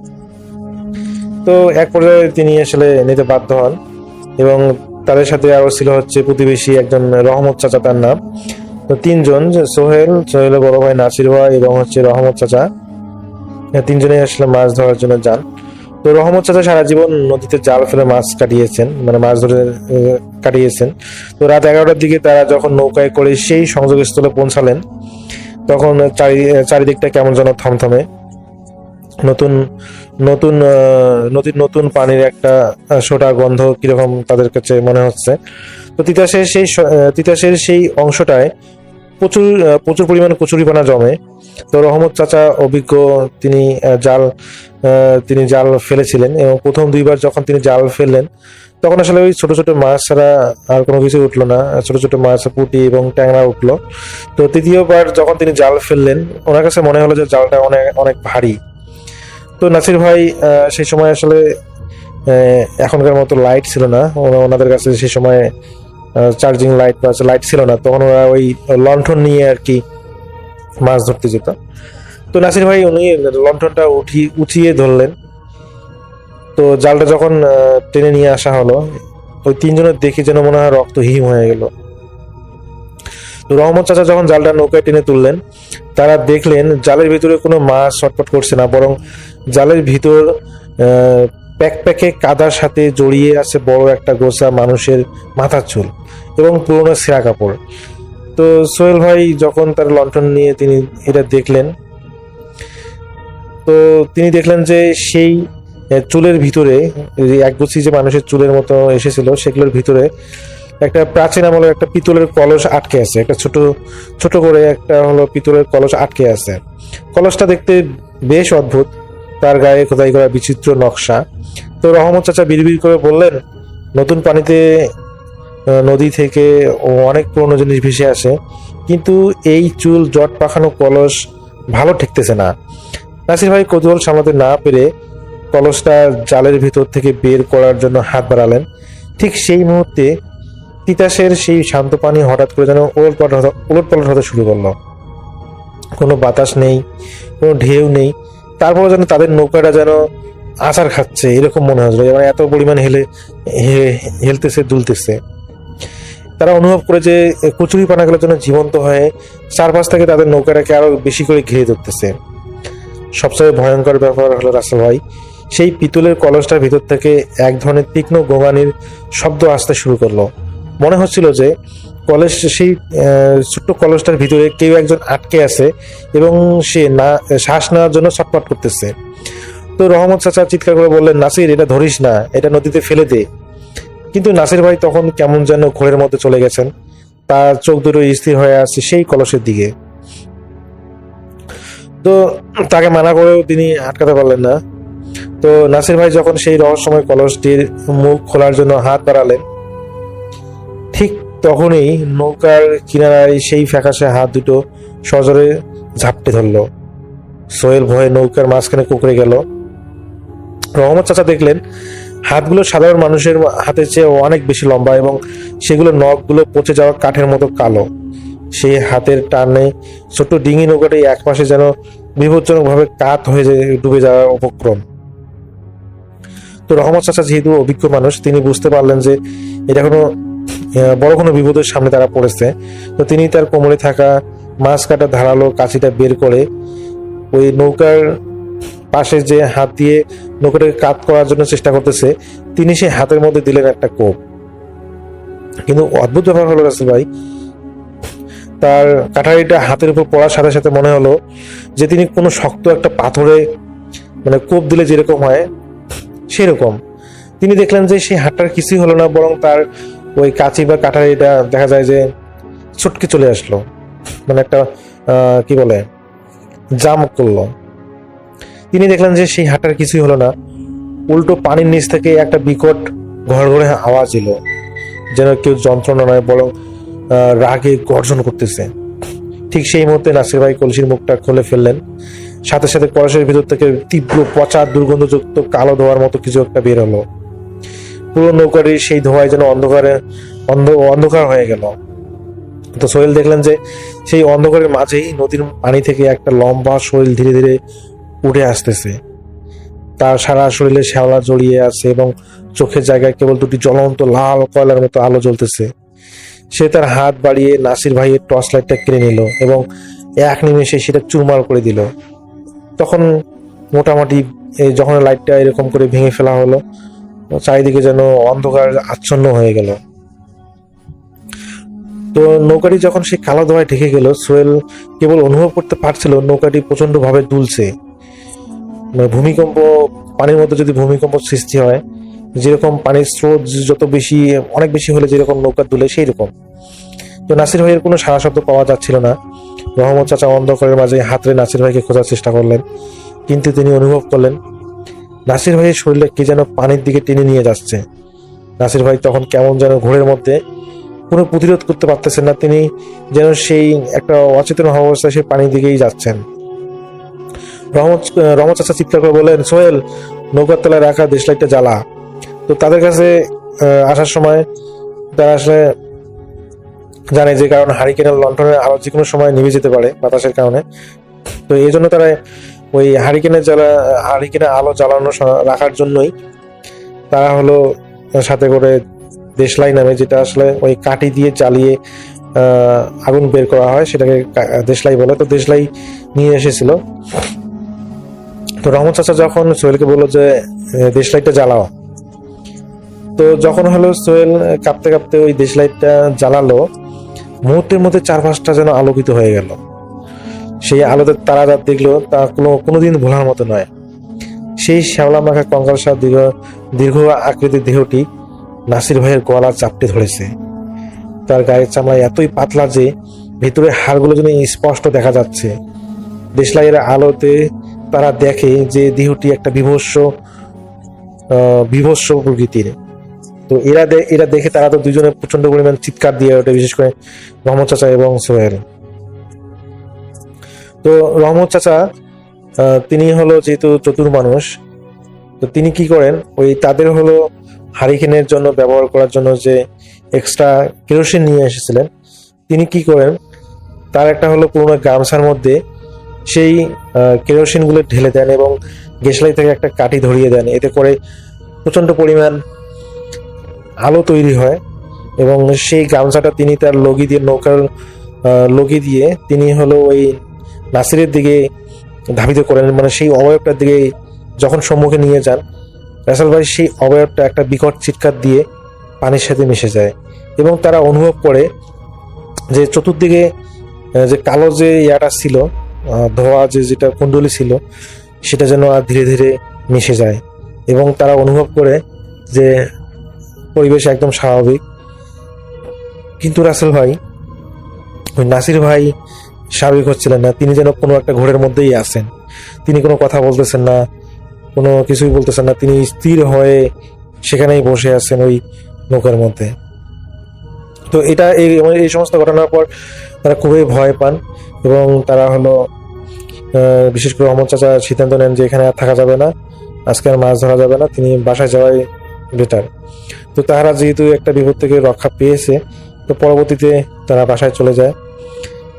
তো এক পর্যায়ে তিনি আসলে নিতে বাধ্য হন, এবং তাদের সাথে আরো ছিল হচ্ছে প্রতিবেশী একজন রহমত চাচা, তার নাম। তো তিনজন, সোহেলের বড় ভাই নাসির ভাই এবং হচ্ছে রহমত চাচা, তিনজনেই আসলে মাছ ধরার জন্য যান। তো রহমত চাচা সারা জীবন নদীতে জাল ফেলে মাছ কাটিয়েছেন, মানে মাছ ধরে কাটিয়েছেন। তো রাত 11টার দিকে তারা যখন নৌকায় করে সেই সংযোগস্থলে পৌঁছালেন, তখন চারিদিকটা কেমন যেন থমথমে, নতুন নতুন নদীর নতুন পানির একটা সোটা গন্ধ কিরকম তাদের কাছে মনে হচ্ছে। তো তিতাসের সেই অংশটায় প্রচুর পরিমাণ কচুরিপানা জমে। তো রহমত চাচা অভিজ্ঞ, তিনি জাল ফেলেছিলেন, এবং প্রথম দুইবার যখন তিনি জাল ফেললেন তখন আসলে ওই ছোট ছোট মাছ ছাড়া আর কোনো কিছু উঠলো না। ছোট ছোট মাছ, পুঁটি এবং ট্যাংরা উঠলো। তো তৃতীয়বার যখন তিনি জাল ফেললেন, ওনার কাছে মনে হলো যে জালটা অনেক অনেক ভারী। তো নাসির ভাই সেই সময় আসলে এখনকার মতো লাইট ছিল না ওনাদের কাছে, সেই সময় চার্জিং লাইট বা লাইট ছিল না, তখন ওরা ওই লণ্ঠন নিয়ে আর কি মাছ ধরতে যেত। তো নাসির ভাই উনি লণ্ঠনটা উঁচিয়ে ধরলেন। তো জালটা যখন টেনে নিয়ে আসা হলো, ওই তিনজনের দেখে যেন মনে হয় রক্ত হিম হয়ে গেল। তো রহমত চাচা যখন জালটা নৌকায় টেনে তুললেন, তারা দেখলেন জালের ভিতরে কোনো মাছ ছটফট করছে না, বরং জালের ভিতর প্যাকে কাদার সাথে জড়িয়ে আছে বড় একটা গোছা মানুষের মাথার চুল এবং পুরোনো ছেঁড়া কাপড়। তো সোহেল ভাই যখন তার লণ্ঠন নিয়ে তিনি এটা দেখলেন, তো তিনি দেখলেন যে সেই চুলের ভিতরে, একগুচ্ছি যে মানুষের চুলের মতো এসেছিল, সেগুলোর ভিতরে একটা প্রাচীন আমলের একটা পিতলের কলস আটকে আছে। একটা ছোট করে একটা হলো পিতলের কলস আটকে আছে। কলসটা দেখতে বেশ অদ্ভুত, তার গায়ে খোদাই করা বিচিত্র নকশা। তো রহমত চাচা বিড়বিড় করে বললেন, নতুন পানিতে নদী থেকে অনেক পুরনো জিনিস ভেসে আসে, কিন্তু এই চুল জট পাখানো কলস ভালো ঠেকতেছে না। নাসির ভাই কৌতূহল সামলাতে না পেরে কলসটা জালের ভিতর থেকে বের করার জন্য হাত বাড়ালেন, ঠিক সেই মুহূর্তে তিতাসের সেই শান্ত পানি হঠাৎ করে যেন উলটপালট হতে শুরু করলো। কোনো বাতাস নেই, কোনো ঢেউ নেই, তারপরে যেন তাদের নৌকাটা যেন আছাড় খাচ্ছে এরকম মনে হচ্ছিল। মানে এত পরিমাণ হেলতেছে দুলতেছে। তারা অনুভব করে যে কচুরি পানাগুলো যেন জীবন্ত হয়ে চারপাশ থেকে তাদের নৌকাটাকে আরো বেশি করে ঘিরে ধরতেছে। সবচেয়ে ভয়ঙ্কর ব্যাপার হলো রাসেল ভাই, সেই পিতলের কলসটার ভিতর থেকে এক ধরনের তীক্ষ্ণ গোঙানির শব্দ আসতে শুরু করলো। মনে হচ্ছিল যে সেই ছোট্ট কলসটার ভিতরে কেউ একজন আটকে আছে এবং সে শ্বাস নেওয়ার জন্য ছটফট করতেছে। তো রহমত চাচা চিৎকার করে বললেন, নাসির, এটা ধরিস না, এটা নদীতে ফেলে দে। কিন্তু নাসির ভাই তখন কেমন যেন ঘোরের মধ্যে চলে গেছেন। তার চোখ দুটো স্থির হয়ে আসছে সেই কলসের দিকে। তো তাকে মানা করেও তিনি আটকাতে পারলেন না। তো নাসির ভাই যখন সেই রহস্যময় কলসটির মুখ খোলার জন্য হাত বাড়ালেন, ঠিক তখনই নৌকার কিনারায় সেই ফ্যাকাশে হাত দুটো সজোরে ঝাপটে ধরল। সোহেল ভয়ে নৌকার মাঝখানে কুঁকড়ে গেল। রহমত চাচা দেখলেন হাতগুলো সাধারণ মানুষের হাতের চেয়ে অনেক বেশি লম্বা এবং সেগুলো নখগুলো পচে যাওয়া কাঠের মতো কালো। সেই হাতের টানে ছোট্ট ডিঙি নৌকাটি একপাশে যেন বিপজ্জনকভাবে কাত হয়ে ডুবে যাওয়ার উপক্রম। তো রহমত চাচা যেহেতু অভিজ্ঞ মানুষ, তিনি বুঝতে পারলেন যে এটা বড় কোনো বিপদের সামনে তারা পড়েছে। তো তিনি তার কোমরে থাকা মাছ কাটা ধারালো কাঁচিটা বের করে ওই নৌকার পাশে যে হাত দিয়ে নৌকাটাকে কাত করার জন্য চেষ্টা করতেছে, তিনি সেই হাতের মধ্যে দিলেন একটা কোপ। কিন্তু অদ্ভুত ব্যাপার হলো রাসেল ভাই, তার কাঠারিটা হাতের উপর পড়ার সাথে সাথে মনে হলো যে তিনি কোনো শক্ত একটা পাথরে মানে কোপ দিলে যেরকম হয় সেরকম। তিনি দেখলেন যে সেই হাতটার কিছুই হলো না, বরং তার ওই কাঁচি বা কাঠারিটা দেখা যায় যে ছটকে চলে আসলো, মানে একটা কি বলে জাম করলো। তিনি দেখলেন যে সেই হাতটার কিছুই হলো না, উল্টো পানির নিচ থেকে একটা বিকট ঘড়ঘড়ে আওয়াজ এলো, যেন কেউ যন্ত্রণা নয় বরং রাগে গর্জন করতেছে। ঠিক সেই মুহূর্তে নাসির ভাই কলসির মুখটা খুলে ফেললেন। সাথে সাথে কলসের ভিতর থেকে তীব্র পচা দুর্গন্ধযুক্ত কালো ধোয়ার মতো কিছু একটা বের হলো। পুরো নৌকাটির সেই ধোঁয়ায় যেন অন্ধকার হয়ে গেল। তো সোহেল দেখলেন যে সেই অন্ধকারের মাঝেই নদীর পানি থেকে একটা লম্বা শরীর ধীরে ধীরে উঠে আসতেছে। তার সারা শরীরে শ্যাওলা জড়িয়ে আছে এবং চোখের জায়গায় কেবল দুটি জ্বলন্ত লাল কয়লার মতো আলো জ্বলতেছে। সে তার হাত বাড়িয়ে নাসির ভাইয়ের টর্চ লাইটটা কেড়ে নিল এবং এক নিমেষে সেটা চুরমার করে দিল। তখন মোটামুটি যখন লাইটটা এরকম করে ভেঙে ফেলা হলো, চারিদিকে যেন অন্ধকার আচ্ছন্ন হয়ে গেল। তো নৌকাটি যখন সেই কালো ধোঁয়ায় ঢেকে গেল, সোহেল কেবল অনুভব করতে পারছিল নৌকাটি প্রচন্ড ভাবে দুলছে। ভূমিকম্প, পানির মধ্যে যদি ভূমিকম্প সৃষ্টি হয়, যেরকম পানির স্রোত যত বেশি অনেক বেশি হলে যেরকম নৌকা দুলে সেই রকম। তো নাসির ভাইয়ের কোনো সারা শব্দ পাওয়া যাচ্ছিল না। রহমত চাচা অন্ধকারের মাঝে হাতরে নাসির ভাইকে খোঁজার চেষ্টা করলেন, কিন্তু তিনি অনুভব করলেন নাসির ভাইয়ের শরীরে কে যেন পানির দিকে টেনে নিয়ে যাচ্ছে। নাসির ভাই তখন কেমন যেন ঘোরের মধ্যে কোনো প্রতিরোধ করতে পারতেছেন না, তিনি যেন সেই একটা অচেতন অবস্থায় সেই পানির দিকেই যাচ্ছেন। রহমত চাচা চিৎকার করে বললেন, সোহেল, নৌকার তলায় রাখা দেশলাইটটা জ্বালা। তো তাদের কাছে আসার সময় তারা আসলে জানে যে কারণ হারিকেনের লণ্ঠনের আলো যে কোনো সময় নিভে যেতে পারে বাতাসের কারণে। তো এই জন্য তারা ওই হারিকেনের আলো জ্বালানো রাখার জন্যই তারা হলো সাথে করে দেশলাই নামে, যেটা আসলে ওই কাঠি দিয়ে জ্বালিয়ে আগুন বের করা হয় সেটাকে দেশলাই বলে। তো দেশলাই নিয়ে এসেছিল। তো রহমত চাচা যখন সোহেলকে বললো যে দেশলাইটটা জ্বালাও, তো যখন হলো সোহেল কাঁপতে কাঁপতে ওই দেশলাইটটা জ্বালালো, মুহূর্তের মধ্যে চারপাশটা যেন আলোকিত হয়ে গেল। সেই আলোতে তারা যা দেখলো তা কোনোদিন ভোলার মতো নয়। সেই শ্যাওলা মাখা কঙ্কালসার দীর্ঘ আকৃতির দেহটি নাসির ভাইয়ের গলা চাপটে ধরেছে। তার গায়ের চামড়া এতই পাতলা যে ভেতরে হাড়গুলো যেন স্পষ্ট দেখা যাচ্ছে। দেশলাইয়ের আলোতে তারা দেখে যে দেহটি একটা বিভৎস প্রকৃতির। তো এরা দেখে তারা তো দুজনে প্রচন্ড পরিমাণ চিৎকার দিয়ে ওঠে, বিশেষ করে রহমত চাচা এবং সোহেল। তো রহমত চাচা তিনি হলো যেহেতু চতুর মানুষ, তো তিনি কি করেন, ওই তাদের হলো হারিকেনের জন্য ব্যবহার করার জন্য যে এক্সট্রা কেরোসিন নিয়ে এসেছিলেন, তিনি কি করেন, তার একটা হলো পুরোনো গামছার মধ্যে সেই কেরোসিনগুলো ঢেলে দেন এবং দেশলাই থেকে একটা কাঠি ধরিয়ে দেন। এতে করে প্রচণ্ড পরিমাণ আলো তৈরি হয় এবং সেই গামছাটা তিনি তার লগি দিয়ে, নৌকার লগি দিয়ে তিনি হলো ওই নাসিরের দিকে ধাবিত করেন, মানে সেই অবয়বটার দিকে যখন সম্মুখে নিয়ে যান, রাসেল ভাই সেই অবয়বটা একটা বিকট চিৎকার দিয়ে পানির সাথে মিশে যায় এবং তারা অনুভব করে যে চতুর্দিকে যে কালো যে ইয়াটা ছিল, ধোয়া যেটা কুণ্ডলী ছিল, সেটা যেন আর ধীরে ধীরে মিশে যায় এবং তারা অনুভব করে যে পরিবেশ একদম স্বাভাবিক। কিন্তু রাসেল ভাই, ওই নাসির ভাই স্বাভাবিক হচ্ছিলেন না। তিনি যেন কোনো একটা ঘোরের মধ্যেই আছেন। তিনি কোনো কথা বলতেছেন না, কোনো কিছুই বলতেছেন না। তিনি স্থির হয়ে সেখানেই বসে আছেন ওই নৌকার মধ্যে। তো এই সমস্ত ঘটনার পর তারা খুবই ভয় পান এবং তারা হলো বিশেষ করে অমর চাচা সিদ্ধান্ত নেন যে এখানে আর থাকা যাবে না, আজকে আর মাছ ধরা যাবে না, তিনি বাসায় যাওয়াই বেটার। তো তারা যেহেতু একটা বিপদ থেকে রক্ষা পেয়েছে, তো পরবর্তীতে তারা বাসায় চলে যায়।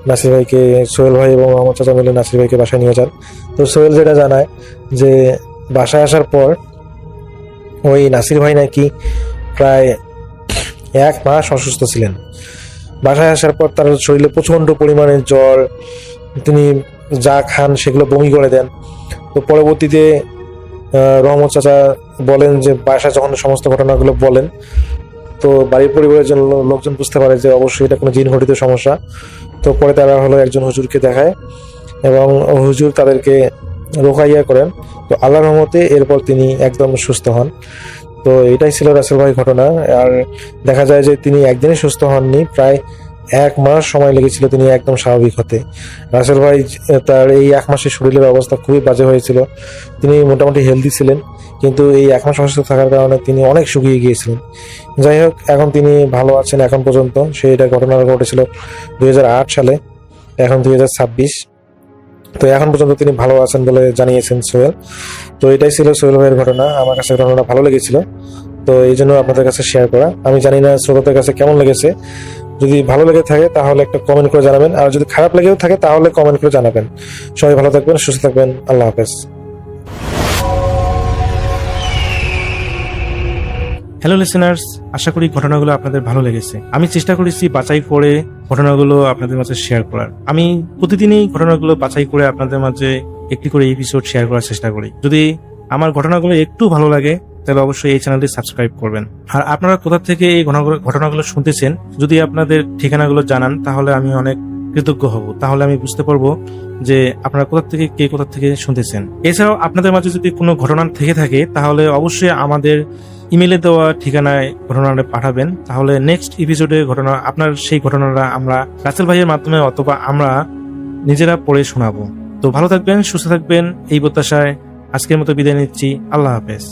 নাসির ভাইকে, সোহেল ভাই এবং অমর চাচা মিলে নাসির ভাইকে বাসায় নিয়ে যান। তো সোহেল যেটা জানায় যে বাসায় আসার পর ওই নাসির ভাই নাকি প্রায় 1 মাস অসুস্থ ছিলেন। বাসায় আসার পর তার শরীরে প্রচণ্ড পরিমাণে জ্বর, তিনি যা খান সেগুলো বমি করে দেন। তো পরবর্তীতে রহমত চাচা বলেন যে বাসায় যখন সমস্ত ঘটনাগুলো বলেন, তো বাড়ির পরিবারের জন্য লোকজন বুঝতে পারে যে অবশ্যই এটা কোনো জিন ঘটিত সমস্যা। তো পরে তারা হলো একজন হুজুরকে দেখায় এবং হুজুর তাদেরকে রোকাইয়া করেন। তো আল্লাহর রহমতে এরপর তিনি একদম সুস্থ হন। তো এটাই ছিল রাসেল ভাই ঘটনা। আর দেখা যায় যে তিনি একদিনে সুস্থ হননি, প্রায় 1 মাস সময় লেগেছিল তিনি একদম স্বাভাবিক হতে। রাসেল ভাই তার এই 1 মাসের শরীরের অবস্থা খুবই বাজে হয়েছিল। তিনি মোটামুটি হেলদি ছিলেন, কিন্তু এই 1 মাস অসুস্থ থাকার কারণে তিনি অনেক শুকিয়ে গিয়েছিলেন। যাই হোক, এখন তিনি ভালো আছেন এখন পর্যন্ত। এটা ঘটনা ঘটেছিল 2008 সালে, এখন 2026। তো এখন পর্যন্ত তিনি ভালো আছেন বলে জানিয়েছেন সোহেল। তো এটাই ছিল সোহেল ভাইয়ের ঘটনা। আমার কাছে ঘটনাটা ভালো লেগেছিল, তো এই জন্য আপনাদের কাছে শেয়ার করা। আমি জানি না শ্রোতাদের কাছে কেমন লেগেছে। যদি ভালো লেগে থাকে তাহলে একটা কমেন্ট করে জানাবেন, আর যদি খারাপ লেগেও থাকে তাহলে কমেন্ট করে জানাবেন। সবাই ভালো থাকবেন, সুস্থ থাকবেন। আল্লাহ হাফেজ। হ্যালো লিসেনার্স, আশা করি ঘটনাগুলো আপনাদের ভালো লেগেছে। আমি চেষ্টা করেছি বাছাই করে ঘটনাগুলো আপনাদের মাঝে শেয়ার করার। আমি প্রতিদিনই ঘটনাগুলো বাছাই করে আপনাদের মাঝে একটি করে এপিসোড শেয়ার করার চেষ্টা করি। যদি আমার ঘটনাগুলো একটু ভালো লাগে তাহলে অবশ্যই এই চ্যানেলটি সাবস্ক্রাইব করবেন। আর আপনারা কোথা থেকে এই ঘটনাগুলো শুনতেছেন, যদি আপনাদের ঠিকানাগুলো জানান তাহলে আমি অনেক কৃতজ্ঞ হব। তাহলে আমি বুঝতে পারবো যে আপনারা কোথা থেকে শুনতেছেন। এছাড়াও আপনাদের মাঝে যদি কোনো ঘটনা থেকে থাকে তাহলে অবশ্যই আমাদের ইমেলে দেওয়া ঠিকানায় ঘটনাটা পাঠাবেন। তাহলে নেক্সট এপিসোডে আপনার সেই ঘটনাটা আমরা রাসেল ভাইয়ের মাধ্যমে অথবা আমরা নিজেরা পড়ে শোনাবো। তো ভালো থাকবেন, সুস্থ থাকবেন, এই প্রত্যাশায় আজকের মতো বিদায় নিচ্ছি। আল্লাহ হাফেজ।